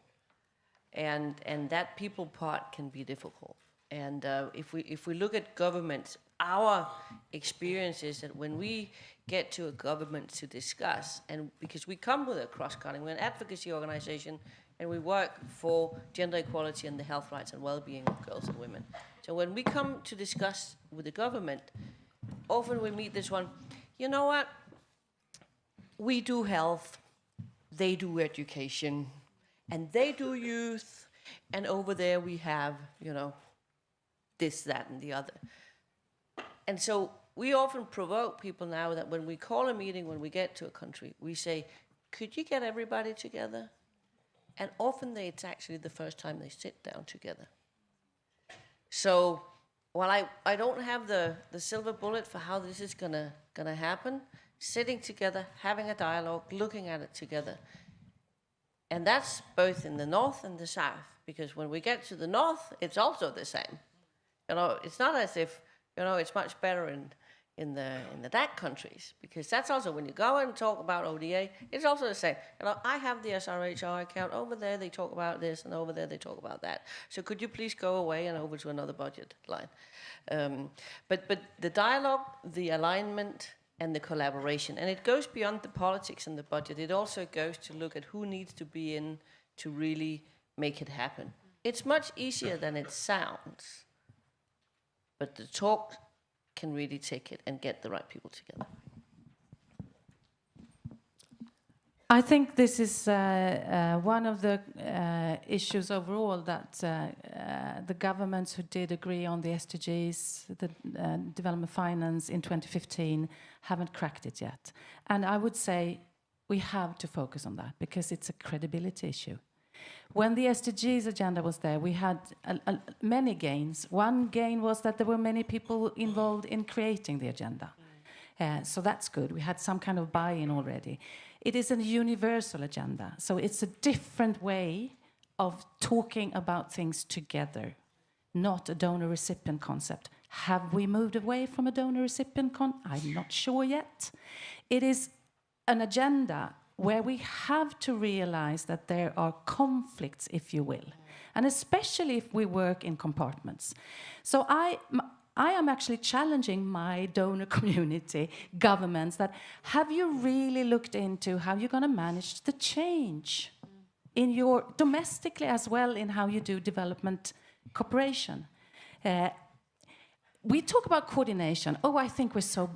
And that people part can be difficult. And if we look at governments, our experience is that when we get to a government to discuss, and because we come with a cross-cutting, we're an advocacy organization, and we work for gender equality and the health rights and well-being of girls and women. So when we come to discuss with the government, often we meet this one, you know what, we do health, they do education, and they do youth, and over there we have, this, that, and the other. And so we often provoke people now that when we call a meeting, when we get to a country, we say, could you get everybody together? And often it's actually the first time they sit down together. So while I don't have the silver bullet for how this is gonna happen, sitting together, having a dialogue, looking at it together. And that's both in the north and the south, because when we get to the north, it's also the same. It's not as if, it's much better in the DAC countries, because that's also when you go and talk about ODA, it's also the same. I have the SRHR account, over there they talk about this, and over there they talk about that. So could you please go away and over to another budget line? But the dialogue, the alignment, and the collaboration, and it goes beyond the politics and the budget. It also goes to look at who needs to be in to really make it happen. It's much easier than it sounds, but the talk can really take it and get the right people together. I think this is one of the issues overall that the governments who did agree on the SDGs, the development finance in 2015, haven't cracked it yet. And I would say We have to focus on that because it's a credibility issue. When the SDGs agenda was there, we had many gains. One gain was that there were many people involved in creating the agenda. So that's good. We had some kind of buy-in already. It is a universal agenda, so it's a different way of talking about things together, not a donor-recipient concept. Have we moved away from a donor-recipient I'm not sure yet. It is an agenda where we have to realize that there are conflicts, if you will, and especially if we work in compartments. So I am actually challenging my donor community, governments, that have you really looked into how you're going to manage the change in your domestically as well in how you do development cooperation? We talk about coordination. Oh, I think we're so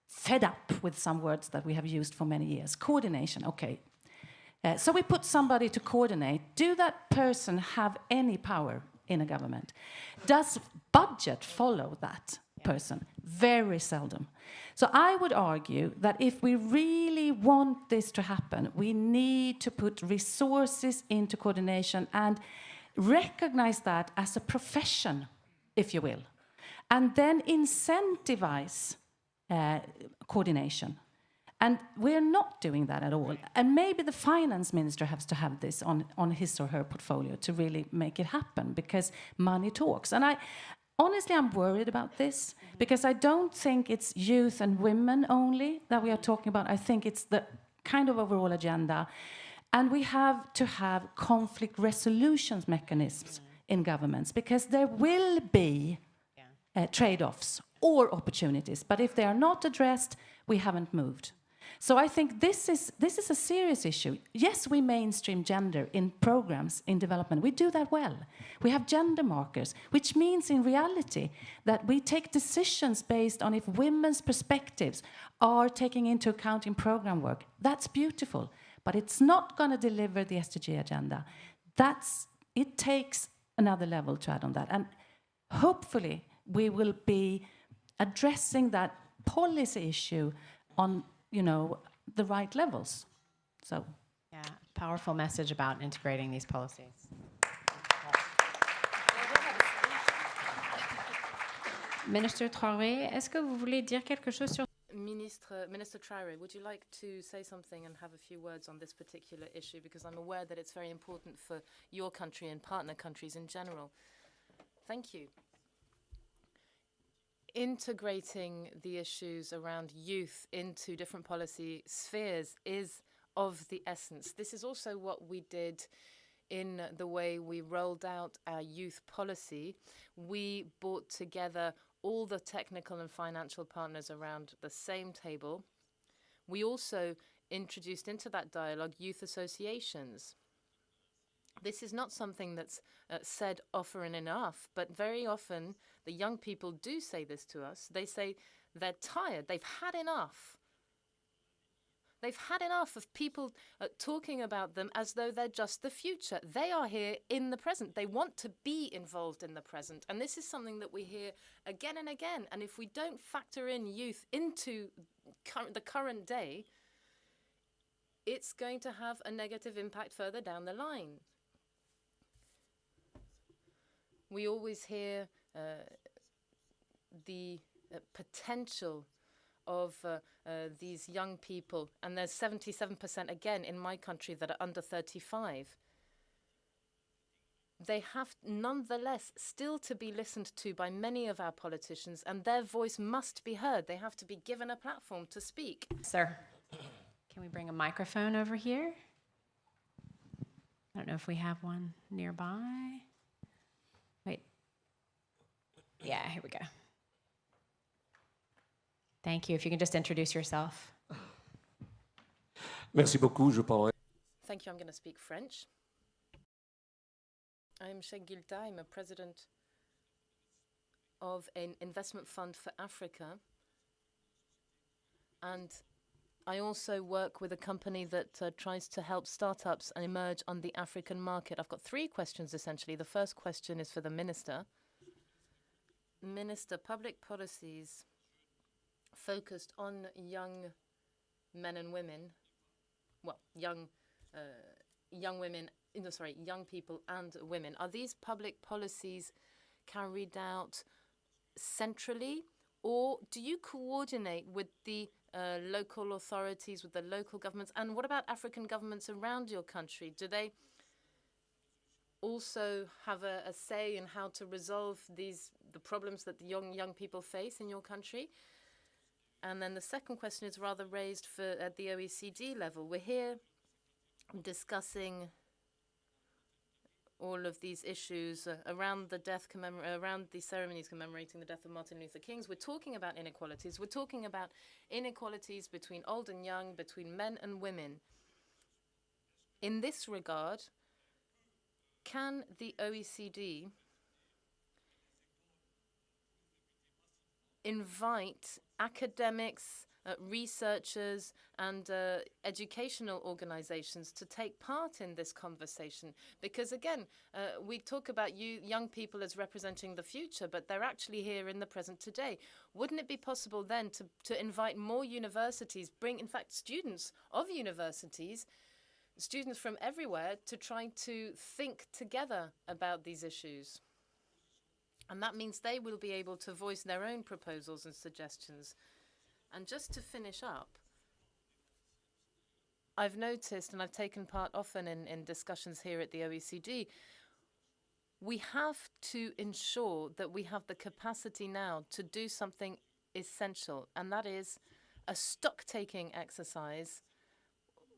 fed up with some words that we have used for many years. Coordination, okay. So we put somebody to coordinate. Do that person have any power in a government? Does budget follow that person? Very seldom. So I would argue that if we really want this to happen, we need to put resources into coordination and recognize that as a profession, if you will, and then incentivize coordination. And we're not doing that at all. And maybe the finance minister has to have this on his or her portfolio to really make it happen, because money talks. And honestly, I'm worried about this, because I don't think it's youth and women only that we are talking about. I think it's the kind of overall agenda. And we have to have conflict resolution mechanisms in governments, because there will be trade-offs or opportunities. But if they are not addressed, we haven't moved. So I think this is a serious issue. Yes, we mainstream gender in programs in development. We do that well. We have gender markers, which means in reality that we take decisions based on if women's perspectives are taken into account in program work. That's beautiful, but it's not going to deliver the SDG agenda. It takes another level to add on that. And hopefully we will be addressing that policy issue on the right levels. So, yeah, powerful message about integrating these policies. Minister Traoré, est-ce que vous voulez dire quelque chose sur Minister Traoré, would you like to say something and have a few words on this particular issue? Because I'm aware that it's very important for your country and partner countries in general. Thank you. Integrating the issues around youth into different policy spheres is of the essence. This is also what we did in the way we rolled out our youth policy. We brought together all the technical and financial partners around the same table. We also introduced into that dialogue youth associations. This is not something that's said often enough, but very often the young people do say this to us. They say they're tired, they've had enough. They've had enough of people talking about them as though they're just the future. They are here in the present. They want to be involved in the present. And this is something that we hear again and again. And if we don't factor in youth into the current day, it's going to have a negative impact further down the line. We always hear the potential of these young people, and there's 77% again in my country that are under 35. They have nonetheless still to be listened to by many of our politicians, and their voice must be heard. They have to be given a platform to speak. Sir, can we bring a microphone over here? I don't know if we have one nearby. Wait. Yeah, here we go. Thank you. If you can just introduce yourself. Merci beaucoup. Je parlerai. Thank you. I'm going to speak French. I'm Sheikh Gilta. I'm a president of an investment fund for Africa. And I also work with a company that tries to help startups emerge on the African market. I've got 3 questions, essentially. The first question is for the Minister. Minister, public policies focused on young men and women well, young women, young people and women. Are these public policies carried out centrally, or do you coordinate with the local authorities, with the local governments? And what about African governments around your country? Do they also have a say in how to resolve the problems that the young people face in your country? And then the second question is rather raised at the OECD level. We're here discussing all of these issues around the ceremonies commemorating the death of Martin Luther King. We're talking about inequalities. We're talking about inequalities between old and young, between men and women. In this regard, can the OECD invite academics, researchers, and educational organizations to take part in this conversation? Because again, we talk about young people as representing the future, but they're actually here in the present today. Wouldn't it be possible then to invite more universities, bring in fact students of universities, students from everywhere, to try to think together about these issues? And that means they will be able to voice their own proposals and suggestions. And just to finish up, I've noticed, and I've taken part often in discussions here at the OECD, we have to ensure that we have the capacity now to do something essential, and that is a stock-taking exercise.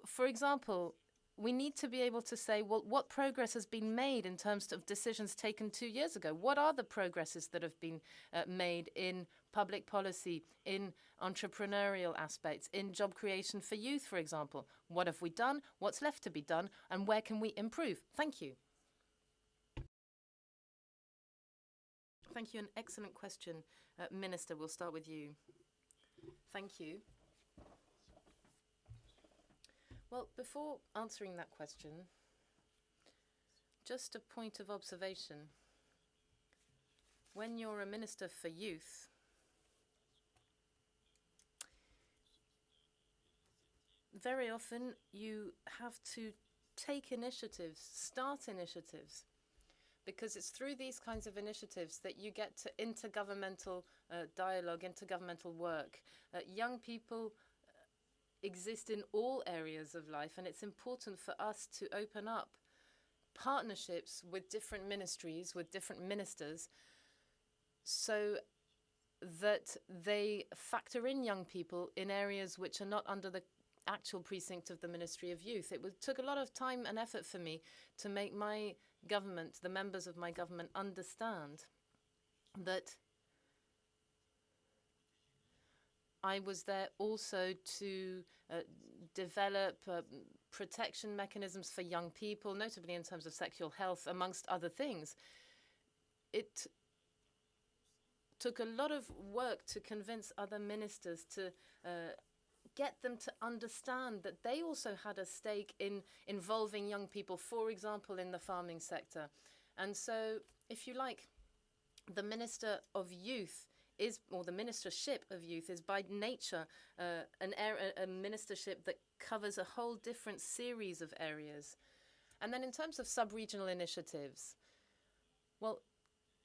For example, we need to be able to say, well, what progress has been made in terms of decisions taken 2 years ago? What are the progresses that have been made in public policy, in entrepreneurial aspects, in job creation for youth, for example? What have we done? What's left to be done? And where can we improve? Thank you. Thank you. An excellent question. Minister, we'll start with you. Thank you. Well, before answering that question, just a point of observation. When you're a minister for youth, very often you have to take initiatives, start initiatives, because it's through these kinds of initiatives that you get to intergovernmental dialogue, intergovernmental work. Young people exist in all areas of life, and it's important for us to open up partnerships with different ministries, with different ministers, so that they factor in young people in areas which are not under the actual precinct of the Ministry of Youth. It took a lot of time and effort for me to make my government, the members of my government, understand that I was there also to develop protection mechanisms for young people, notably in terms of sexual health, amongst other things. It took a lot of work to convince other ministers to get them to understand that they also had a stake in involving young people, for example, in the farming sector. And so, if you like, the Minister of Youth or the Ministership of Youth is by nature a ministership that covers a whole different series of areas. And then in terms of sub-regional initiatives, well,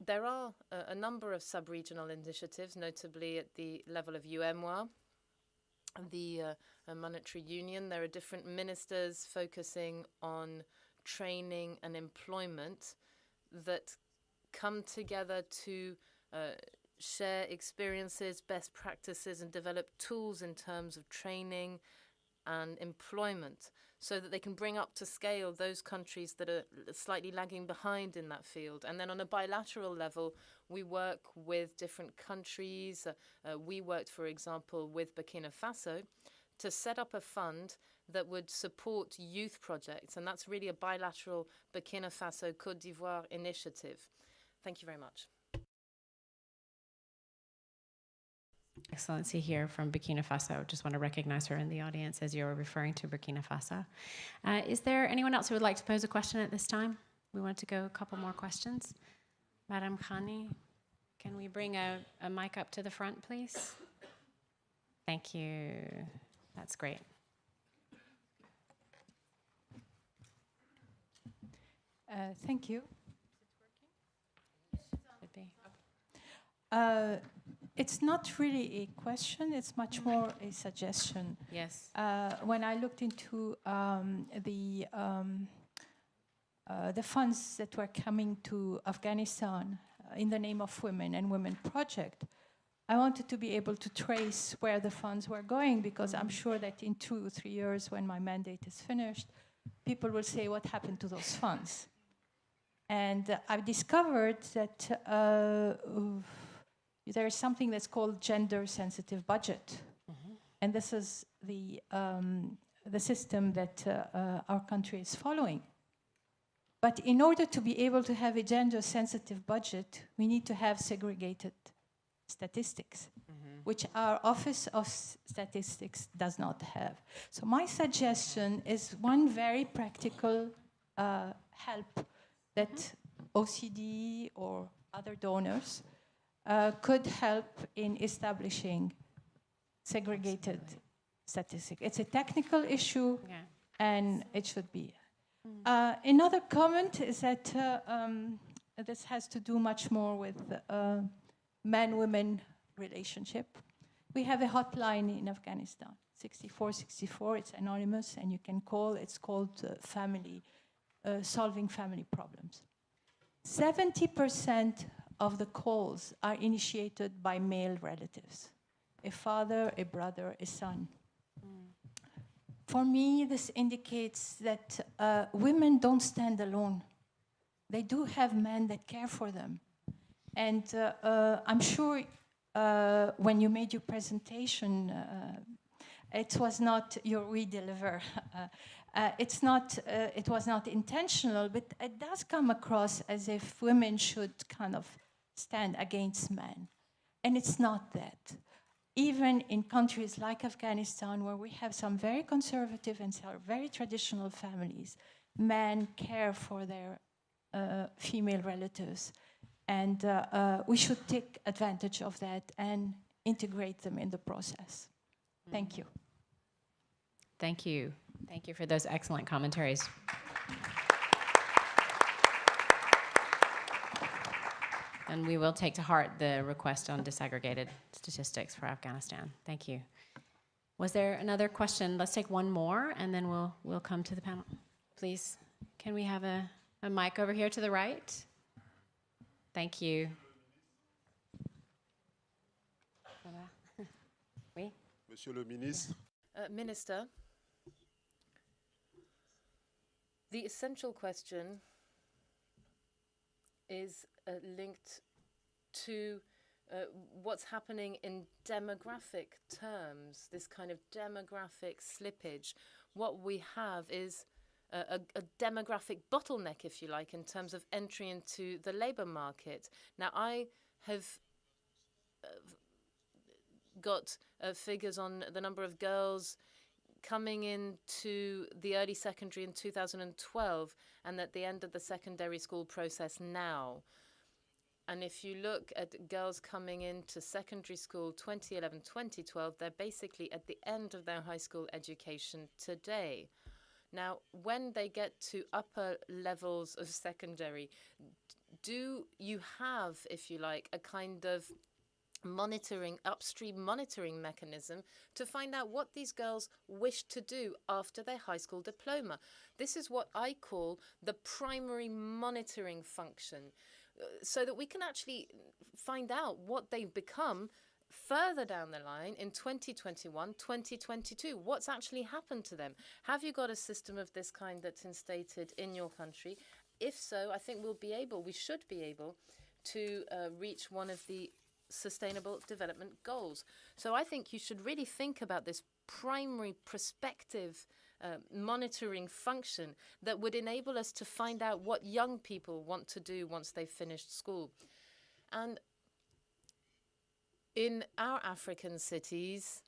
there are a number of sub-regional initiatives, notably at the level of UEMOA, the Monetary Union. There are different ministers focusing on training and employment that come together to share experiences, best practices, and develop tools in terms of training and employment so that they can bring up to scale those countries that are slightly lagging behind in that field. And then on a bilateral level, we work with different countries. We worked, for example, with Burkina Faso to set up a fund that would support youth projects. And that's really a bilateral Burkina Faso-Côte d'Ivoire initiative. Thank you very much. Excellency here from Burkina Faso. Just want to recognize her in the audience as you're referring to Burkina Faso. Is there anyone else who would like to pose a question at this time? We want to go a couple more questions. Madam Khani, can we bring a mic up to the front, please? Thank you. That's great. Thank you. Should be. It's not really a question, it's much more a suggestion. Yes. When I looked into the funds that were coming to Afghanistan in the name of women and Women Project, I wanted to be able to trace where the funds were going, because I'm sure that in 2 or 3 years, when my mandate is finished, people will say, what happened to those funds? And I've discovered that there is something that's called gender-sensitive budget. And this is the system that our country is following. But in order to be able to have a gender-sensitive budget, we need to have segregated statistics, which our Office of Statistics does not have. So my suggestion is one very practical help that OECD or other donors could help in establishing segregated statistics. It's a technical issue, and it should be. Another comment is that this has to do much more with man-women relationship. We have a hotline in Afghanistan, 6464. It's anonymous, and you can call. It's called Solving Family Problems. 70% of the calls are initiated by male relatives, a father, a brother, a son. For me, this indicates that women don't stand alone. They do have men that care for them. And I'm sure when you made your presentation, it was not your redeliver. It was not intentional, but it does come across as if women should kind of stand against men. And it's not that. Even in countries like Afghanistan, where we have some very conservative and some very traditional families, men care for their female relatives. And we should take advantage of that and integrate them in the process. Thank you. Thank you. Thank you for those excellent commentaries. And we will take to heart the request on disaggregated statistics for Afghanistan. Thank you. Was there another question? Let's take one more, and then we'll come to the panel. Please, can we have a mic over here to the right? Thank you. Oui? Monsieur le ministre. Minister, the essential question is linked to what's happening in demographic terms, this kind of demographic slippage. What we have is a demographic bottleneck, if you like, in terms of entry into the labor market. Now, I have got figures on the number of girls coming into the early secondary in 2012 and at the end of the secondary school process now. And if you look at girls coming into secondary school 2011, 2012, they're basically at the end of their high school education today. Now, when they get to upper levels of secondary, do you have, if you like, a kind of upstream monitoring mechanism to find out what these girls wish to do after their high school diploma? This is what I call the primary monitoring function, so that we can actually find out what they become further down the line in 2021, 2022. What's actually happened to them? Have you got a system of this kind that's instated in your country? If so, I think we should be able to reach one of the Sustainable Development Goals. So I think you should really think about this primary prospective monitoring function that would enable us to find out what young people want to do once they've finished school. And in our African cities,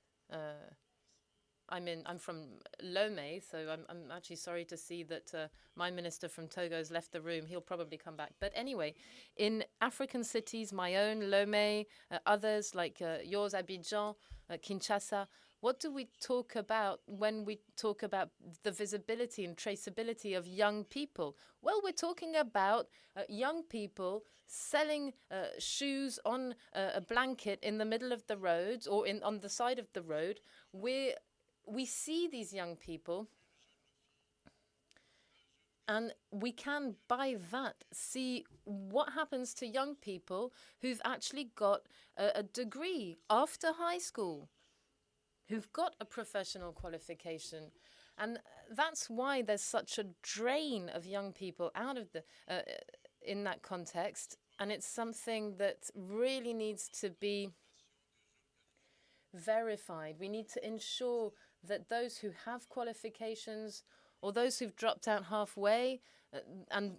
I'm from Lomé, so I'm actually sorry to see that my minister from Togo has left the room. He'll probably come back. But anyway, in African cities, my own Lomé, others like yours, Abidjan, Kinshasa, What do we talk about when we talk about the visibility and traceability of young people? Well, we're talking about young people selling shoes on a blanket in the middle of the road or on the side of the road. We see these young people, and we can, by that, see what happens to young people who've actually got a degree after high school, who've got a professional qualification. And that's why there's such a drain of young people out of the in that context. And it's something that really needs to be verified. We need to ensure that those who have qualifications or those who've dropped out halfway and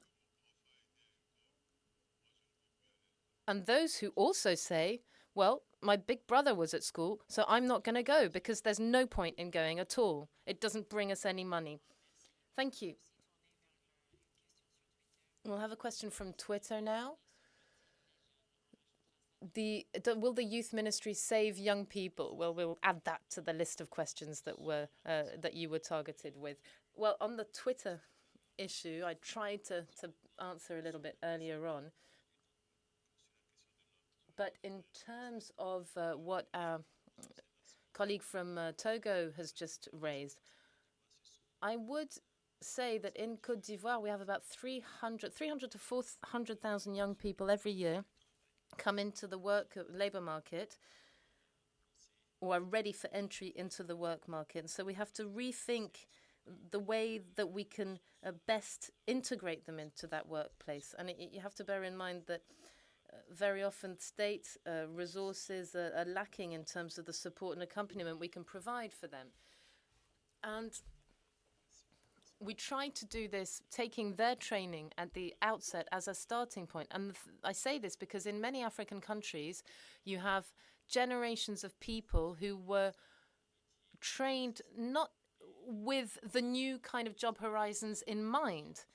those who also say, well, my big brother was at school, so I'm not going to go because there's no point in going at all. It doesn't bring us any money. Thank you. We'll have a question from Twitter now. Will the youth ministry save young people? Well, we'll add that to the list of questions that you were targeted with. Well, on the Twitter issue, I tried to answer a little bit earlier on. But in terms of what our colleague from Togo has just raised, I would say that in Côte d'Ivoire, we have about 300 to 400,000 young people every year come into the labour market or are ready for entry into the work market. So we have to rethink the way that we can best integrate them into that workplace. And you have to bear in mind that very often state resources are lacking in terms of the support and accompaniment we can provide for them. And we try to do this, taking their training at the outset as a starting point. And I say this because in many African countries, you have generations of people who were trained not with the new kind of job horizons in mind.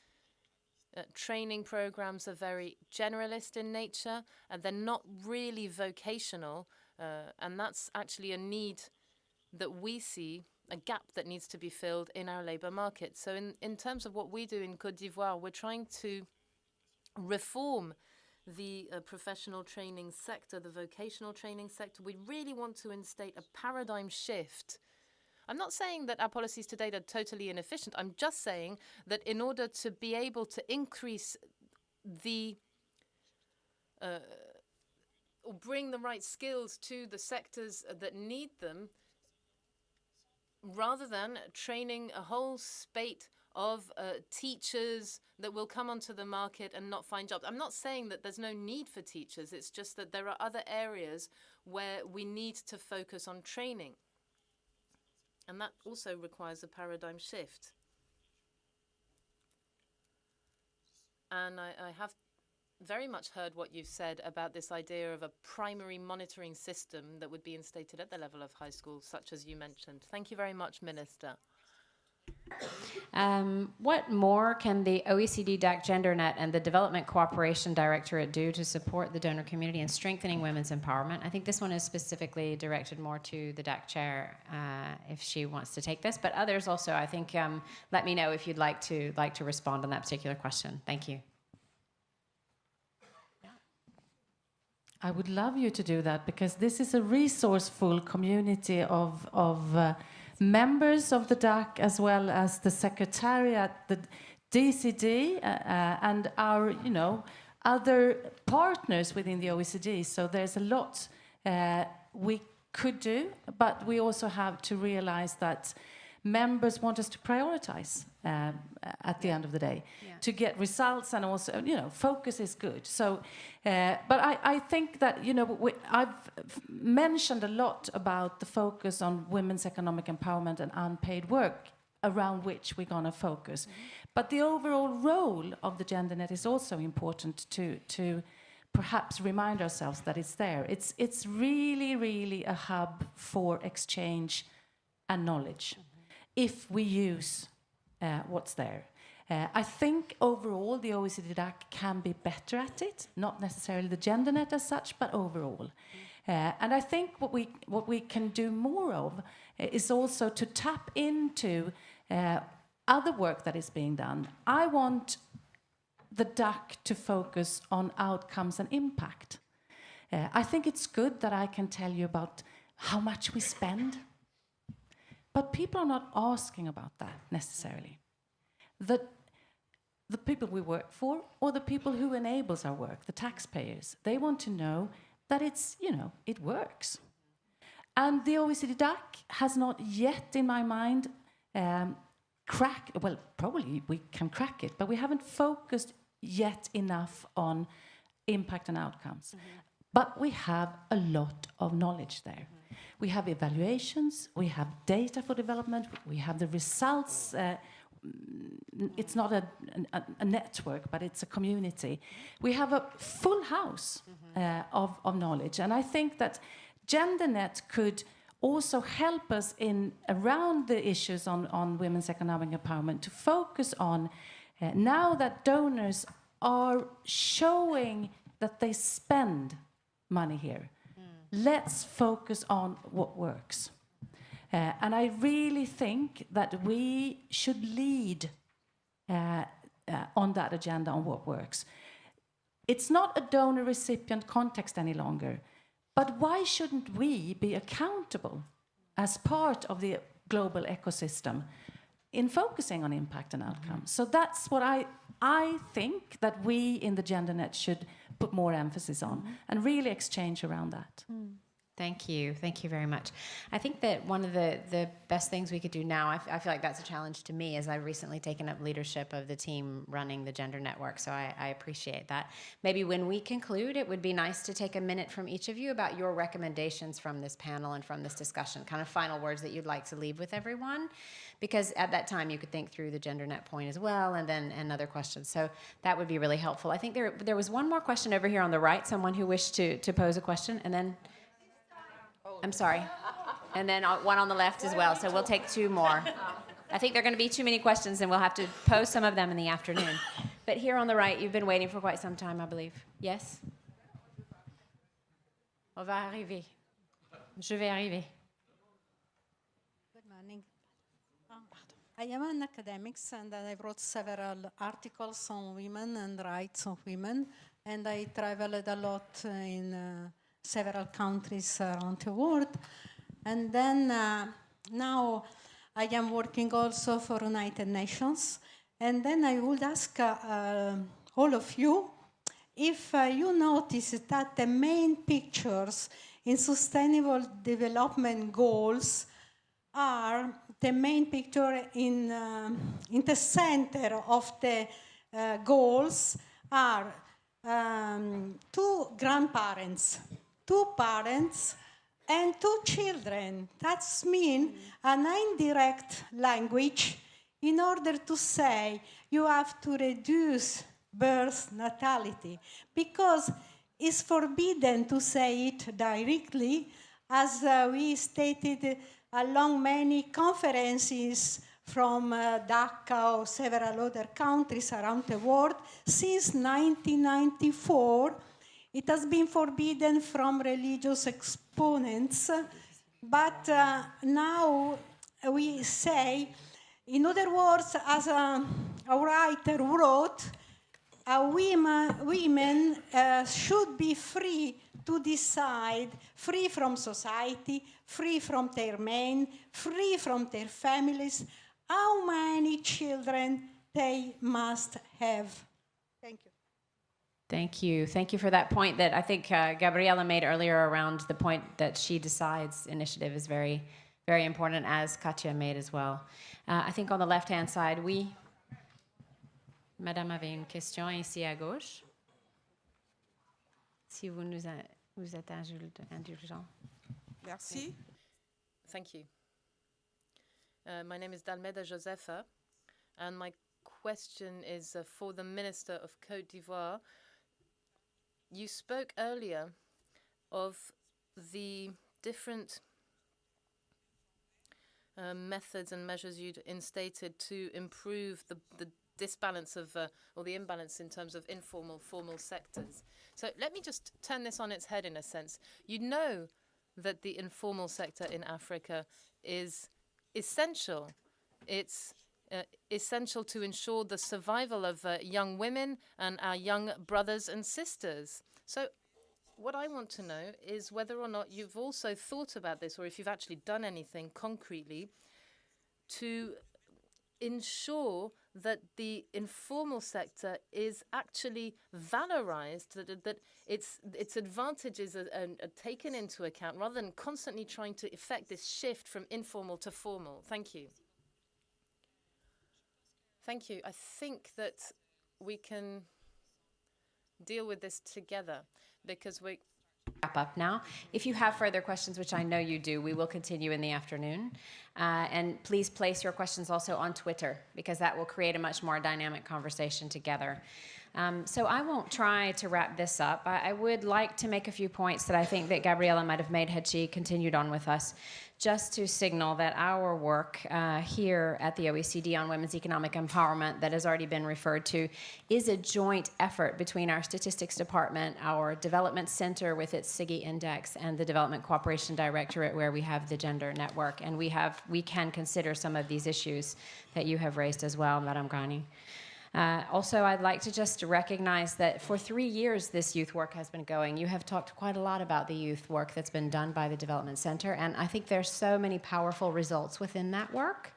Training programs are very generalist in nature, and they're not really vocational. And that's actually a need that we see, a gap that needs to be filled in our labour market. So in terms of what we do in Côte d'Ivoire, we're trying to reform the professional training sector, the vocational training sector. We really want to instate a paradigm shift. I'm not saying that our policies to date are totally inefficient. I'm just saying that in order to be able to increase the or bring the right skills to the sectors that need them, rather than training a whole spate of teachers that will come onto the market and not find jobs. I'm not saying that there's no need for teachers. It's just that there are other areas where we need to focus on training. And that also requires a paradigm shift. And I have very much heard what you've said about this idea of a primary monitoring system that would be instated at the level of high school, such as you mentioned. Thank you very much, Minister. What more can the OECD DAC GenderNet and the Development Cooperation Directorate do to support the donor community in strengthening women's empowerment? I think this one is specifically directed more to the DAC chair if she wants to take this, but others also, I think, let me know if you'd like to respond on that particular question. Thank you. I would love you to do that, because this is a resourceful community of members of the DAC, as well as the Secretariat, the DCD, and our, other partners within the OECD. So there's a lot we could do, but we also have to realize that members want us to prioritize at the end of the day, to get results, and also, focus is good. So, but I think that, I've mentioned a lot about the focus on women's economic empowerment and unpaid work, around which we're going to focus. But the overall role of the GenderNet is also important to perhaps remind ourselves that it's there. It's really, really a hub for exchange and knowledge, if we use what's there. I think overall the OECD DAC can be better at it, not necessarily the GenderNet as such, but overall. And I think what we can do more of is also to tap into other work that is being done. I want the DAC to focus on outcomes and impact. I think it's good that I can tell you about how much we spend, but people are not asking about that necessarily. The people we work for, or the people who enables our work, the taxpayers, they want to know that it's, it works. And the OECD DAC has not yet, in my mind, probably we can crack it, but we haven't focused yet enough on impact and outcomes. But we have a lot of knowledge there. We have evaluations, we have data for development, we have the results. It's not a network, but it's a community. We have a full house of knowledge. And I think that GenderNet could also help us around the issues on women's economic empowerment to focus on, now that donors are showing that they spend money here, let's focus on what works. And I really think that we should lead on that agenda on what works. It's not a donor-recipient context any longer, but why shouldn't we be accountable as part of the global ecosystem in focusing on impact and outcomes? So that's what I think that we in the GenderNet should put more emphasis on and really exchange around that. Thank you. Thank you very much. I think that one of the best things we could do now, I feel like that's a challenge to me, as I've recently taken up leadership of the team running the Gender Network, so I appreciate that. Maybe when we conclude, it would be nice to take a minute from each of you about your recommendations from this panel and from this discussion, kind of final words that you'd like to leave with everyone, because at that time you could think through the GenderNet point as well and other questions. So that would be really helpful. I think there was one more question over here on the right, someone who wished to pose a question, and then... I'm sorry. And then one on the left as well, so we'll take two more. I think there are going to be too many questions, and we'll have to pose some of them in the afternoon. But here on the right, you've been waiting for quite some time, I believe. Yes? On va arriver. Je vais arriver. Good morning. I am an academic, and I wrote several articles on women and rights of women, and I traveled a lot in several countries around the world. And then now I am working also for United Nations. And then I would ask all of you if you notice that the main pictures in Sustainable Development Goals are the main picture in the center of the goals are two grandparents, two parents, and two children. That's mean an indirect language in order to say you have to reduce birth natality, because it's forbidden to say it directly, as we stated along many conferences from Dhaka or several other countries around the world. Since 1994, it has been forbidden from religious exponents, but now we say, in other words, as a writer wrote, women should be free to decide, free from society, free from their men, free from their families, how many children they must have. Thank you. Thank you. Thank you for that point that I think Gabriella made earlier around the point that She Decides initiative is very, very important, as Katja made as well. I think on the left-hand side, Madame avait une question ici à gauche. Si vous êtes indulgent. Merci. Thank you. My name is Dalmeda Josefa, and my question is for the Minister of Côte d'Ivoire. You spoke earlier of the different methods and measures you'd instated to improve the disbalance of, or the imbalance in terms of informal, formal sectors. So let me just turn this on its head in a sense. You know that the informal sector in Africa is essential. It's essential to ensure the survival of young women and our young brothers and sisters. So what I want to know is whether or not you've also thought about this, or if you've actually done anything concretely to ensure that the informal sector is actually valorized, that its advantages are taken into account, rather than constantly trying to effect this shift from informal to formal. Thank you. Thank you. I think that we can deal with this together, because we wrap up now. If you have further questions, which I know you do, we will continue in the afternoon. And please place your questions also on Twitter, because that will create a much more dynamic conversation together. So I won't try to wrap this up. I would like to make a few points that I think that Gabriela might have made had she continued on with us, just to signal that our work here at the OECD on women's economic empowerment that has already been referred to is a joint effort between our Statistics Department, our Development Center with its SIGI Index, and the Development Cooperation Directorate, where we have the Gender Network. And we can consider some of these issues that you have raised as well, Madame Ghani. Also, I'd like to just recognize that for 3 years this youth work has been going. You have talked quite a lot about the youth work that's been done by the Development Center, and I think there's so many powerful results within that work.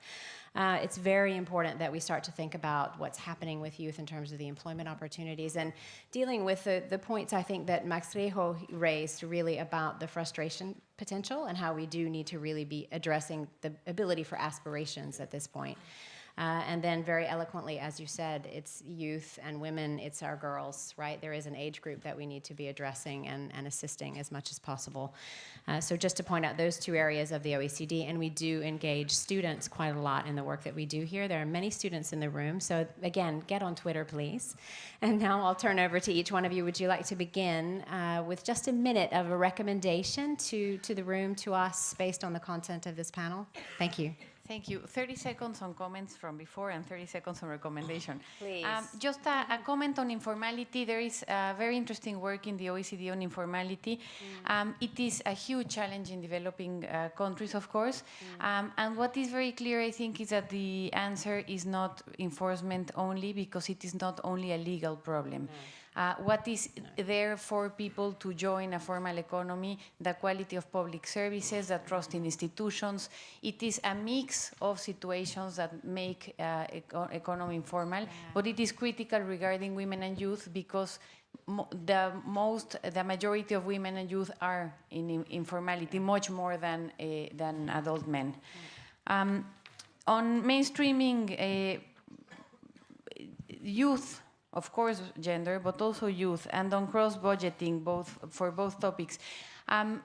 It's very important that we start to think about what's happening with youth in terms of the employment opportunities, and dealing with the points I think that Max Trejo raised really about the frustration potential and how we do need to really be addressing the ability for aspirations at this point. And then very eloquently, as you said, it's youth and women, it's our girls, right? There is an age group that we need to be addressing and assisting as much as possible. So just to point out those two areas of the OECD, and we do engage students quite a lot in the work that we do here. There are many students in the room, so again, get on Twitter, please. And now I'll turn over to each one of you. Would you like to begin with just a minute of a recommendation to the room, to us, based on the content of this panel? Thank you. Thank you. 30 seconds on comments from before and 30 seconds on recommendation. Please. Just a comment on informality. There is very interesting work in the OECD on informality. It is a huge challenge in developing countries, of course. And what is very clear, I think, is that the answer is not enforcement only, because it is not only a legal problem. What is there for people to join a formal economy, the quality of public services, the trust in institutions. It is a mix of situations that make economy informal, but it is critical regarding women and youth, because the majority of women and youth are in informality, much more than adult men. On mainstreaming youth, of course, gender, but also youth, and on cross-budgeting, for both topics.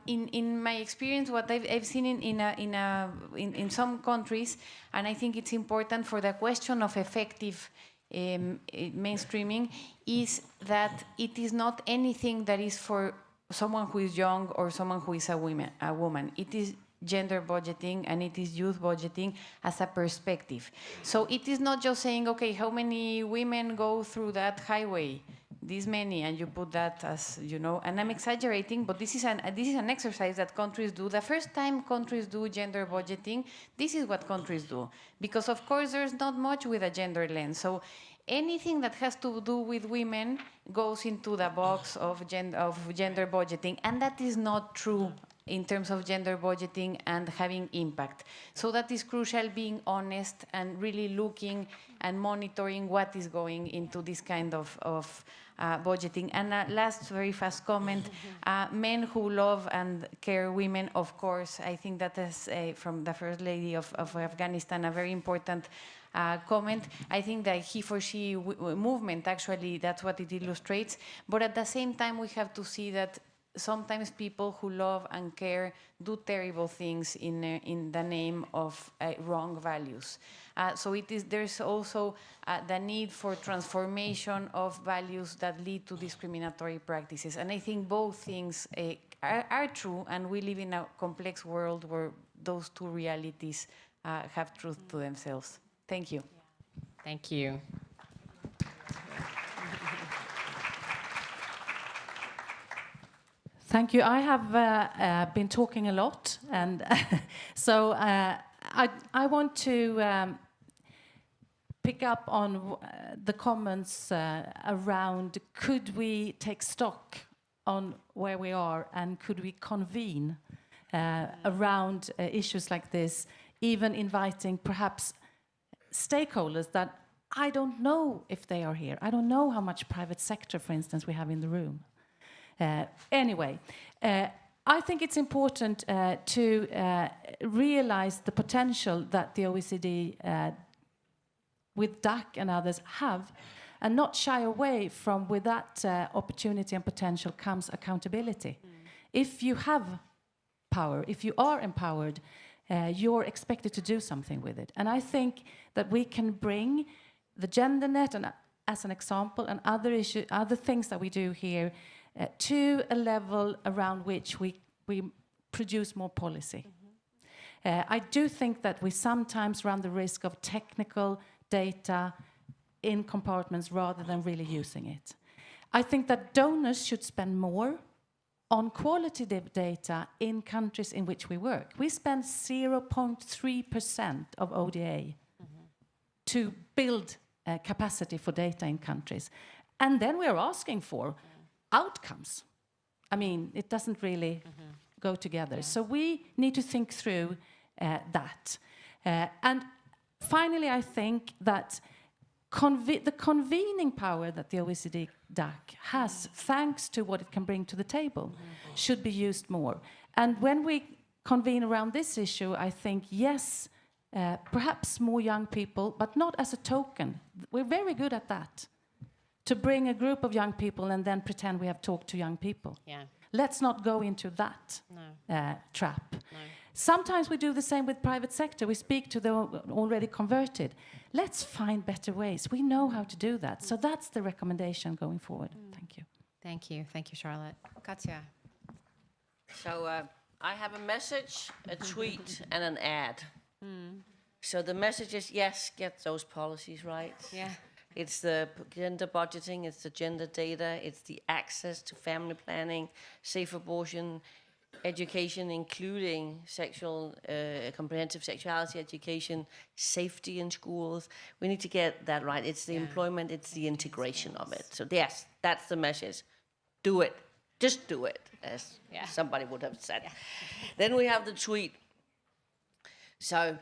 In my experience, what I've seen in some countries, and I think it's important for the question of effective mainstreaming, is that it is not anything that is for someone who is young or someone who is a woman. It is gender budgeting, and it is youth budgeting as a perspective. So it is not just saying, okay, how many women go through that highway? This many, and you put that as, you know, and I'm exaggerating, but this is an exercise that countries do. The first time countries do gender budgeting, this is what countries do. Because of course there's not much with a gender lens. So anything that has to do with women goes into the box of gender budgeting, and that is not true in terms of gender budgeting and having impact. So that is crucial, being honest and really looking and monitoring what is going into this kind of budgeting. And last very fast comment, men who love and care women, of course, I think that is from the First Lady of Afghanistan, a very important comment. I think that he for she movement, actually, that's what it illustrates. But at the same time, we have to see that sometimes people who love and care do terrible things in the name of wrong values. So there's also the need for transformation of values that lead to discriminatory practices. And I think both things are true, and we live in a complex world where those two realities have truth to themselves. Thank you. Thank you. Thank you. I have been talking a lot, and so I want to pick up on the comments around could we take stock on where we are and could we convene around issues like this, even inviting perhaps stakeholders that I don't know if they are here. I don't know how much private sector, for instance, we have in the room. Anyway, I think it's important to realize the potential that the OECD with DAC and others have, and not shy away from with that opportunity and potential comes accountability. If you have power, if you are empowered, you're expected to do something with it. And I think that we can bring the gender net, and as an example, and other things that we do here to a level around which we produce more policy. I do think that we sometimes run the risk of technical data in compartments rather than really using it. I think that donors should spend more on qualitative data in countries in which we work. We spend 0.3% of ODA to build capacity for data in countries. And then we're asking for outcomes. I mean, it doesn't really go together. So we need to think through that. And finally, I think that the convening power that the OECD DAC has, thanks to what it can bring to the table, should be used more. And when we convene around this issue, I think, yes, perhaps more young people, but not as a token. We're very good at that. To bring a group of young people and then pretend we have talked to young people. Yeah. Let's not go into that trap. No. Sometimes we do the same with private sector. We speak to the already converted. Let's find better ways. We know how to do that. So that's the recommendation going forward. Thank you. Thank you. Thank you, Charlotte. Katja. So I have a message, a tweet, and an ad. So the message is, yes, get those policies right. Yeah. It's the gender budgeting, it's the gender data, it's the access to family planning, safe abortion, education, including comprehensive sexuality education, safety in schools. We need to get that right. It's the employment, it's the integration of it. So yes, that's the message. Do it. Just do it, as somebody would have said. Then we have the tweet. So,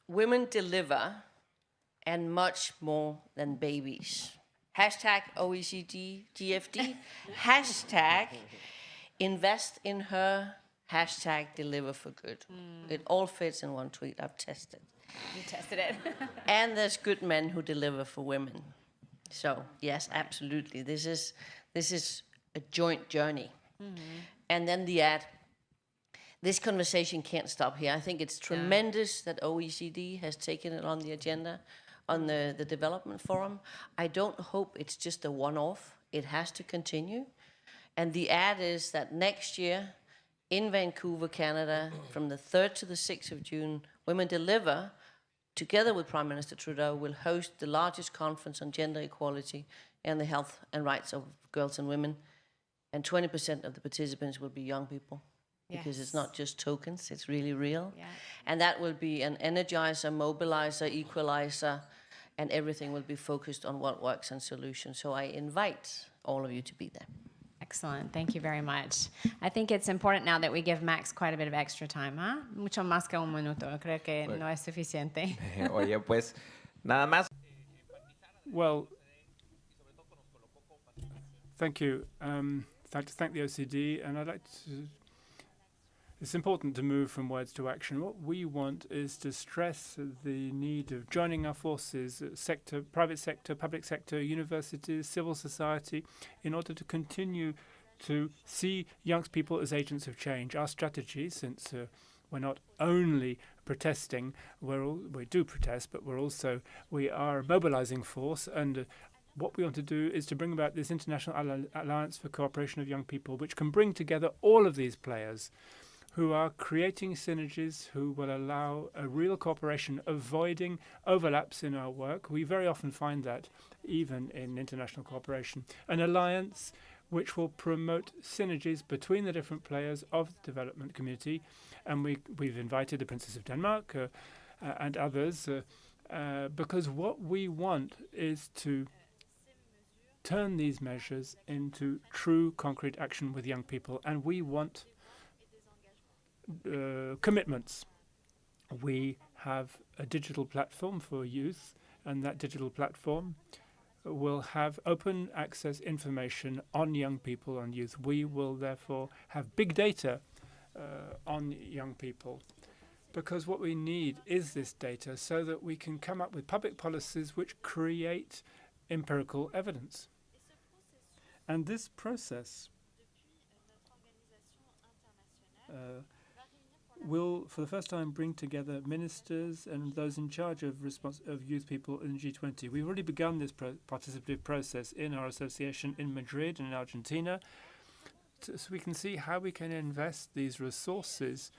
women deliver and much more than babies. Hashtag OECD GFD. Hashtag invest in her. Hashtag deliver for good. It all fits in one tweet. I've tested. You tested it. And there's good men who deliver for women. So yes, absolutely. This is a joint journey. And then the ad. This conversation can't stop here. I think it's tremendous that OECD has taken it on the agenda on the Development Forum. I don't hope it's just a one-off. It has to continue. And the ad is that next year in Vancouver, Canada, from the 3rd to the 6th of June, Women Deliver, together with Prime Minister Trudeau, will host the largest conference on gender equality and the health and rights of girls and women. And 20% of the participants will be young people. Because it's not just tokens, it's really real. Yeah. And that will be an energizer, mobilizer, equalizer, and everything will be focused on what works and solutions. So I invite all of you to be there. Excellent. Thank you very much. I think it's important now that we give Max quite a bit of extra time, ¿ah? Mucho más que un minuto. Creo que no es suficiente. Oye, pues, nada más. Well, thank you. I'd like to thank the OECD, and I'd like to... It's important to move from words to action. What we want is to stress the need of joining our forces, sector, private sector, public sector, universities, civil society, in order to continue to see young people as agents of change. Our strategy, since we're not only protesting, we do protest, but we are a mobilizing force, and what we want to do is to bring about this international alliance for cooperation of young people, which can bring together all of these players who are creating synergies, who will allow a real cooperation, avoiding overlaps in our work. We very often find that, even in international cooperation. An alliance which will promote synergies between the different players of the development community. And we've invited the Princess of Denmark and others because what we want is to turn these measures into true concrete action with young people. And we want commitments. We have a digital platform for youth, and that digital platform will have open access information on young people and youth. We will therefore have big data on young people, because what we need is this data so that we can come up with public policies which create empirical evidence. And this process will, for the first time, bring together ministers and those in charge of youth people in G20. We've already begun this participative process in our association in Madrid and in Argentina, so we can see how we can invest these resources.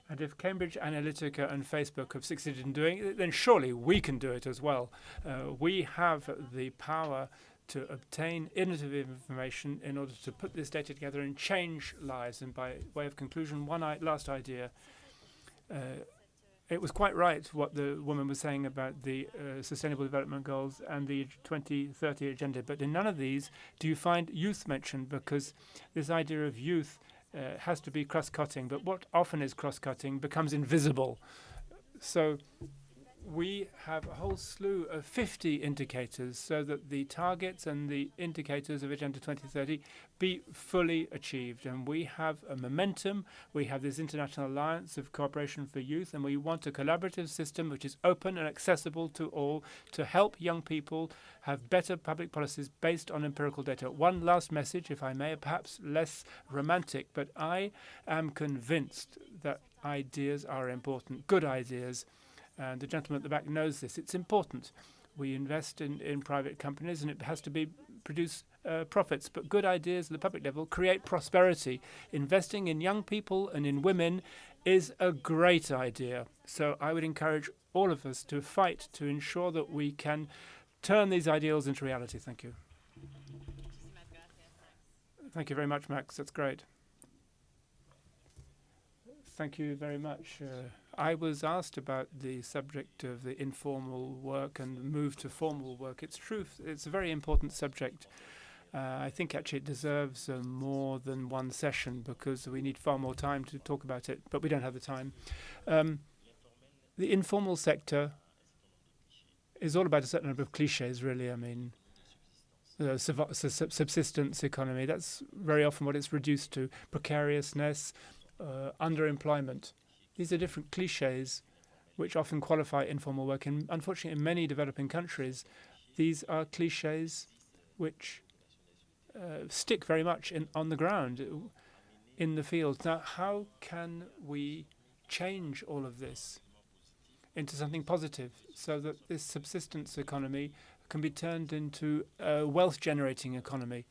And if Cambridge Analytica and Facebook have succeeded in doing it, then surely we can do it as well. We have the power to obtain innovative information in order to put this data together and change lives. And by way of conclusion, one last idea. It was quite right what the woman was saying about the Sustainable Development Goals and the 2030 Agenda. But in none of these do you find youth mentioned, because this idea of youth has to be cross-cutting. But what often is cross-cutting becomes invisible. So we have a whole slew of 50 indicators so that the targets and the indicators of Agenda 2030 be fully achieved. And we have a momentum. We have this International Alliance of Cooperation for Youth, and we want a collaborative system which is open and accessible to all to help young people have better public policies based on empirical data. One last message, if I may, perhaps less romantic, but I am convinced that ideas are important, good ideas. And the gentleman at the back knows this. It's important. We invest in private companies, and it has to produce profits. But good ideas at the public level create prosperity. Investing in young people and in women is a great idea. So I would encourage all of us to fight to ensure that we can turn these ideals into reality. Thank you. Thank you very much, Max. That's great. Thank you very much. I was asked about the subject of the informal work and the move to formal work. It's true. It's a very important subject. I think actually it deserves more than one session, because we need far more time to talk about it, but we don't have the time. The informal sector is all about a certain number of cliches, really. I mean, subsistence economy, that's very often what it's reduced to. Precariousness, underemployment. These are different cliches which often qualify informal work. And unfortunately, in many developing countries, these are cliches which stick very much on the ground, in the field. Now, how can we change all of this into something positive so that this subsistence economy can be turned into a wealth-generating economy?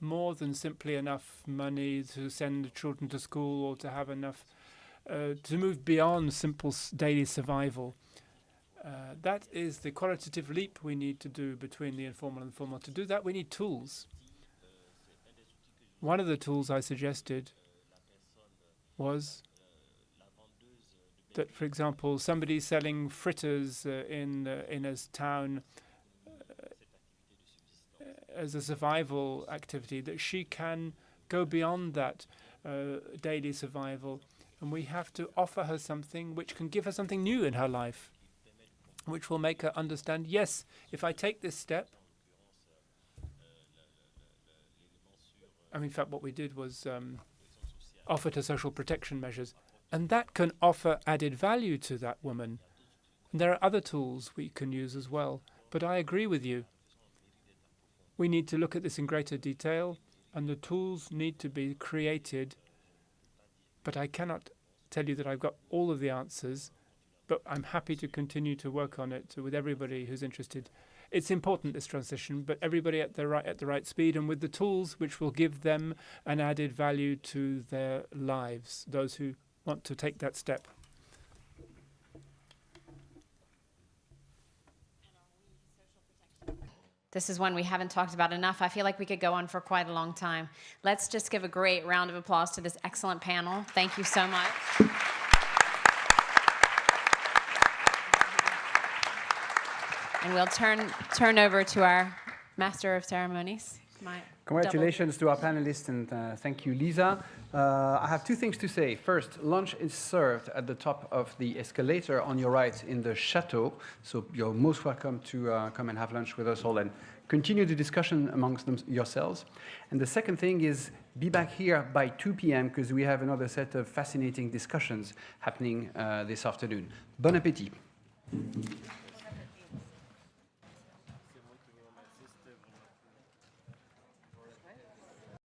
More than simply enough money to send the children to school, or to have enough to move beyond simple daily survival. That is the qualitative leap we need to do between the informal and the formal. To do that, we need tools. One of the tools I suggested was that, for example, somebody selling fritters in a town as a survival activity, that she can go beyond that daily survival. And we have to offer her something which can give her something new in her life, which will make her understand, yes, if I take this step. I mean, in fact, what we did was offer her social protection measures, and that can offer added value to that woman. And there are other tools we can use as well. But I agree with you. We need to look at this in greater detail, and the tools need to be created. But I cannot tell you that I've got all of the answers, but I'm happy to continue to work on it with everybody who's interested. It's important, this transition, but everybody at the right speed, and with the tools which will give them an added value to their lives, those who want to take that step. This is one we haven't talked about enough. I feel like we could go on for quite a long time. Let's just give a great round of applause to this excellent panel. Thank you so much. And we'll turn over to our Master of Ceremonies. Congratulations to our panelists, and thank you, Lisa. I have two things to say. First, lunch is served at the top of the escalator on your right in the chateau, so you're most welcome to come and have lunch with us all and continue the discussion amongst yourselves. And the second thing is be back here by 2 p.m. because we have another set of fascinating discussions happening this afternoon. Bon appétit.